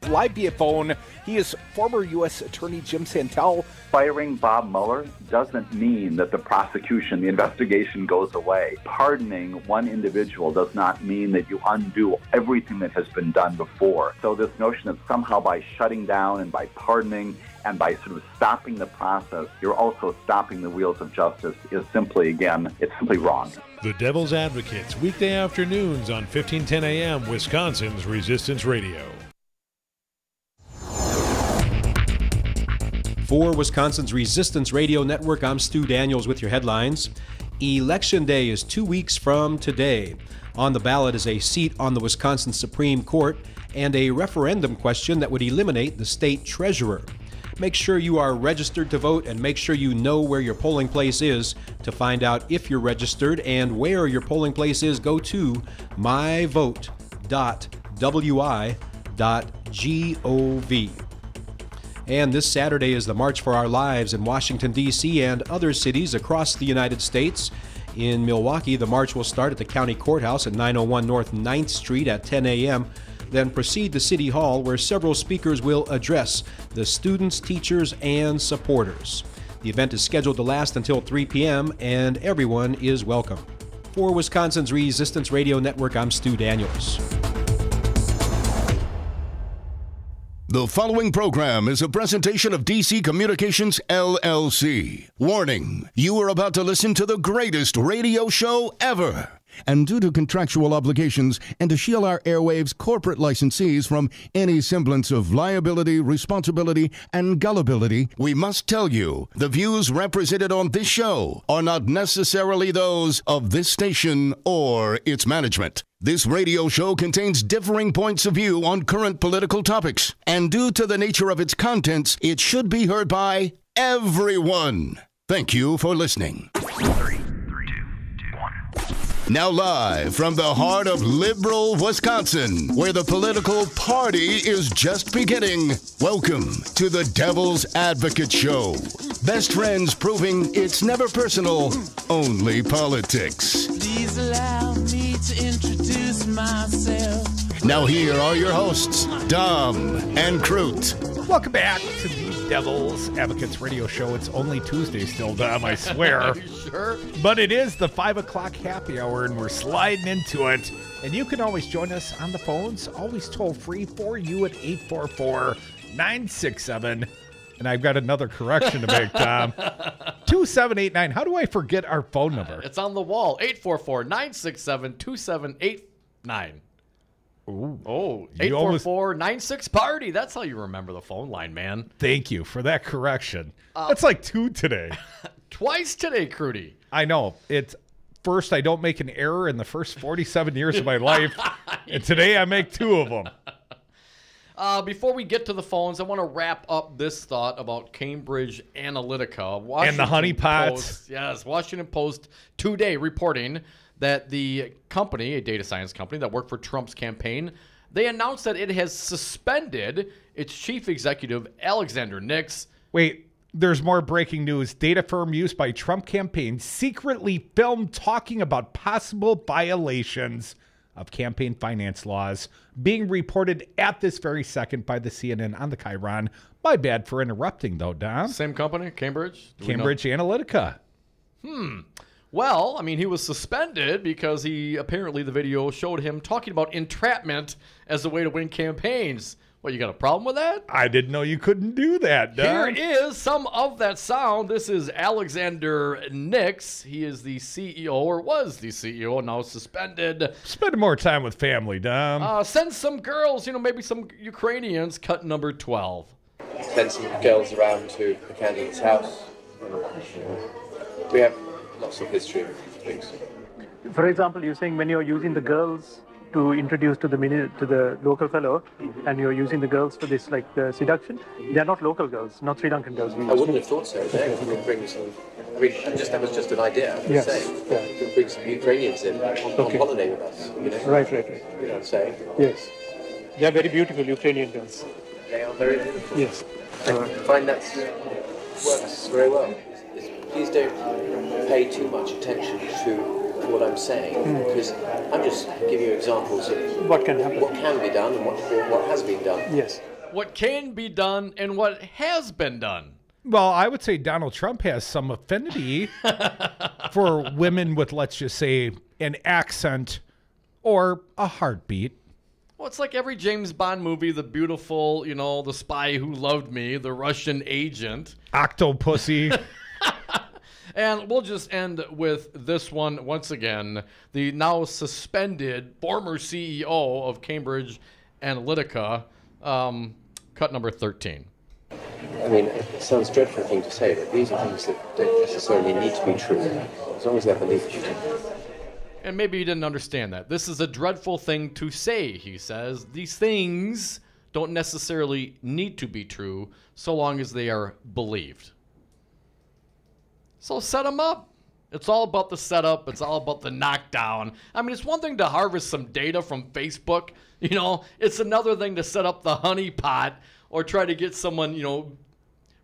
Live via phone, he is former U.S. Attorney Jim Santel. Firing Bob Mueller doesn't mean that the prosecution, the investigation goes away. Pardoning one individual does not mean that you undo everything that has been done before. So this notion that somehow by shutting down and by pardoning and by sort of stopping the process, you're also stopping the wheels of justice is simply, again, it's simply wrong. The Devil's Advocates, weekday afternoons on 1510 AM, Wisconsin's Resistance Radio. For Wisconsin's Resistance Radio Network, I'm Stu Daniels with your headlines. Election Day is 2 weeks from today. On the ballot is a seat on the Wisconsin Supreme Court and a referendum question that would eliminate the state treasurer. Make sure you are registered to vote and make sure you know where your polling place is. To find out if you're registered and where your polling place is, go to myvote.wi.gov. And this Saturday is the March for Our Lives in Washington, D.C. and other cities across the United States. In Milwaukee, the march will start at the county courthouse at 901 North 9th Street at 10 a.m., then proceed to City Hall, where several speakers will address the students, teachers, and supporters. The event is scheduled to last until 3 p.m., and everyone is welcome. For Wisconsin's Resistance Radio Network, I'm Stu Daniels. The following program is a presentation of DC Communications, LLC. Warning, you are about to listen to the greatest radio show ever. And due to contractual obligations and to shield our airwaves corporate licensees from any semblance of liability, responsibility, and gullibility, we must tell you the views represented on this show are not necessarily those of this station or its management. This radio show contains differing points of view on current political topics, and due to the nature of its contents, it should be heard by everyone. Thank you for listening. Now live from the heart of liberal Wisconsin, where the political party is just beginning, welcome to the Devil's Advocate Show. Best friends proving it's never personal, only politics. Please allow me to introduce myself. Now here are your hosts, Dom and Crute. Welcome back to the Devil's Advocates Radio Show. It's only Tuesday still, Dom, I swear. Sure. But it is the 5 o'clock happy hour, and we're sliding into it. And you can always join us on the phones, always toll free for you at 844-967. And I've got another correction to make, Tom. 2789. How do I forget our phone number? It's on the wall. 844-967-2789. Ooh. Oh, 844-96-PARTY. That's how you remember the phone line, man. Thank you for that correction. That's like 2 today. Twice today, Crudy. I know. It's first, I don't make an error in the first 47 years of my life. And today I make 2 of them. Before we get to the phones, I want to wrap up this thought about Cambridge Analytica. And the honeypots. Yes, Washington Post today reporting that the company, a data science company that worked for Trump's campaign, they announced that it has suspended its chief executive, Alexander Nix. Wait, there's more breaking news. Data firm used by Trump campaign secretly filmed talking about possible violations of campaign finance laws being reported at this very second by the CNN on the Chiron. My bad for interrupting, though, Dom. Same company, Cambridge? Cambridge Analytica. Well, I mean, he was suspended because apparently the video showed him talking about entrapment as a way to win campaigns. What, you got a problem with that? I didn't know you couldn't do that, Dom. Here is some of that sound. This is Alexander Nix. He is the CEO, or was the CEO, now suspended. Spend more time with family, Dom. Send some girls, maybe some Ukrainians, cut number 12. Send some girls around to the candidate's house. We have lots of history of things. For example, you're saying when you're using the girls to introduce to the local fellow, and you're using the girls for this, like the seduction, they're not local girls, not Sri Lankan girls. I wouldn't have thought so. They could bring some. I mean, that was just an idea. I'm Yes. saying. Yeah. We could bring some Ukrainians in on holiday with us. Right. You know what I'm saying? Yes. They are very beautiful Ukrainian girls. They are very beautiful. Yes. I find that's works very well. Please don't pay too much attention to what I'm saying, because I'm just giving you examples of what can happen, what can be done, and what has been done. Yes. What can be done and what has been done. Well, I would say Donald Trump has some affinity for women with, let's just say, an accent or a heartbeat. Well, it's like every James Bond movie, the beautiful, the spy who loved me, the Russian agent. Octopussy. And we'll just end with this one once again. The now suspended former CEO of Cambridge Analytica, cut number 13. I mean, it sounds a dreadful thing to say, but these are things that don't necessarily need to be true, as long as they're believed. And maybe you didn't understand that. This is a dreadful thing to say, he says. These things don't necessarily need to be true, so long as they are believed. So set them up. It's all about the setup. It's all about the knockdown. I mean, it's one thing to harvest some data from Facebook. It's another thing to set up the honeypot or try to get someone,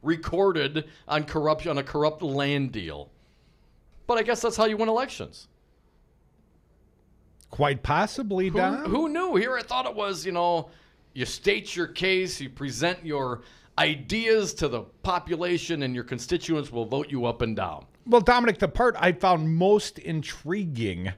recorded on corruption, on a corrupt land deal. But I guess that's how you win elections. Quite possibly, Don. Who knew? Here I thought it was, you state your case, you present your ideas to the population, and your constituents will vote you up and down. Well, Dominic, the part I found most intriguing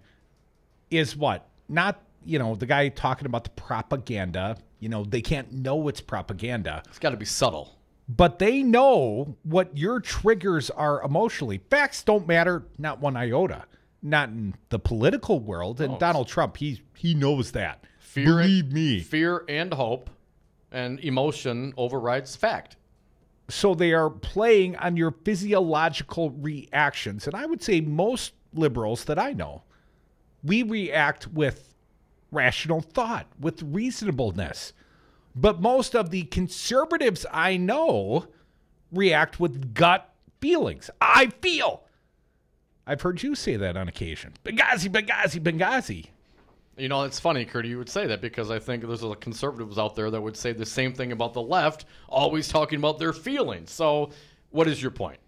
is what? Not, the guy talking about the propaganda. They can't know it's propaganda. It's got to be subtle. But they know what your triggers are emotionally. Facts don't matter, not one iota. Not in the political world. And Donald Trump, he knows that. Believe me. Fear and hope and emotion overrides fact. So they are playing on your physiological reactions. And I would say most liberals that I know, we react with rational thought, with reasonableness. But most of the conservatives I know react with gut feelings. I feel. I've heard you say that on occasion. Benghazi, Benghazi, Benghazi. It's funny, Kurt, you would say that because I think there's a conservatives out there that would say the same thing about the left, always talking about their feelings. So what is your point?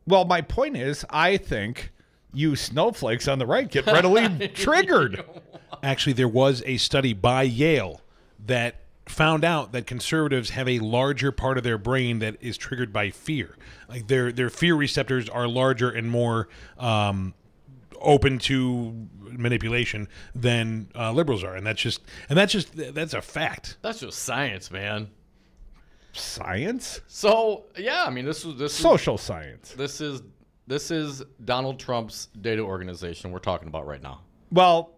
Well, my point is, I think you snowflakes on the right get readily triggered. Actually, there was a study by Yale that found out that conservatives have a larger part of their brain that is triggered by fear. Like their fear receptors are larger and more open to manipulation than liberals are, and that's a fact. That's just science, man. Science? So yeah, I mean this is social science. This is Donald Trump's data organization we're talking about right now. Well,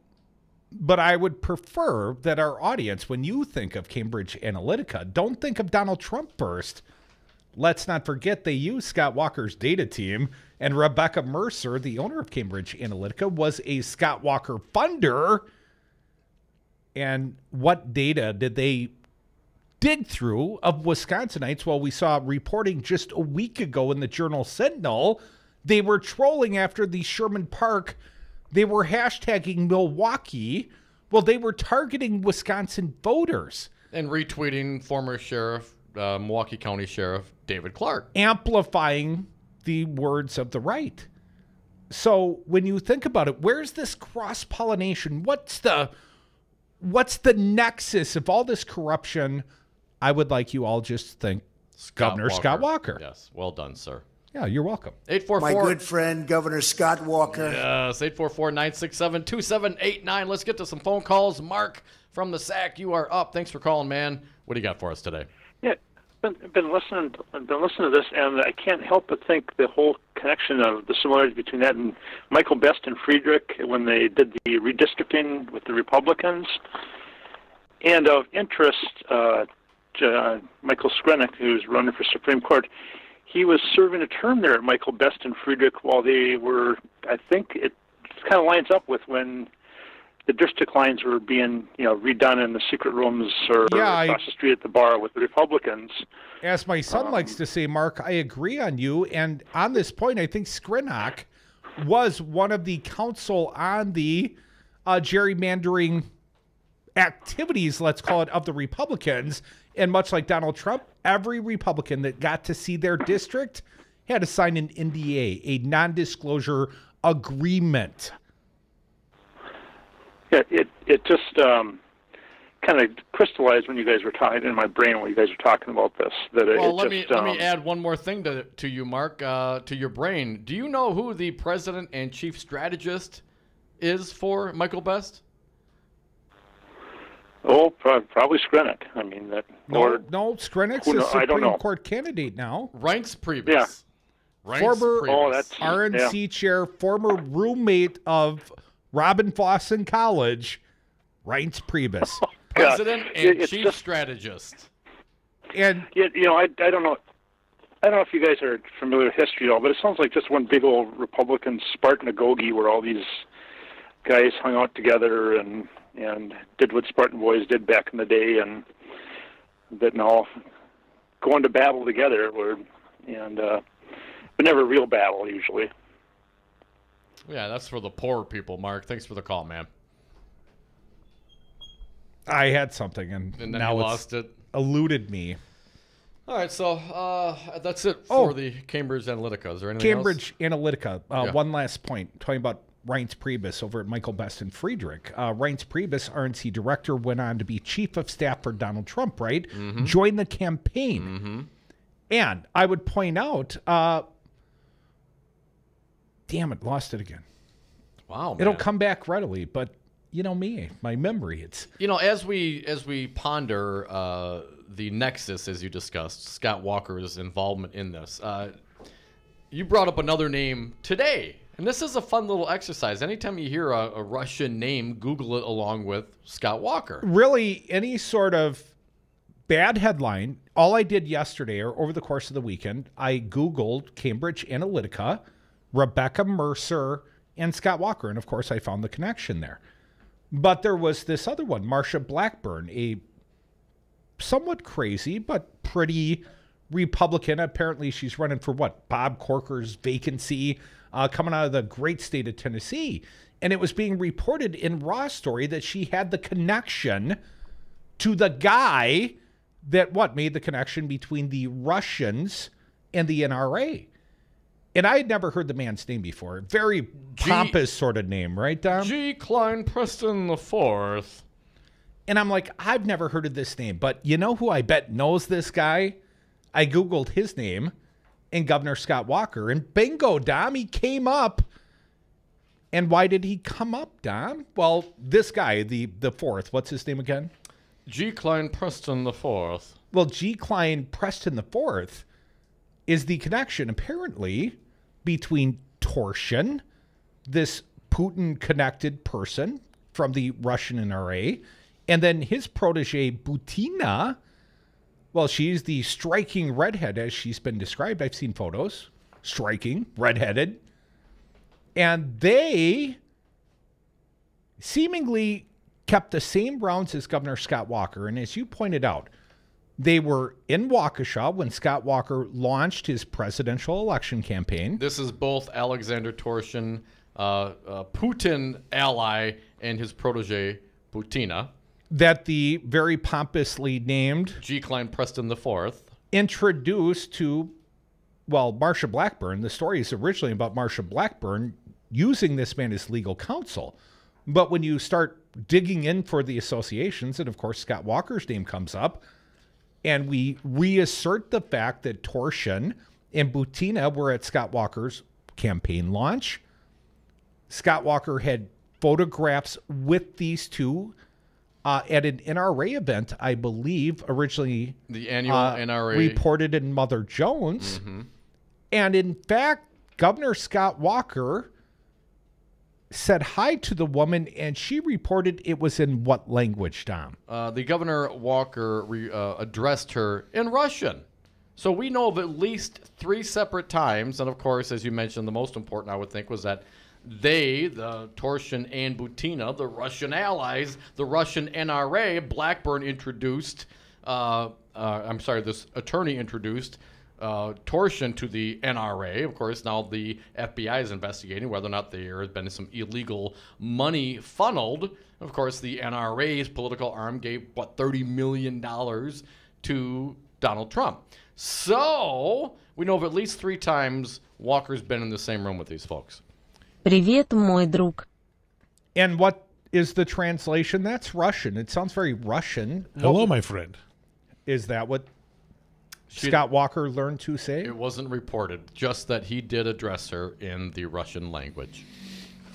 but I would prefer that our audience, when you think of Cambridge Analytica, don't think of Donald Trump first. Let's not forget they used Scott Walker's data team, and Rebecca Mercer, the owner of Cambridge Analytica, was a Scott Walker funder. And what data did they dig through of Wisconsinites? Well, we saw reporting just a week ago in the Journal Sentinel. They were trolling after the Sherman Park. They were hashtagging Milwaukee. Well, they were targeting Wisconsin voters. And retweeting former sheriff, Milwaukee County Sheriff David Clark. Amplifying the words of the right. So when you think about it, where's this cross-pollination? What's the nexus of all this corruption? I would like you all just think Governor Scott Walker. Yes, well done, sir. Yeah, you're welcome. 844. My good friend, Governor Scott Walker. Yes, 844-967-2789. Let's get to some phone calls. Mark from the SAC, you are up. Thanks for calling, man. What do you got for us today? Yeah, I've been listening to this, and I can't help but think the whole connection of the similarities between that and Michael Best and Friedrich when they did the redistricting with the Republicans. And of interest, Michael Skrinick, who's running for Supreme Court, he was serving a term there at Michael Best and Friedrich while they were, I think it kind of lines up with when the district lines were being, redone in the secret rooms or across the street at the bar with the Republicans. As my son likes to say, Mark, I agree on you. And on this point, I think Skrinick was one of the counsel on the gerrymandering activities, let's call it, of the Republicans. And much like Donald Trump, every Republican that got to see their district had to sign an NDA, a non-disclosure agreement. Yeah, it just kind of crystallized when you guys were talking in my brain when you guys were talking about this. That let me add one more thing to you, Mark, to your brain. Do you know who the president and chief strategist is for Michael Best? Oh, probably Skrinick. I mean that. No, Skrinick's a Supreme Court candidate now. Reince Priebus. Yeah. Former Priebus. RNC chair, former roommate of Robin Foss in college, Reince Priebus. President and chief strategist. And I don't know. I don't know if you guys are familiar with history at all, but it sounds like just one big old Republican Spartanagogy where all these guys hung out together and did what Spartan boys did back in the day, and that now going to battle together, but never a real battle usually. Yeah, that's for the poor people, Mark. Thanks for the call, man. I had something, and then now you lost it. Eluded me. All right, so that's it for the Cambridge Analytica. Is there anything Cambridge else? Analytica. One last point, talking about Reince Priebus over at Michael Best and Friedrich. Reince Priebus, RNC director, went on to be chief of staff for Donald Trump, right? Mm-hmm. Joined the campaign. Mm-hmm. And I would point out, damn it, lost it again. Wow, man. It'll come back readily, but you know me, my memory, it's... as we ponder the nexus, as you discussed, Scott Walker's involvement in this, you brought up another name today. And this is a fun little exercise. Anytime you hear a Russian name, Google it along with Scott Walker. Really, any sort of bad headline, all I did yesterday or over the course of the weekend, I Googled Cambridge Analytica, Rebecca Mercer, and Scott Walker. And, of course, I found the connection there. But there was this other one, Marsha Blackburn, a somewhat crazy but pretty Republican. Apparently, she's running for Bob Corker's vacancy, coming out of the great state of Tennessee. And it was being reported in Raw Story that she had the connection to the guy that made the connection between the Russians and the NRA. And I had never heard the man's name before. Very pompous sort of name, right, Dom? G. Klein Preston IV. And I'm like, I've never heard of this name. But you know who I bet knows this guy? I Googled his name and Governor Scott Walker. And bingo, Dom, he came up. And why did he come up, Dom? Well, this guy, the fourth, what's his name again? G. Klein Preston IV. Well, G. Klein Preston IV is the connection, apparently, between Torsion, this Putin-connected person from the Russian NRA, and then his protege, Butina. Well, she's the striking redhead, as she's been described. I've seen photos. Striking, redheaded. And they seemingly kept the same rounds as Governor Scott Walker. And as you pointed out, they were in Waukesha when Scott Walker launched his presidential election campaign. This is both Alexander Torshin, Putin ally, and his protege, Butina. That the very pompously named G. Klein Preston IV introduced to, Marsha Blackburn. The story is originally about Marsha Blackburn using this man as legal counsel. But when you start digging in for the associations, and of course Scott Walker's name comes up, and we reassert the fact that Torshin and Butina were at Scott Walker's campaign launch. Scott Walker had photographs with these two at an NRA event, I believe, originally the annual NRA reported in Mother Jones. Mm-hmm. And in fact, Governor Scott Walker said hi to the woman, and she reported it was in what language, Tom? The Governor Walker addressed her in Russian. So we know of at least 3 separate times, and of course, as you mentioned, the most important, I would think, was that they, the Torshin and Butina, the Russian allies, the Russian NRA, Blackburn introduced, this attorney introduced Torshin to the NRA. Of course, now the FBI is investigating whether or not there has been some illegal money funneled. Of course, the NRA's political arm gave, $30 million to Donald Trump. So we know of at least 3 times Walker's been in the same room with these folks. Привет, мой друг. And what is the translation? That's Russian. It sounds very Russian. Hello, my friend. Is that what Scott Walker learned to say? It wasn't reported, just that he did address her in the Russian language.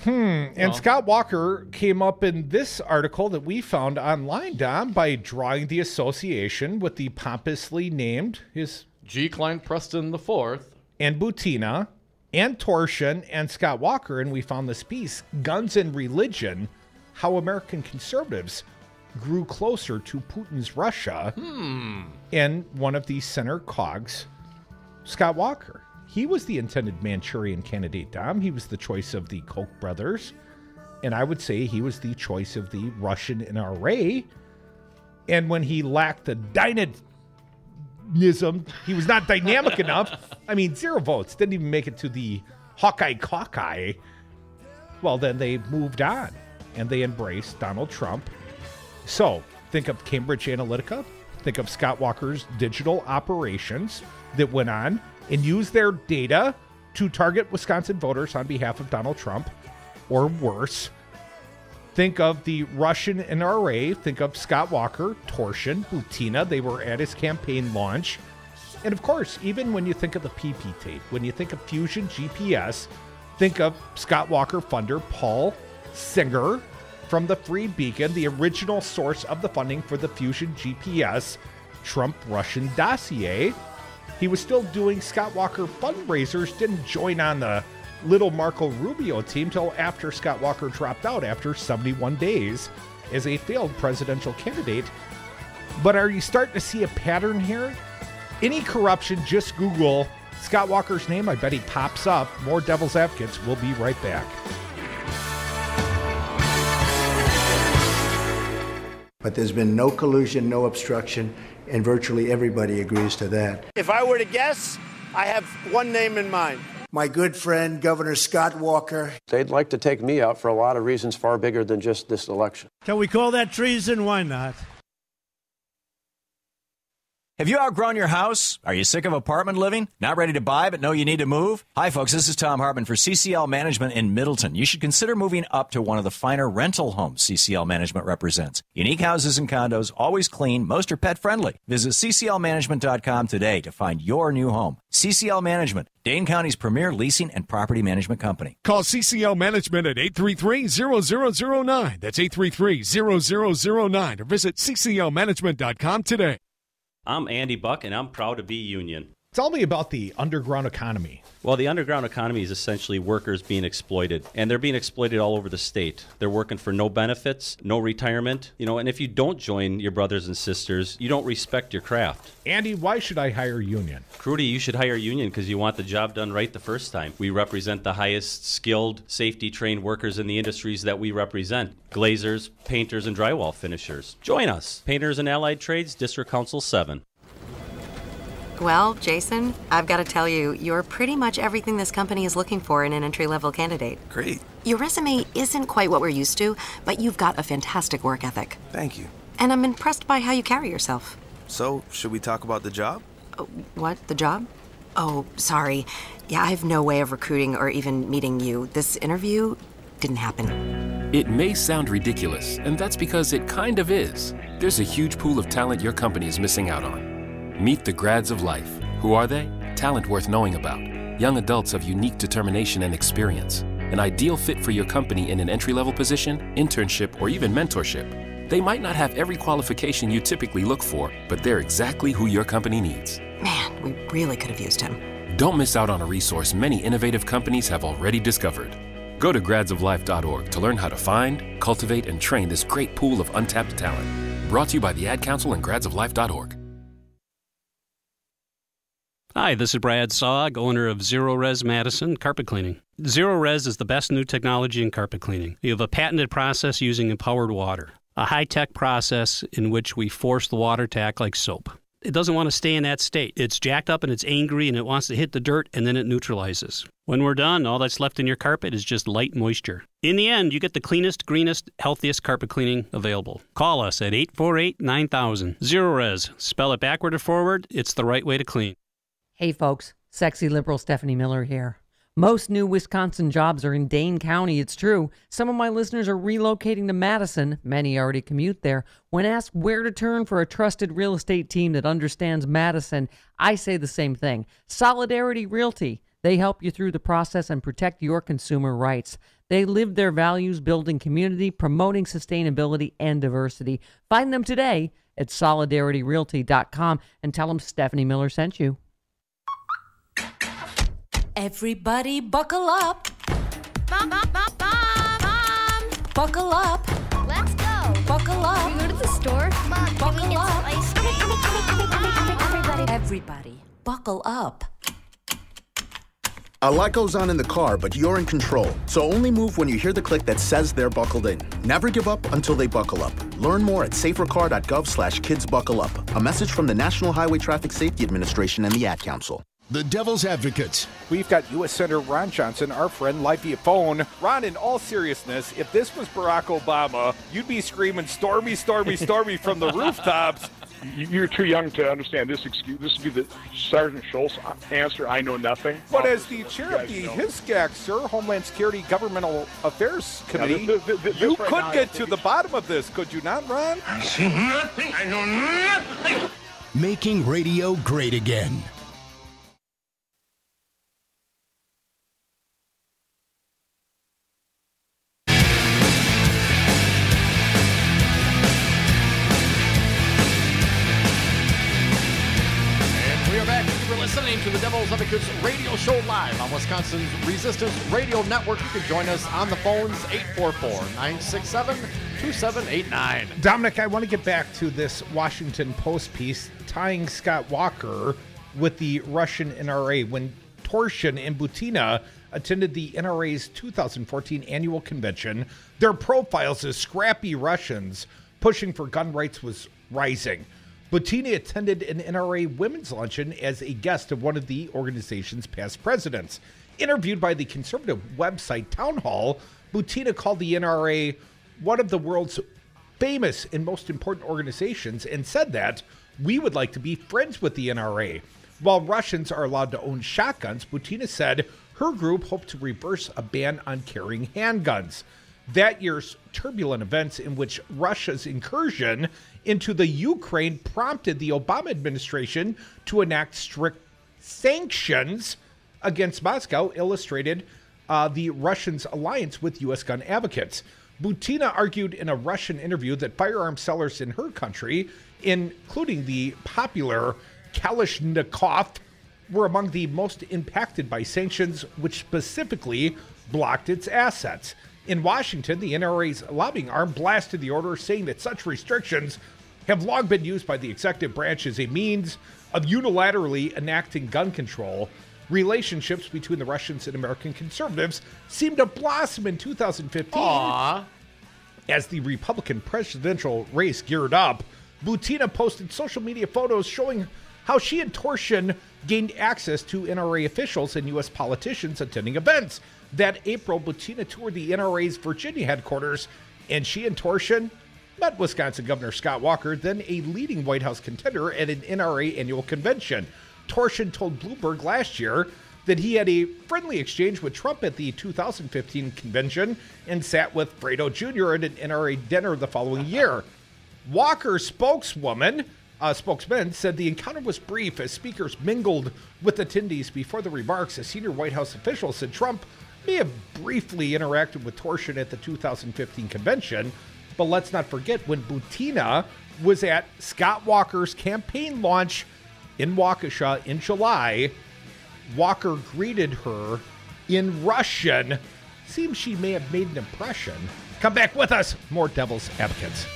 And Scott Walker came up in this article that we found online, Dom, by drawing the association with the pompously named his G. Klein Preston IV and Butina and Torsion and Scott Walker, and we found this piece, Guns and Religion, How American Conservatives Grew Closer to Putin's Russia, and one of the center cogs, Scott Walker. He was the intended Manchurian candidate, Dom. He was the choice of the Koch brothers. And I would say he was the choice of the Russian NRA. And when he lacked the dynamism, he was not dynamic enough. I mean, 0 votes. Didn't even make it to the Hawkeye. Well, then they moved on. And they embraced Donald Trump. So, think of Cambridge Analytica. Think of Scott Walker's digital operations that went on and use their data to target Wisconsin voters on behalf of Donald Trump, or worse. Think of the Russian NRA. Think of Scott Walker, Torsion, Butina. They were at his campaign launch. And of course, even when you think of the PP tape, when you think of Fusion GPS, think of Scott Walker funder Paul Singer from the Free Beacon, the original source of the funding for the Fusion GPS Trump-Russian dossier. He was still doing Scott Walker fundraisers, didn't join on the little Marco Rubio team till after Scott Walker dropped out after 71 days as a failed presidential candidate. But are you starting to see a pattern here? Any corruption, just Google Scott Walker's name. I bet he pops up. More Devil's Advocates. We'll be right back. But there's been no collusion, no obstruction, and virtually everybody agrees to that. If I were to guess, I have one name in mind. My good friend, Governor Scott Walker. They'd like to take me out for a lot of reasons far bigger than just this election. Can we call that treason? Why not? Have you outgrown your house? Are you sick of apartment living? Not ready to buy but know you need to move? Hi folks, this is Tom Hartman for CCL Management in Middleton. You should consider moving up to one of the finer rental homes CCL Management represents. Unique houses and condos, always clean, most are pet friendly. Visit cclmanagement.com today to find your new home. CCL Management, Dane County's premier leasing and property management company. Call CCL Management at 833-0009. That's 833-0009 or visit cclmanagement.com today. I'm Andy Buck, and I'm proud to be union. Tell me about the underground economy. Well, the underground economy is essentially workers being exploited, and they're being exploited all over the state. They're working for no benefits, no retirement, and if you don't join your brothers and sisters, you don't respect your craft. Andy, why should I hire union? Crudy, you should hire union because you want the job done right the first time. We represent the highest skilled, safety-trained workers in the industries that we represent. Glazers, painters, and drywall finishers. Join us. Painters and Allied Trades, District Council 7. Well, Jason, I've got to tell you, you're pretty much everything this company is looking for in an entry-level candidate. Great. Your resume isn't quite what we're used to, but you've got a fantastic work ethic. Thank you. And I'm impressed by how you carry yourself. So, should we talk about the job? What? The job? Oh, sorry. Yeah, I have no way of recruiting or even meeting you. This interview didn't happen. It may sound ridiculous, and that's because it kind of is. There's a huge pool of talent your company is missing out on. Meet the grads of life. Who are they? Talent worth knowing about. Young adults of unique determination and experience. An ideal fit for your company in an entry-level position, internship, or even mentorship. They might not have every qualification you typically look for, but they're exactly who your company needs. Man, we really could have used him. Don't miss out on a resource many innovative companies have already discovered. Go to gradsoflife.org to learn how to find, cultivate, and train this great pool of untapped talent. Brought to you by the Ad Council and gradsoflife.org. Hi, this is Brad Saug, owner of Zero Res Madison Carpet Cleaning. Zero Res is the best new technology in carpet cleaning. We have a patented process using empowered water, a high-tech process in which we force the water to act like soap. It doesn't want to stay in that state. It's jacked up and it's angry and it wants to hit the dirt and then it neutralizes. When we're done, all that's left in your carpet is just light moisture. In the end, you get the cleanest, greenest, healthiest carpet cleaning available. Call us at 848-9000. Zero Res. Spell it backward or forward. It's the right way to clean. Hey folks, sexy liberal Stephanie Miller here. Most new Wisconsin jobs are in Dane County, it's true. Some of my listeners are relocating to Madison. Many already commute there. When asked where to turn for a trusted real estate team that understands Madison, I say the same thing. Solidarity Realty. They help you through the process and protect your consumer rights. They live their values building community, promoting sustainability and diversity. Find them today at solidarityrealty.com and tell them Stephanie Miller sent you. Everybody buckle up. Mom. Buckle up. Let's go. Buckle up. Can we go to the store? Mom, buckle can we get up. some ice cream? Everybody, buckle up. A lot goes on in the car, but you're in control. So only move when you hear the click that says they're buckled in. Never give up until they buckle up. Learn more at safercar.gov/kidsbuckleup. A message from the National Highway Traffic Safety Administration and the Ad Council. The Devil's Advocates. We've got U.S. Senator Ron Johnson, our friend, live via phone. Ron, in all seriousness, if this was Barack Obama, you'd be screaming, "Stormy, stormy, stormy," from the rooftops. You're too young to understand this excuse. This would be the Sergeant Schultz answer, I know nothing. But as the chair of the HISCAC, sir, Homeland Security Governmental Affairs Committee, you could get to the bottom of this, could you not, Ron? I see nothing. I know nothing. Making radio great again. Listening to the Devil's Advocates radio show live on Wisconsin's Resistance Radio Network. You can join us on the phones, 844-967-2789. Dominic, I want to get back to this Washington Post piece tying Scott Walker with the Russian NRA. When Torshin and Butina attended the NRA's 2014 annual convention, their profiles as scrappy Russians pushing for gun rights was rising. Butina attended an NRA women's luncheon as a guest of one of the organization's past presidents. Interviewed by the conservative website Town Hall, Butina called the NRA one of the world's famous and most important organizations and said that we would like to be friends with the NRA. While Russians are allowed to own shotguns, Butina said her group hoped to reverse a ban on carrying handguns. That year's turbulent events in which Russia's incursion into the Ukraine prompted the Obama administration to enact strict sanctions against Moscow illustrated the Russians' alliance with U.S. gun advocates. Butina argued in a Russian interview that firearm sellers in her country, including the popular Kalashnikov, were among the most impacted by sanctions, which specifically blocked its assets. In Washington, the NRA's lobbying arm blasted the order, saying that such restrictions have long been used by the executive branch as a means of unilaterally enacting gun control. Relationships between the Russians and American conservatives seemed to blossom in 2015. As the Republican presidential race geared up, Butina posted social media photos showing how she and Torshin gained access to NRA officials and U.S. politicians attending events. That April, Butina toured the NRA's Virginia headquarters, and she and Torshin met Wisconsin Governor Scott Walker, then a leading White House contender, at an NRA annual convention. Torshin told Bloomberg last year that he had a friendly exchange with Trump at the 2015 convention and sat with Fredo Jr. at an NRA dinner the following year. Walker's spokesman said the encounter was brief as speakers mingled with attendees. Before the remarks, a senior White House official said Trump may have briefly interacted with Torshin at the 2015 convention, but let's not forget when Butina was at Scott Walker's campaign launch in Waukesha in July, Walker greeted her in Russian. Seems she may have made an impression. Come back with us. More Devil's Advocates.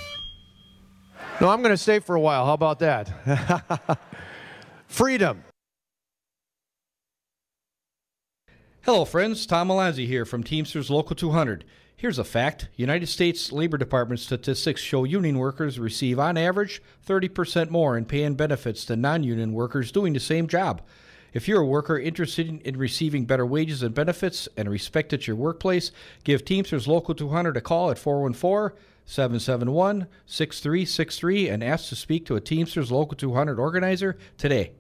No, I'm going to stay for a while. How about that? Freedom. Hello, friends. Tom Alonzi here from Teamsters Local 200. Here's a fact. United States Labor Department statistics show union workers receive, on average, 30% more in pay and benefits than non-union workers doing the same job. If you're a worker interested in receiving better wages and benefits and respect at your workplace, give Teamsters Local 200 a call at 414-771-6363 and ask to speak to a Teamsters Local 200 organizer today.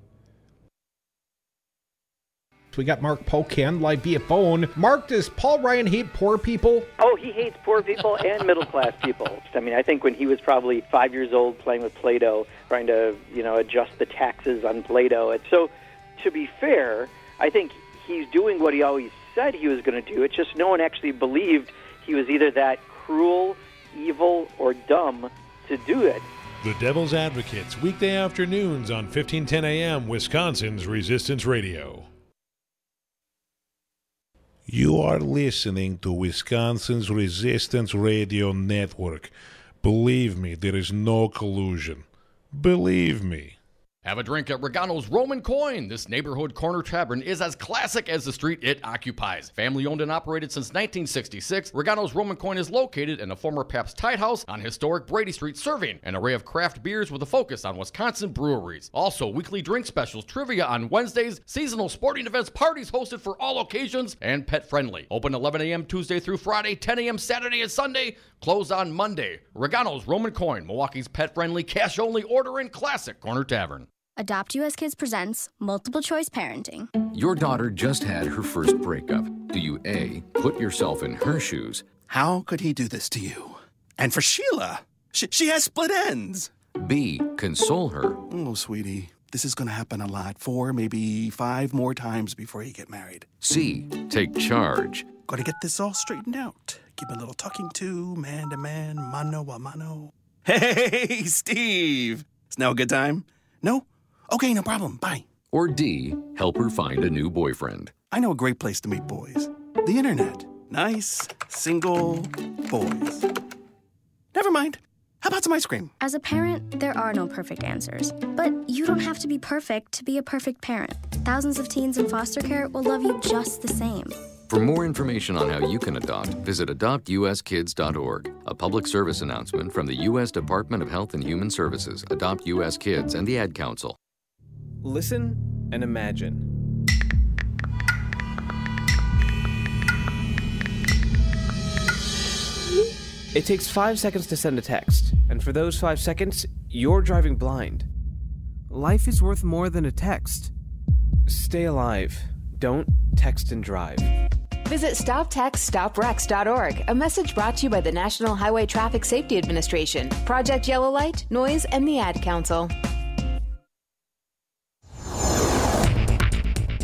We got Mark Pocan live via phone. Mark, does Paul Ryan hate poor people? Oh, he hates poor people and middle-class people. I mean, I think when he was probably 5 years old playing with Play-Doh, trying to, adjust the taxes on Play-Doh. And so, to be fair, I think he's doing what he always said he was going to do. It's just no one actually believed he was either that cruel, evil, or dumb to do it. The Devil's Advocates, weekday afternoons on 1510 a.m., Wisconsin's Resistance Radio. You are listening to Wisconsin's Resistance Radio Network. Believe me, there is no collusion. Believe me. Have a drink at Regano's Roman Coin. This neighborhood corner tavern is as classic as the street it occupies. Family owned and operated since 1966, Regano's Roman Coin is located in the former Pabst Tide House on historic Brady Street, serving an array of craft beers with a focus on Wisconsin breweries. Also, weekly drink specials, trivia on Wednesdays, seasonal sporting events, parties hosted for all occasions, and pet friendly. Open 11 a.m. Tuesday through Friday, 10 a.m. Saturday and Sunday, closed on Monday. Regano's Roman Coin, Milwaukee's pet friendly, cash only order and classic corner tavern. Adopt US Kids presents Multiple Choice Parenting. Your daughter just had her first breakup. Do you A, put yourself in her shoes? How could he do this to you? And for Sheila, she has split ends. B, console her. Oh, sweetie, this is going to happen a lot. 4, maybe 5 more times before you get married. C, take charge. Got to get this all straightened out. Give a little talking to, man to man, mano a mano. Hey, Steve! Is now a good time? No? Okay, no problem. Bye. Or D, help her find a new boyfriend. I know a great place to meet boys. The internet. Nice, single boys. Never mind. How about some ice cream? As a parent, there are no perfect answers. But you don't have to be perfect to be a perfect parent. Thousands of teens in foster care will love you just the same. For more information on how you can adopt, visit adoptuskids.org. A public service announcement from the U.S. Department of Health and Human Services, Adopt U.S. Kids, and the Ad Council. Listen and imagine. It takes 5 seconds to send a text, and for those 5 seconds, you're driving blind. Life is worth more than a text. Stay alive. Don't text and drive. Visit StopTextStopWrecks.org, a message brought to you by the National Highway Traffic Safety Administration, Project Yellow Light, Noise, and the Ad Council.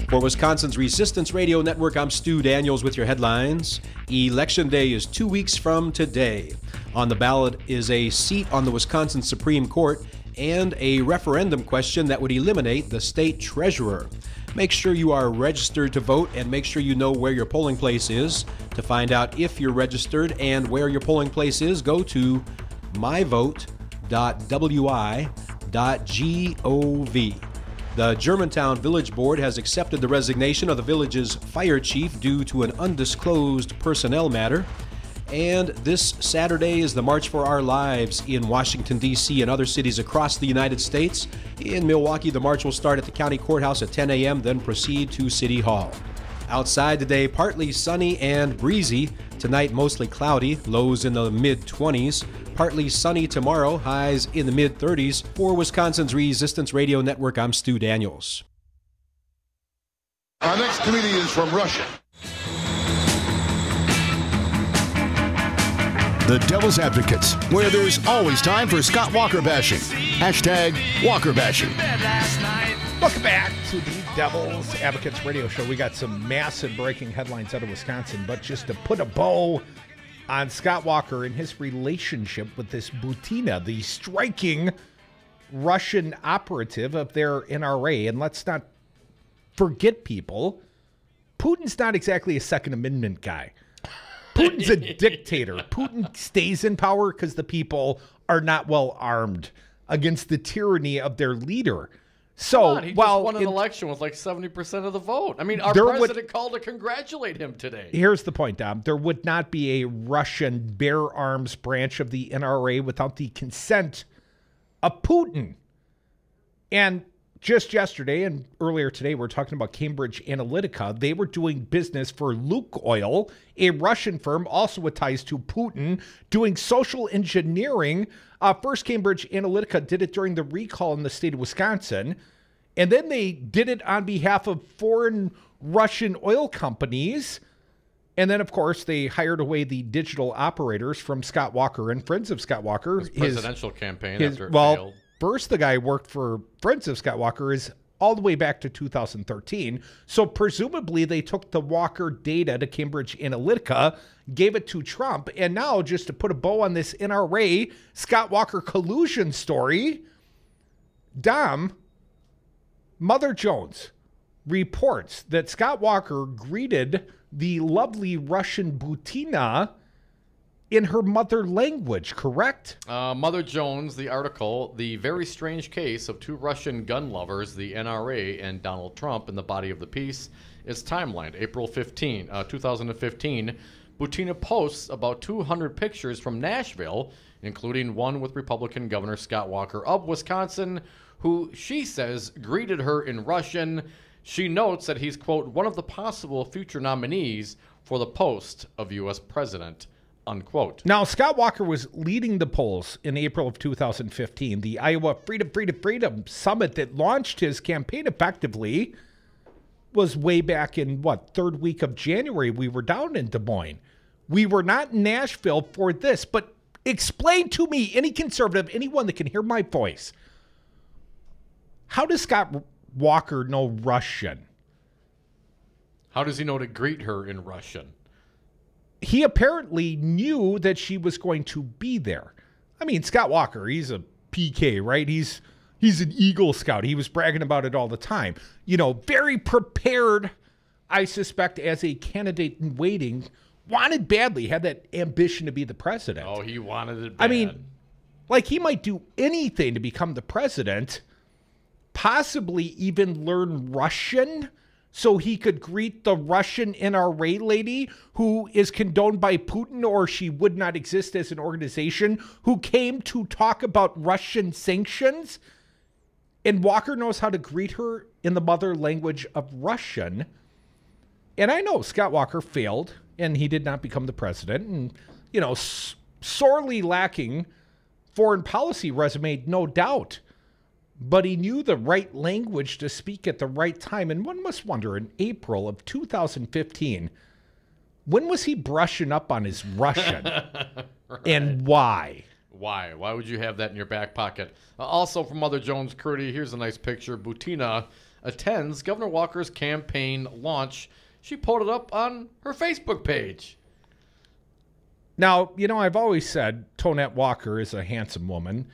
For Wisconsin's Resistance Radio Network, I'm Stu Daniels with your headlines. Election Day is 2 weeks from today. On the ballot is a seat on the Wisconsin Supreme Court and a referendum question that would eliminate the state treasurer. Make sure you are registered to vote and make sure you know where your polling place is. To find out if you're registered and where your polling place is, go to myvote.wi.gov. The Germantown Village Board has accepted the resignation of the village's fire chief due to an undisclosed personnel matter. And this Saturday is the March for Our Lives in Washington, D.C. and other cities across the United States. In Milwaukee, the march will start at the county courthouse at 10 a.m., then proceed to City Hall. Outside today, partly sunny and breezy. Tonight, mostly cloudy, lows in the mid-20s. Partly sunny tomorrow, highs in the mid-30s. For Wisconsin's Resistance Radio Network, I'm Stu Daniels. Our next comedian is from Russia. The Devil's Advocates, where there's always time for Scott Walker bashing. Hashtag Walker bashing. Welcome back to the Devil's Advocates radio show. We got some massive breaking headlines out of Wisconsin, but just to put a bow on Scott Walker and his relationship with this Butina, the striking Russian operative of their NRA. And let's not forget, people, Putin's not exactly a Second Amendment guy. Putin's a dictator. Putin stays in power because the people are not well armed against the tyranny of their leader. So, he just won an election with like 70% of the vote. I mean, our president called to congratulate him today. Here's the point, Dom. There would not be a Russian bear arms branch of the NRA without the consent of Putin. And just yesterday and earlier today, we're talking about Cambridge Analytica. They were doing business for Lukoil, a Russian firm also with ties to Putin, doing social engineering. First, Cambridge Analytica did it during the recall in the state of Wisconsin. And then they did it on behalf of foreign Russian oil companies. And then, of course, they hired away the digital operators from Scott Walker and friends of Scott Walker. His presidential campaign after it failed. First, the guy worked for friends of Scott Walker is all the way back to 2013. So presumably they took the Walker data to Cambridge Analytica, gave it to Trump, and now just to put a bow on this NRA Scott Walker collusion story, Dom, Mother Jones reports that Scott Walker greeted the lovely Russian Butina in her mother language, correct? Mother Jones, the article, the very strange case of two Russian gun lovers, the NRA and Donald Trump, in the body of the piece, is timelined. April 2015. Butina posts about 200 pictures from Nashville, including one with Republican Governor Scott Walker of Wisconsin, who she says greeted her in Russian. She notes that he's, quote, one of the possible future nominees for the post of U.S. president, unquote. Now, Scott Walker was leading the polls in April of 2015, the Iowa Freedom Summit that launched his campaign effectively was way back in, third week of January. We were down in Des Moines. We were not in Nashville for this, but explain to me, any conservative, anyone that can hear my voice, how does Scott Walker know Russian? How does he know to greet her in Russian? He apparently knew that she was going to be there. I mean, Scott Walker, he's a PK, right? He's an Eagle Scout. He was bragging about it all the time. You know, very prepared, I suspect, as a candidate in waiting. Wanted badly, had that ambition to be the president. Oh, he wanted it bad. I mean, like, he might do anything to become the president, possibly even learn Russian so he could greet the Russian NRA lady who is condoned by Putin, or she would not exist as an organization, who came to talk about Russian sanctions. And Walker knows how to greet her in the mother language of Russian. And I know Scott Walker failed, and he did not become the president. And, you know, sorely lacking foreign policy resume, no doubt. But he knew the right language to speak at the right time. And one must wonder, in April of 2015, when was he brushing up on his Russian? Right. And why? Why? Why would you have that in your back pocket? Also from Mother Jones Crudy, here's a nice picture. Butina attends Governor Walker's campaign launch. She put it up on her Facebook page. Now, you know, I've always said Tonette Walker is a handsome woman.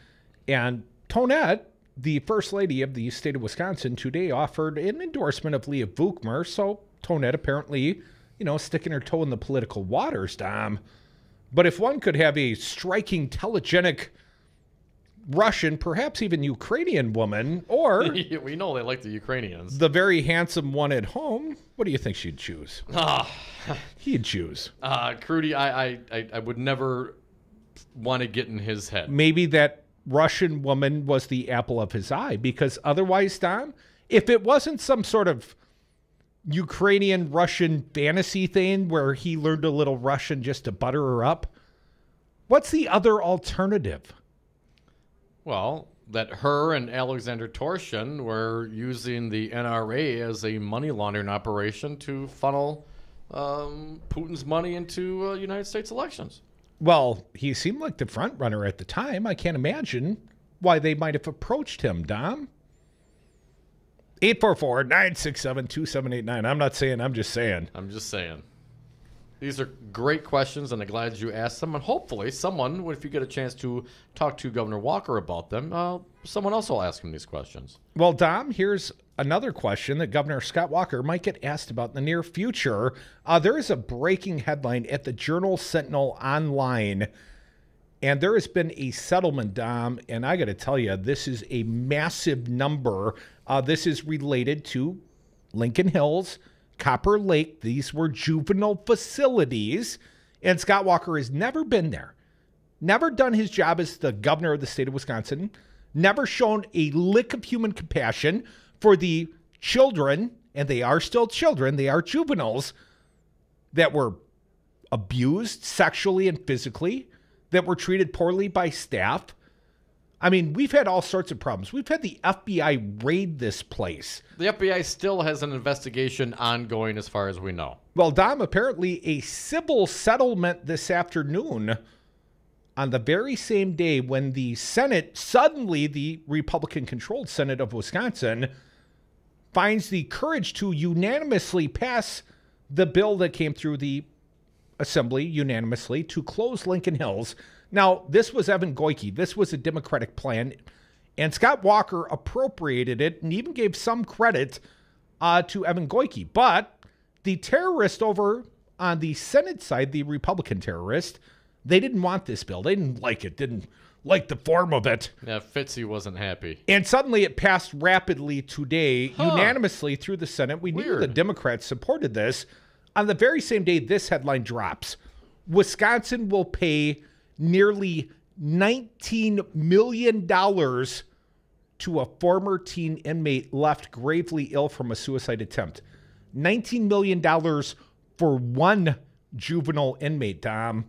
And Tonette, the first lady of the state of Wisconsin, today offered an endorsement of Leah Vukmir. So Tonette apparently, you know, sticking her toe in the political waters, Dom. But if one could have a striking, telegenic Russian, perhaps even Ukrainian woman, or we know they like the Ukrainians, the very handsome one at home, what do you think she'd choose? He'd choose. Crudy, I would never want to get in his head. Maybe that Russian woman was the apple of his eye, because otherwise, Dom, if it wasn't some sort of Ukrainian Russian fantasy thing where he learned a little Russian just to butter her up, what's the other alternative? Well, that her and Alexander Torshin were using the NRA as a money laundering operation to funnel Putin's money into United States elections. Well, he seemed like the front runner at the time. I can't imagine why they might have approached him, Dom. 844-967-2789. I'm not saying, I'm just saying. I'm just saying. These are great questions, and I'm glad you asked them. And hopefully someone, if you get a chance to talk to Governor Walker about them, someone else will ask him these questions. Well, Dom, here's another question that Governor Scott Walker might get asked about in the near future. There is a breaking headline at the Journal Sentinel Online, and there has been a settlement, Dom, and I got to tell you, this is a massive number. This is related to Lincoln Hills, Copper Lake. These were juvenile facilities, and Scott Walker has never been there, never done his job as the governor of the state of Wisconsin, never shown a lick of human compassion for the children, and they are still children, they are juveniles, that were abused sexually and physically, that were treated poorly by staff. I mean, we've had all sorts of problems. We've had the FBI raid this place. The FBI still has an investigation ongoing as far as we know. Well, Dom, apparently a civil settlement this afternoon on the very same day when the Senate, suddenly the Republican-controlled Senate of Wisconsin, finds the courage to unanimously pass the bill that came through the Assembly unanimously to close Lincoln Hills. Now, this was Evan Goyke. This was a Democratic plan, and Scott Walker appropriated it and even gave some credit to Evan Goyke. But the terrorist over on the Senate side, the Republican terrorist, they didn't want this bill. They didn't like it, didn't like the form of it. Yeah, Fitzy wasn't happy. And suddenly it passed rapidly today, unanimously through the Senate. We knew the Democrats supported this. On the very same day this headline drops, Wisconsin will pay nearly $19 million to a former teen inmate left gravely ill from a suicide attempt. $19 million for one juvenile inmate, Dom.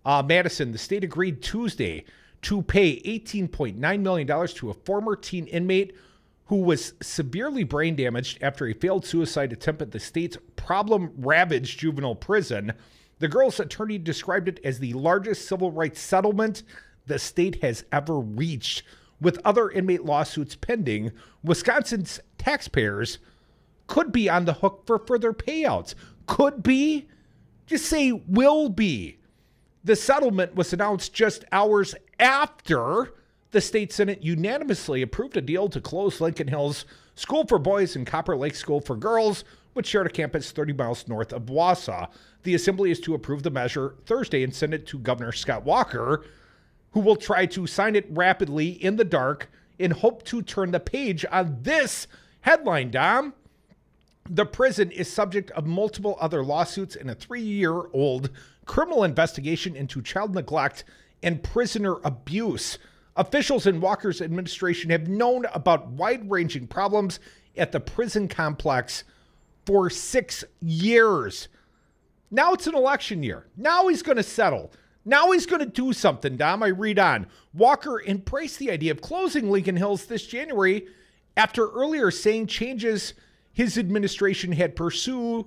Madison, the state agreed Tuesday to pay $18.9 million to a former teen inmate who was severely brain damaged after a failed suicide attempt at the state's problem-ravaged juvenile prison. The girl's attorney described it as the largest civil rights settlement the state has ever reached. With other inmate lawsuits pending, Wisconsin's taxpayers could be on the hook for further payouts. Could be? Just say will be. The settlement was announced just hours after the state Senate unanimously approved a deal to close Lincoln Hills School for Boys and Copper Lake School for Girls, which shared a campus 30 miles north of Wausau. The assembly is to approve the measure Thursday and send it to Governor Scott Walker, who will try to sign it rapidly in the dark in hope to turn the page on this headline, Dom. The prison is subject of multiple other lawsuits and a 3-year-old criminal investigation into child neglect and prisoner abuse. Officials in Walker's administration have known about wide-ranging problems at the prison complex for 6 years. Now it's an election year. Now he's going to settle. Now he's going to do something, Dom. I read on. Walker embraced the idea of closing Lincoln Hills this January after earlier saying changes his administration had pursued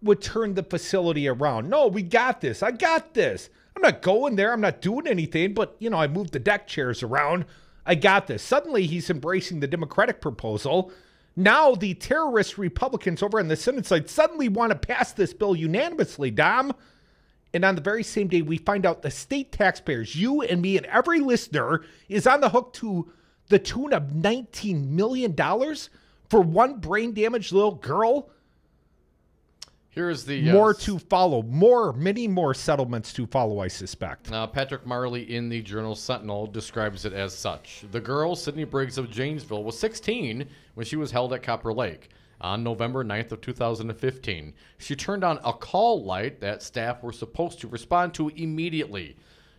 would turn the facility around. No, we got this. I got this. I'm not going there. I'm not doing anything, but, I moved the deck chairs around. I got this. Suddenly, he's embracing the Democratic proposal. Now, the terrorist Republicans over on the Senate side suddenly want to pass this bill unanimously, Dom. And on the very same day, we find out the state taxpayers, you and me and every listener, is on the hook to the tune of $19 million for one brain-damaged little girl. Here's the more to follow. Many more settlements to follow, I suspect. Patrick Marley in the Journal Sentinel describes it as such. The girl, Sydney Briggs of Janesville, was 16 when she was held at Copper Lake. On November 9th of 2015, she turned on a call light that staff were supposed to respond to immediately.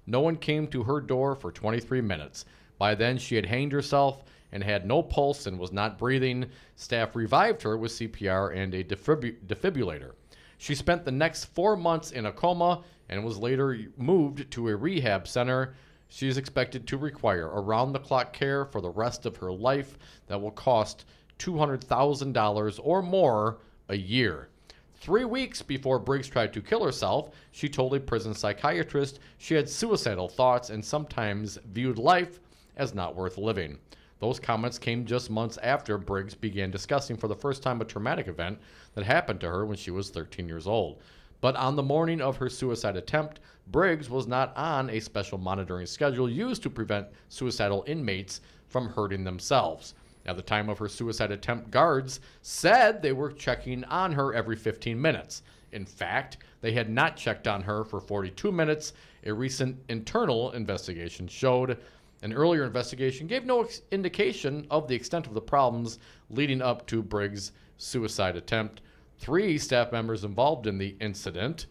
No one came to her door for 23 minutes. By then, she had hanged herself and had no pulse and was not breathing. Staff revived her with CPR and a defibrillator. She spent the next 4 months in a coma and was later moved to a rehab center. She is expected to require around-the-clock care for the rest of her life that will cost $200,000 or more a year. 3 weeks before Briggs tried to kill herself, she told a prison psychiatrist she had suicidal thoughts and sometimes viewed life as not worth living. Those comments came just months after Briggs began discussing for the first time a traumatic event that happened to her when she was 13 years old. But on the morning of her suicide attempt, Briggs was not on a special monitoring schedule used to prevent suicidal inmates from hurting themselves. At the time of her suicide attempt, guards said they were checking on her every 15 minutes. In fact, they had not checked on her for 42 minutes. A recent internal investigation showed. An earlier investigation gave no indication of the extent of the problems leading up to Briggs' suicide attempt. 3 staff members involved in the incident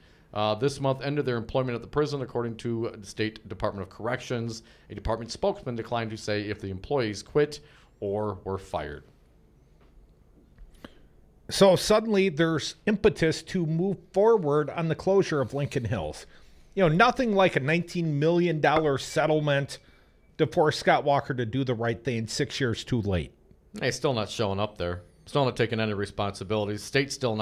this month ended their employment at the prison, according to the State Department of Corrections. A department spokesman declined to say if the employees quit or were fired. So suddenly there's impetus to move forward on the closure of Lincoln Hills. Nothing like a $19 million settlement to force Scott Walker to do the right thing 6 years too late. He's still not showing up there. Still not taking any responsibilities. State still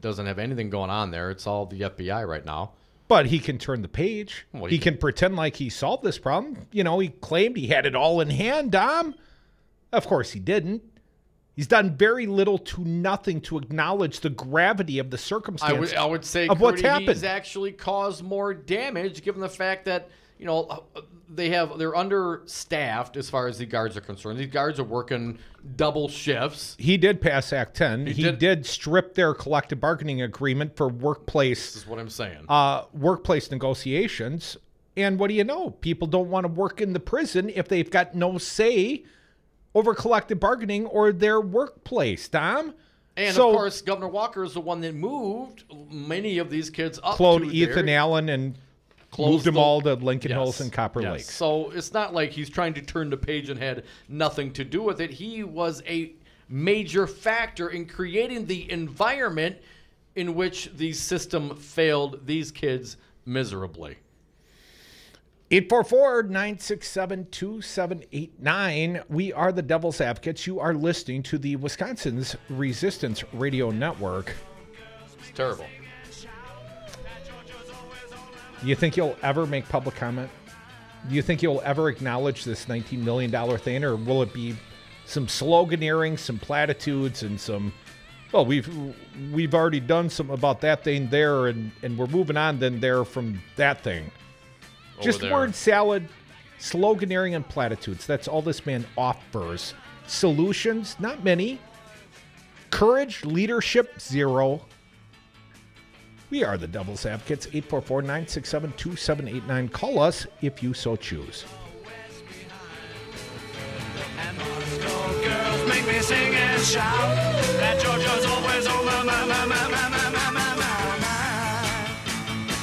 doesn't have anything going on there. It's all the FBI right now. But he can turn the page. Well, he can pretend like he solved this problem. He claimed he had it all in hand, Dom. Of course he didn't. He's done very little to nothing to acknowledge the gravity of the circumstances. I would say of what's happened. He's actually caused more damage, given the fact that they're understaffed as far as the guards are concerned. These guards are working double shifts. He did pass Act 10. He did strip their collective bargaining agreement for workplace. This is what I'm saying. Workplace negotiations. And what do you know? People don't want to work in the prison if they've got no say over collective bargaining or their workplace, Tom. And, of course, Governor Walker is the one that moved many of these kids up to there. Ethan Allen and moved them all to Lincoln Hills and Copper Lake. So it's not like he's trying to turn the page and had nothing to do with it. He was a major factor in creating the environment in which the system failed these kids miserably. 844-967-2789. We are the Devil's Advocates. You are listening to the Wisconsin's Resistance Radio Network. It's terrible. Do you think you'll ever make public comment? Do you think you'll ever acknowledge this $19 million thing, or will it be some sloganeering, some platitudes, and some, well, we've already done some about that thing there, and we're moving on then there from that thing. Just word salad, sloganeering, and platitudes. That's all this man offers. Solutions, not many. Courage, leadership, zero. We are the Devil's Advocates, 844-967-2789. Call us if you so choose. Girls make me sing and shout that Georgia's always on my mind.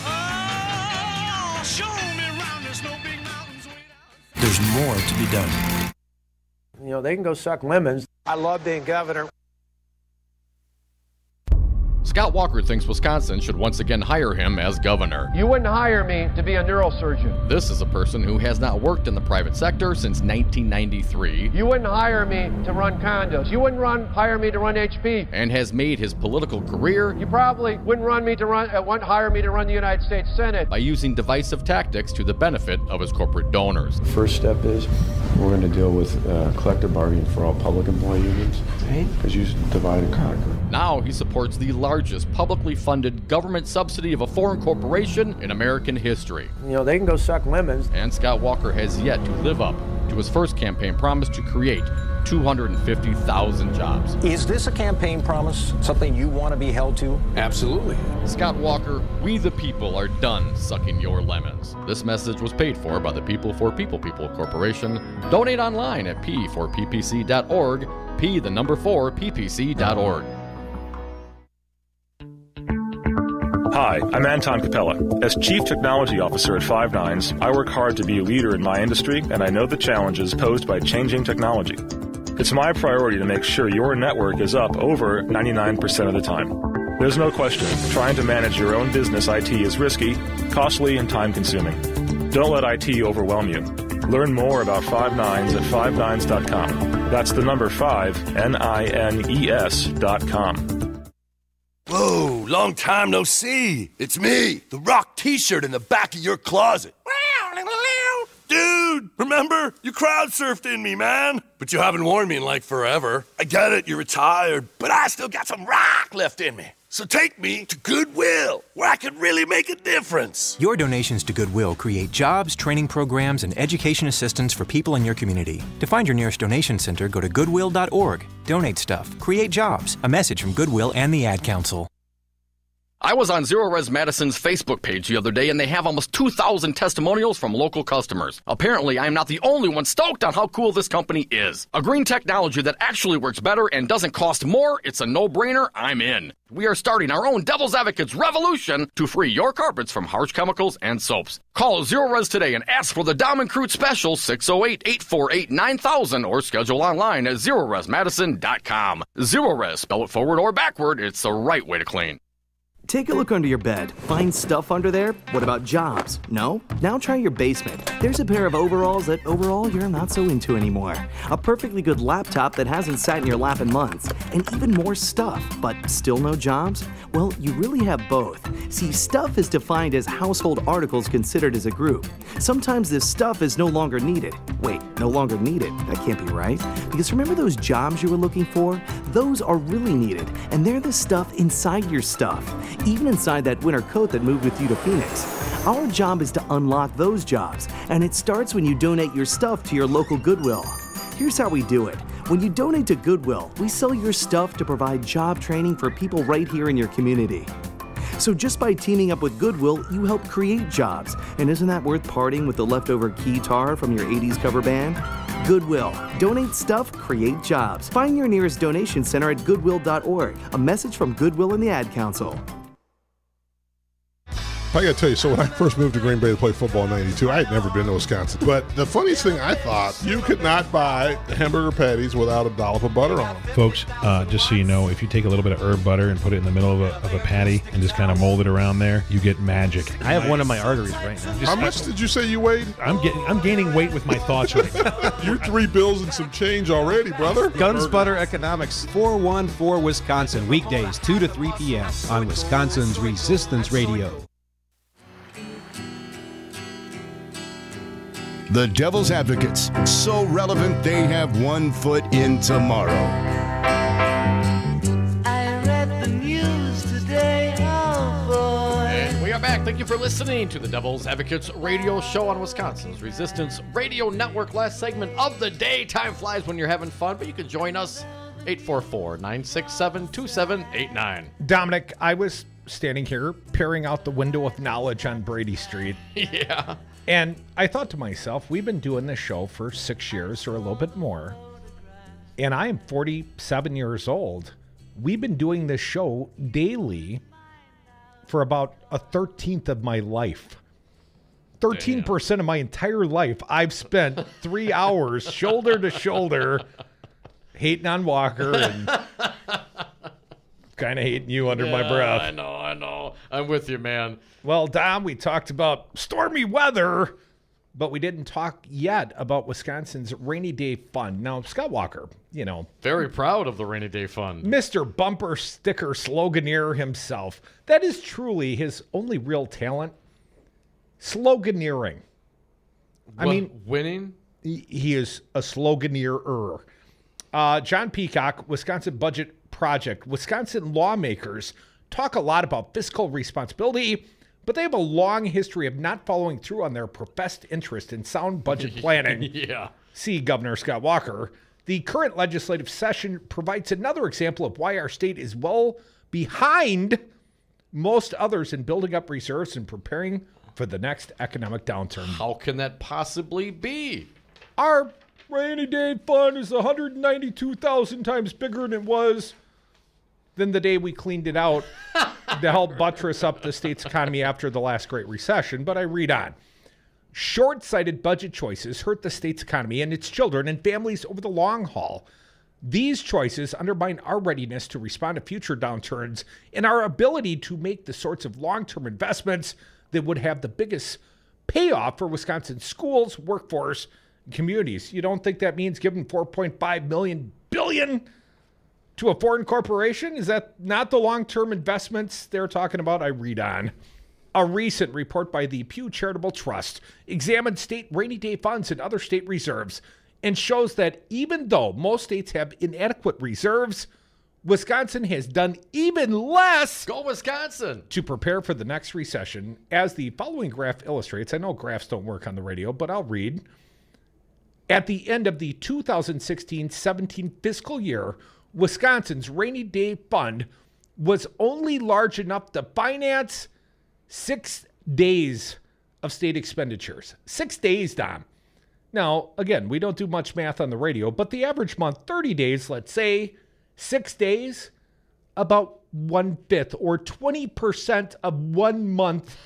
Oh, show me round, there's no big mountains. There's more to be done. They can go suck lemons. I love being governor. Scott Walker thinks Wisconsin should once again hire him as governor. You wouldn't hire me to be a neurosurgeon. This is a person who has not worked in the private sector since 1993. You wouldn't hire me to run condos. You wouldn't hire me to run HP. And has made his political career. You probably wouldn't hire me to run the United States Senate. By using divisive tactics to the benefit of his corporate donors. First step is we're going to deal with collective bargaining for all public employee unions. Because you divide and conquer. Now he supports the largest publicly funded government subsidy of a foreign corporation in American history. They can go suck lemons. And Scott Walker has yet to live up to his first campaign promise to create 250,000 jobs. Is this a campaign promise, something you want to be held to? Absolutely. Scott Walker, we the people are done sucking your lemons. This message was paid for by the People for People Corporation. Donate online at p4ppc.org, p4ppc.org. Hi, I'm Anton Capella. As Chief Technology Officer at Five Nines, I work hard to be a leader in my industry, and I know the challenges posed by changing technology. It's my priority to make sure your network is up over 99% of the time. There's no question, trying to manage your own business IT is risky, costly, and time-consuming. Don't let IT overwhelm you. Learn more about Five Nines at fivenines.com. That's the number 5, NINES.com. Whoa, long time no see. It's me, the Rock t-shirt in the back of your closet. Dude, remember? You crowd surfed in me, man. But you haven't worn me in like forever. I get it, you're retired, but I still got some rock left in me. So take me to Goodwill, where I can really make a difference. Your donations to Goodwill create jobs, training programs, and education assistance for people in your community. To find your nearest donation center, go to goodwill.org. Donate stuff. Create jobs. A message from Goodwill and the Ad Council. I was on Zero Res Madison's Facebook page the other day, and they have almost 2,000 testimonials from local customers. Apparently, I'm not the only one stoked on how cool this company is. A green technology that actually works better and doesn't cost more. It's a no-brainer. I'm in. We are starting our own Devil's Advocates revolution to free your carpets from harsh chemicals and soaps. Call Zero Res today and ask for the Dom and Crute special 608-848-9000 or schedule online at ZeroResMadison.com. Zero Res, spell it forward or backward. It's the right way to clean. Take a look under your bed. Find stuff under there? What about jobs? No? Now try your basement. There's a pair of overalls that overall you're not so into anymore. A perfectly good laptop that hasn't sat in your lap in months. And even more stuff, but still no jobs? Well, you really have both. See, stuff is defined as household articles considered as a group. Sometimes this stuff is no longer needed. Wait, no longer needed? That can't be right. Because remember those jobs you were looking for? Those are really needed, and they're the stuff inside your stuff. Even inside that winter coat that moved with you to Phoenix. Our job is to unlock those jobs, and it starts when you donate your stuff to your local Goodwill. Here's how we do it. When you donate to Goodwill, we sell your stuff to provide job training for people right here in your community. So just by teaming up with Goodwill, you help create jobs. And isn't that worth parting with the leftover keytar from your 80s cover band? Goodwill. Donate stuff, create jobs. Find your nearest donation center at goodwill.org. A message from Goodwill and the Ad Council. I gotta tell you, so when I first moved to Green Bay to play football in '92, I had never been to Wisconsin. But the funniest thing I thought, you could not buy hamburger patties without a dollop of butter on them. Folks, just so you know, if you take a little bit of herb butter and put it in the middle of a patty and just kind of mold it around there, you get magic. I have one of my arteries right now. How much did you say you weighed? I'm gaining weight with my thoughts right now. You're $3 bills and some change already, brother. Guns Butter Economics, 414 Wisconsin, weekdays 2 to 3 p.m. on Wisconsin's Resistance Radio. The Devil's Advocates, so relevant they have one foot in tomorrow. I read the news today, oh boy. And we are back. Thank you for listening to the Devil's Advocates radio show on Wisconsin's Resistance Radio Network. Last segment of the day. Time flies when you're having fun, but you can join us. 844-967-2789. Dominic, I was standing here peering out the window of knowledge on Brady Street. Yeah. And I thought to myself, we've been doing this show for 6 years or a little bit more. And I am 47 years old. We've been doing this show daily for about a 13th of my life. 13% of my entire life, I've spent 3 hours shoulder to shoulder hating on Walker and kind of hating you under my breath. I know. I'm with you, man. Well, Dom, we talked about stormy weather, but we didn't talk yet about Wisconsin's Rainy Day Fund. Now, Scott Walker, you know. Very proud of the Rainy Day Fund. Mr. Bumper Sticker Sloganeer himself. That is truly his only real talent. Sloganeering. I mean, winning? He is a sloganeer-er. John Peacock, Wisconsin Budget Project. Wisconsin lawmakers talk a lot about fiscal responsibility, but they have a long history of not following through on their professed interest in sound budget planning. Yeah. See Governor Scott Walker. The current legislative session provides another example of why our state is well behind most others in building up reserves and preparing for the next economic downturn. How can that possibly be? Our rainy day fund is 192,000 times bigger than it was than the day we cleaned it out to help buttress up the state's economy after the last Great Recession. But I read on. Short-sighted budget choices hurt the state's economy and its children and families over the long haul. These choices undermine our readiness to respond to future downturns and our ability to make the sorts of long-term investments that would have the biggest payoff for Wisconsin's schools, workforce, and communities. You don't think that means giving $4.5 billion to a foreign corporation? Is that not the long-term investments they're talking about? I read on. A recent report by the Pew Charitable Trust examined state rainy day funds and other state reserves and shows that even though most states have inadequate reserves, Wisconsin has done even less. Go Wisconsin! To prepare for the next recession, as the following graph illustrates. I know graphs don't work on the radio, but I'll read. At the end of the 2016-17 fiscal year, Wisconsin's rainy day fund was only large enough to finance 6 days of state expenditures. 6 days, Dom. Now, again, we don't do much math on the radio, but the average month, 30 days, let's say, 6 days, about 1/5 or 20% of 1 month.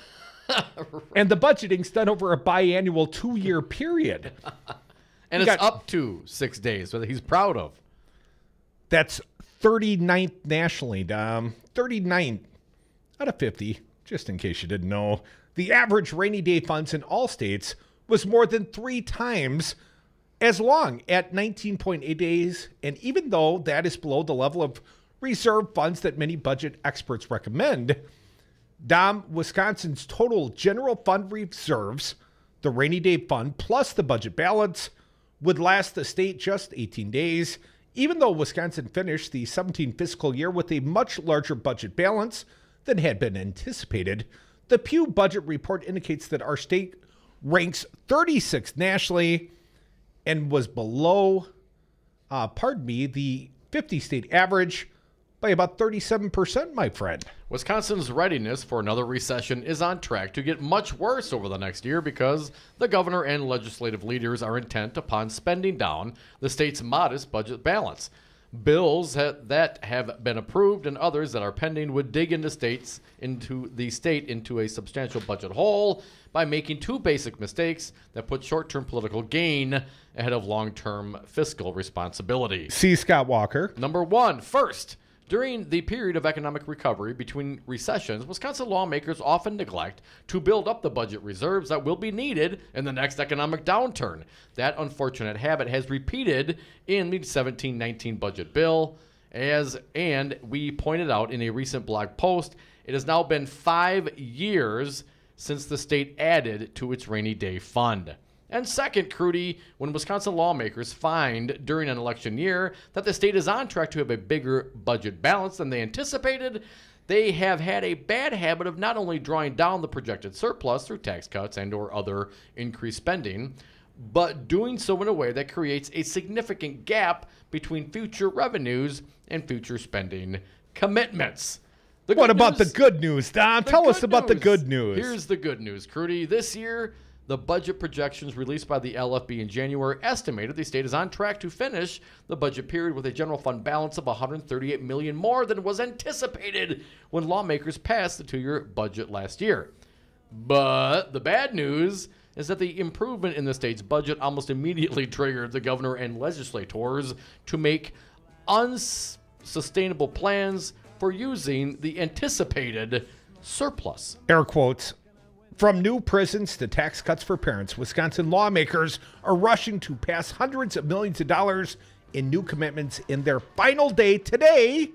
And the budgeting's done over a biannual 2-year period. And it's up to 6 days, that he's proud of. That's 39th nationally, Dom. 39th out of 50, just in case you didn't know. The average rainy day funds in all states was more than 3 times as long at 19.8 days. And even though that is below the level of reserve funds that many budget experts recommend, Dom, Wisconsin's total general fund reserves, the rainy day fund plus the budget balance, would last the state just 18 days, even though Wisconsin finished the 17 fiscal year with a much larger budget balance than had been anticipated. The Pew Budget Report indicates that our state ranks 36th nationally and was below, the 50-state average by about 37%, my friend. Wisconsin's readiness for another recession is on track to get much worse over the next year because the governor and legislative leaders are intent upon spending down the state's modest budget balance. Bills that have been approved and others that are pending would dig into the state into a substantial budget hole by making 2 basic mistakes that put short-term political gain ahead of long-term fiscal responsibility. See Scott Walker. Number 1, first, during the period of economic recovery between recessions, Wisconsin lawmakers often neglect to build up the budget reserves that will be needed in the next economic downturn. That unfortunate habit has repeated in the 17-19 budget bill. And we pointed out in a recent blog post, it has now been 5 years since the state added to its rainy day fund. And second, Crudy, when Wisconsin lawmakers find during an election year that the state is on track to have a bigger budget balance than they anticipated, they have had a bad habit of not only drawing down the projected surplus through tax cuts and or other increased spending, but doing so in a way that creates a significant gap between future revenues and future spending commitments. What about the good news, Don? Tell us about the good news. Here's the good news, Crudy. This year, the budget projections released by the LFB in January estimated the state is on track to finish the budget period with a general fund balance of $138 million more than was anticipated when lawmakers passed the 2-year budget last year. But the bad news is that the improvement in the state's budget almost immediately triggered the governor and legislators to make unsustainable plans for using the anticipated surplus. Air quotes. From new prisons to tax cuts for parents, Wisconsin lawmakers are rushing to pass hundreds of millions of dollars in new commitments in their final day today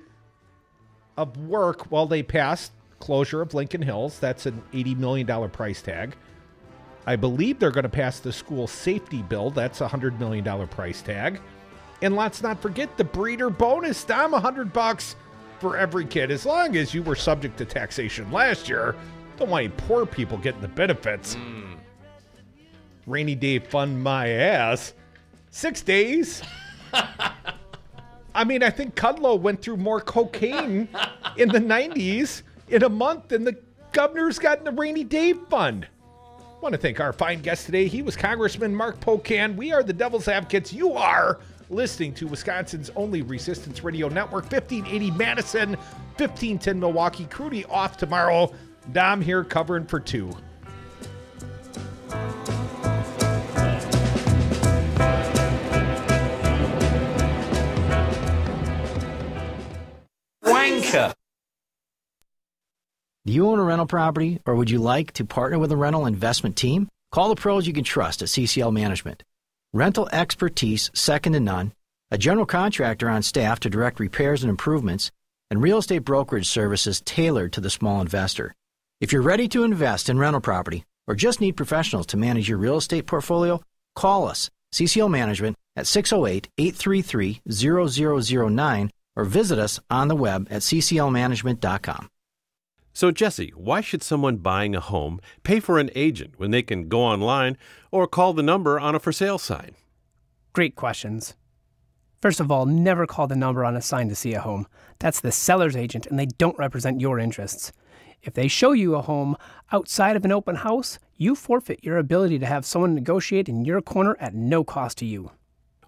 of work while they pass closure of Lincoln Hills. That's an $80 million price tag. I believe they're going to pass the school safety bill. That's a $100 million price tag. And let's not forget the breeder bonus, Dom, $100 for every kid. As long as you were subject to taxation last year, don't want any poor people getting the benefits. Rainy day fund my ass. 6 days. I mean, I think Kudlow went through more cocaine in the 90s in a month than the governor's got in the rainy day fund. I want to thank our fine guest today. He was Congressman Mark Pocan. We are the Devil's Advocates. You are listening to Wisconsin's only Resistance Radio Network, 1580 Madison, 1510 Milwaukee. Crudy off tomorrow. Dom here covering for 2. Wanker. Do you own a rental property, or would you like to partner with a rental investment team? Call the pros you can trust at CCL Management. Rental expertise second to none, a general contractor on staff to direct repairs and improvements, and real estate brokerage services tailored to the small investor. If you're ready to invest in rental property or just need professionals to manage your real estate portfolio, call us, CCL Management, at 608-833-0009 or visit us on the web at cclmanagement.com. So, Jesse, why should someone buying a home pay for an agent when they can go online or call the number on a for sale sign? Great questions. First of all, never call the number on a sign to see a home. That's the seller's agent, and they don't represent your interests. If they show you a home outside of an open house, you forfeit your ability to have someone negotiate in your corner at no cost to you.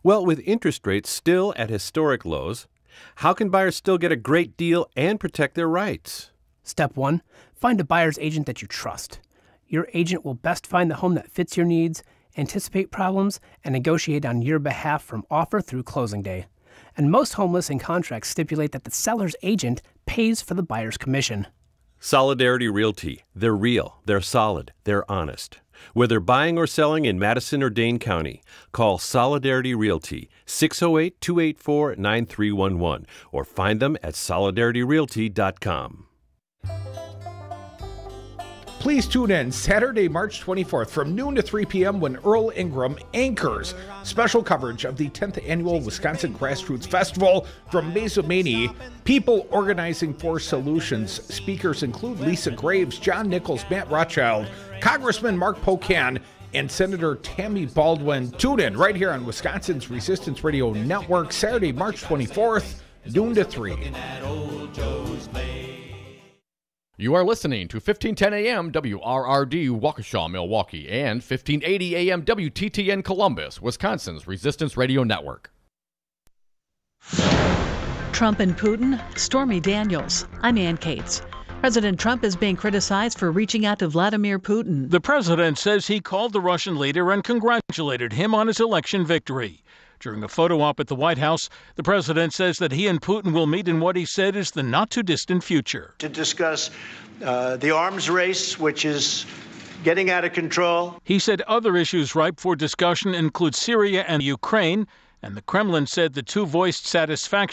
Well, with interest rates still at historic lows, how can buyers still get a great deal and protect their rights? Step 1, find a buyer's agent that you trust. Your agent will best find the home that fits your needs, anticipate problems, and negotiate on your behalf from offer through closing day. And most home listing contracts stipulate that the seller's agent pays for the buyer's commission. Solidarity Realty. They're real, they're solid, they're honest. Whether buying or selling in Madison or Dane County, call Solidarity Realty, 608-284-9311, or find them at solidarityrealty.com. Please tune in Saturday, March 24th from noon to 3 p.m. when Earl Ingram anchors special coverage of the 10th Annual Wisconsin Grassroots Festival from Mazomanie, People Organizing for Solutions. Speakers include Lisa Graves, John Nichols, Matt Rothschild, Congressman Mark Pocan, and Senator Tammy Baldwin. Tune in right here on Wisconsin's Resistance Radio Network, Saturday, March 24th, noon to 3. You are listening to 1510 AM WRRD Waukesha, Milwaukee, and 1580 AM WTTN Columbus, Wisconsin's Resistance Radio Network. Trump and Putin, Stormy Daniels. I'm Ann Cates. President Trump is being criticized for reaching out to Vladimir Putin. The president says he called the Russian leader and congratulated him on his election victory. During a photo op at the White House, the president says that he and Putin will meet in what he said is the not-too-distant future. To discuss the arms race, which is getting out of control. He said other issues ripe for discussion include Syria and Ukraine, and the Kremlin said the two voiced satisfaction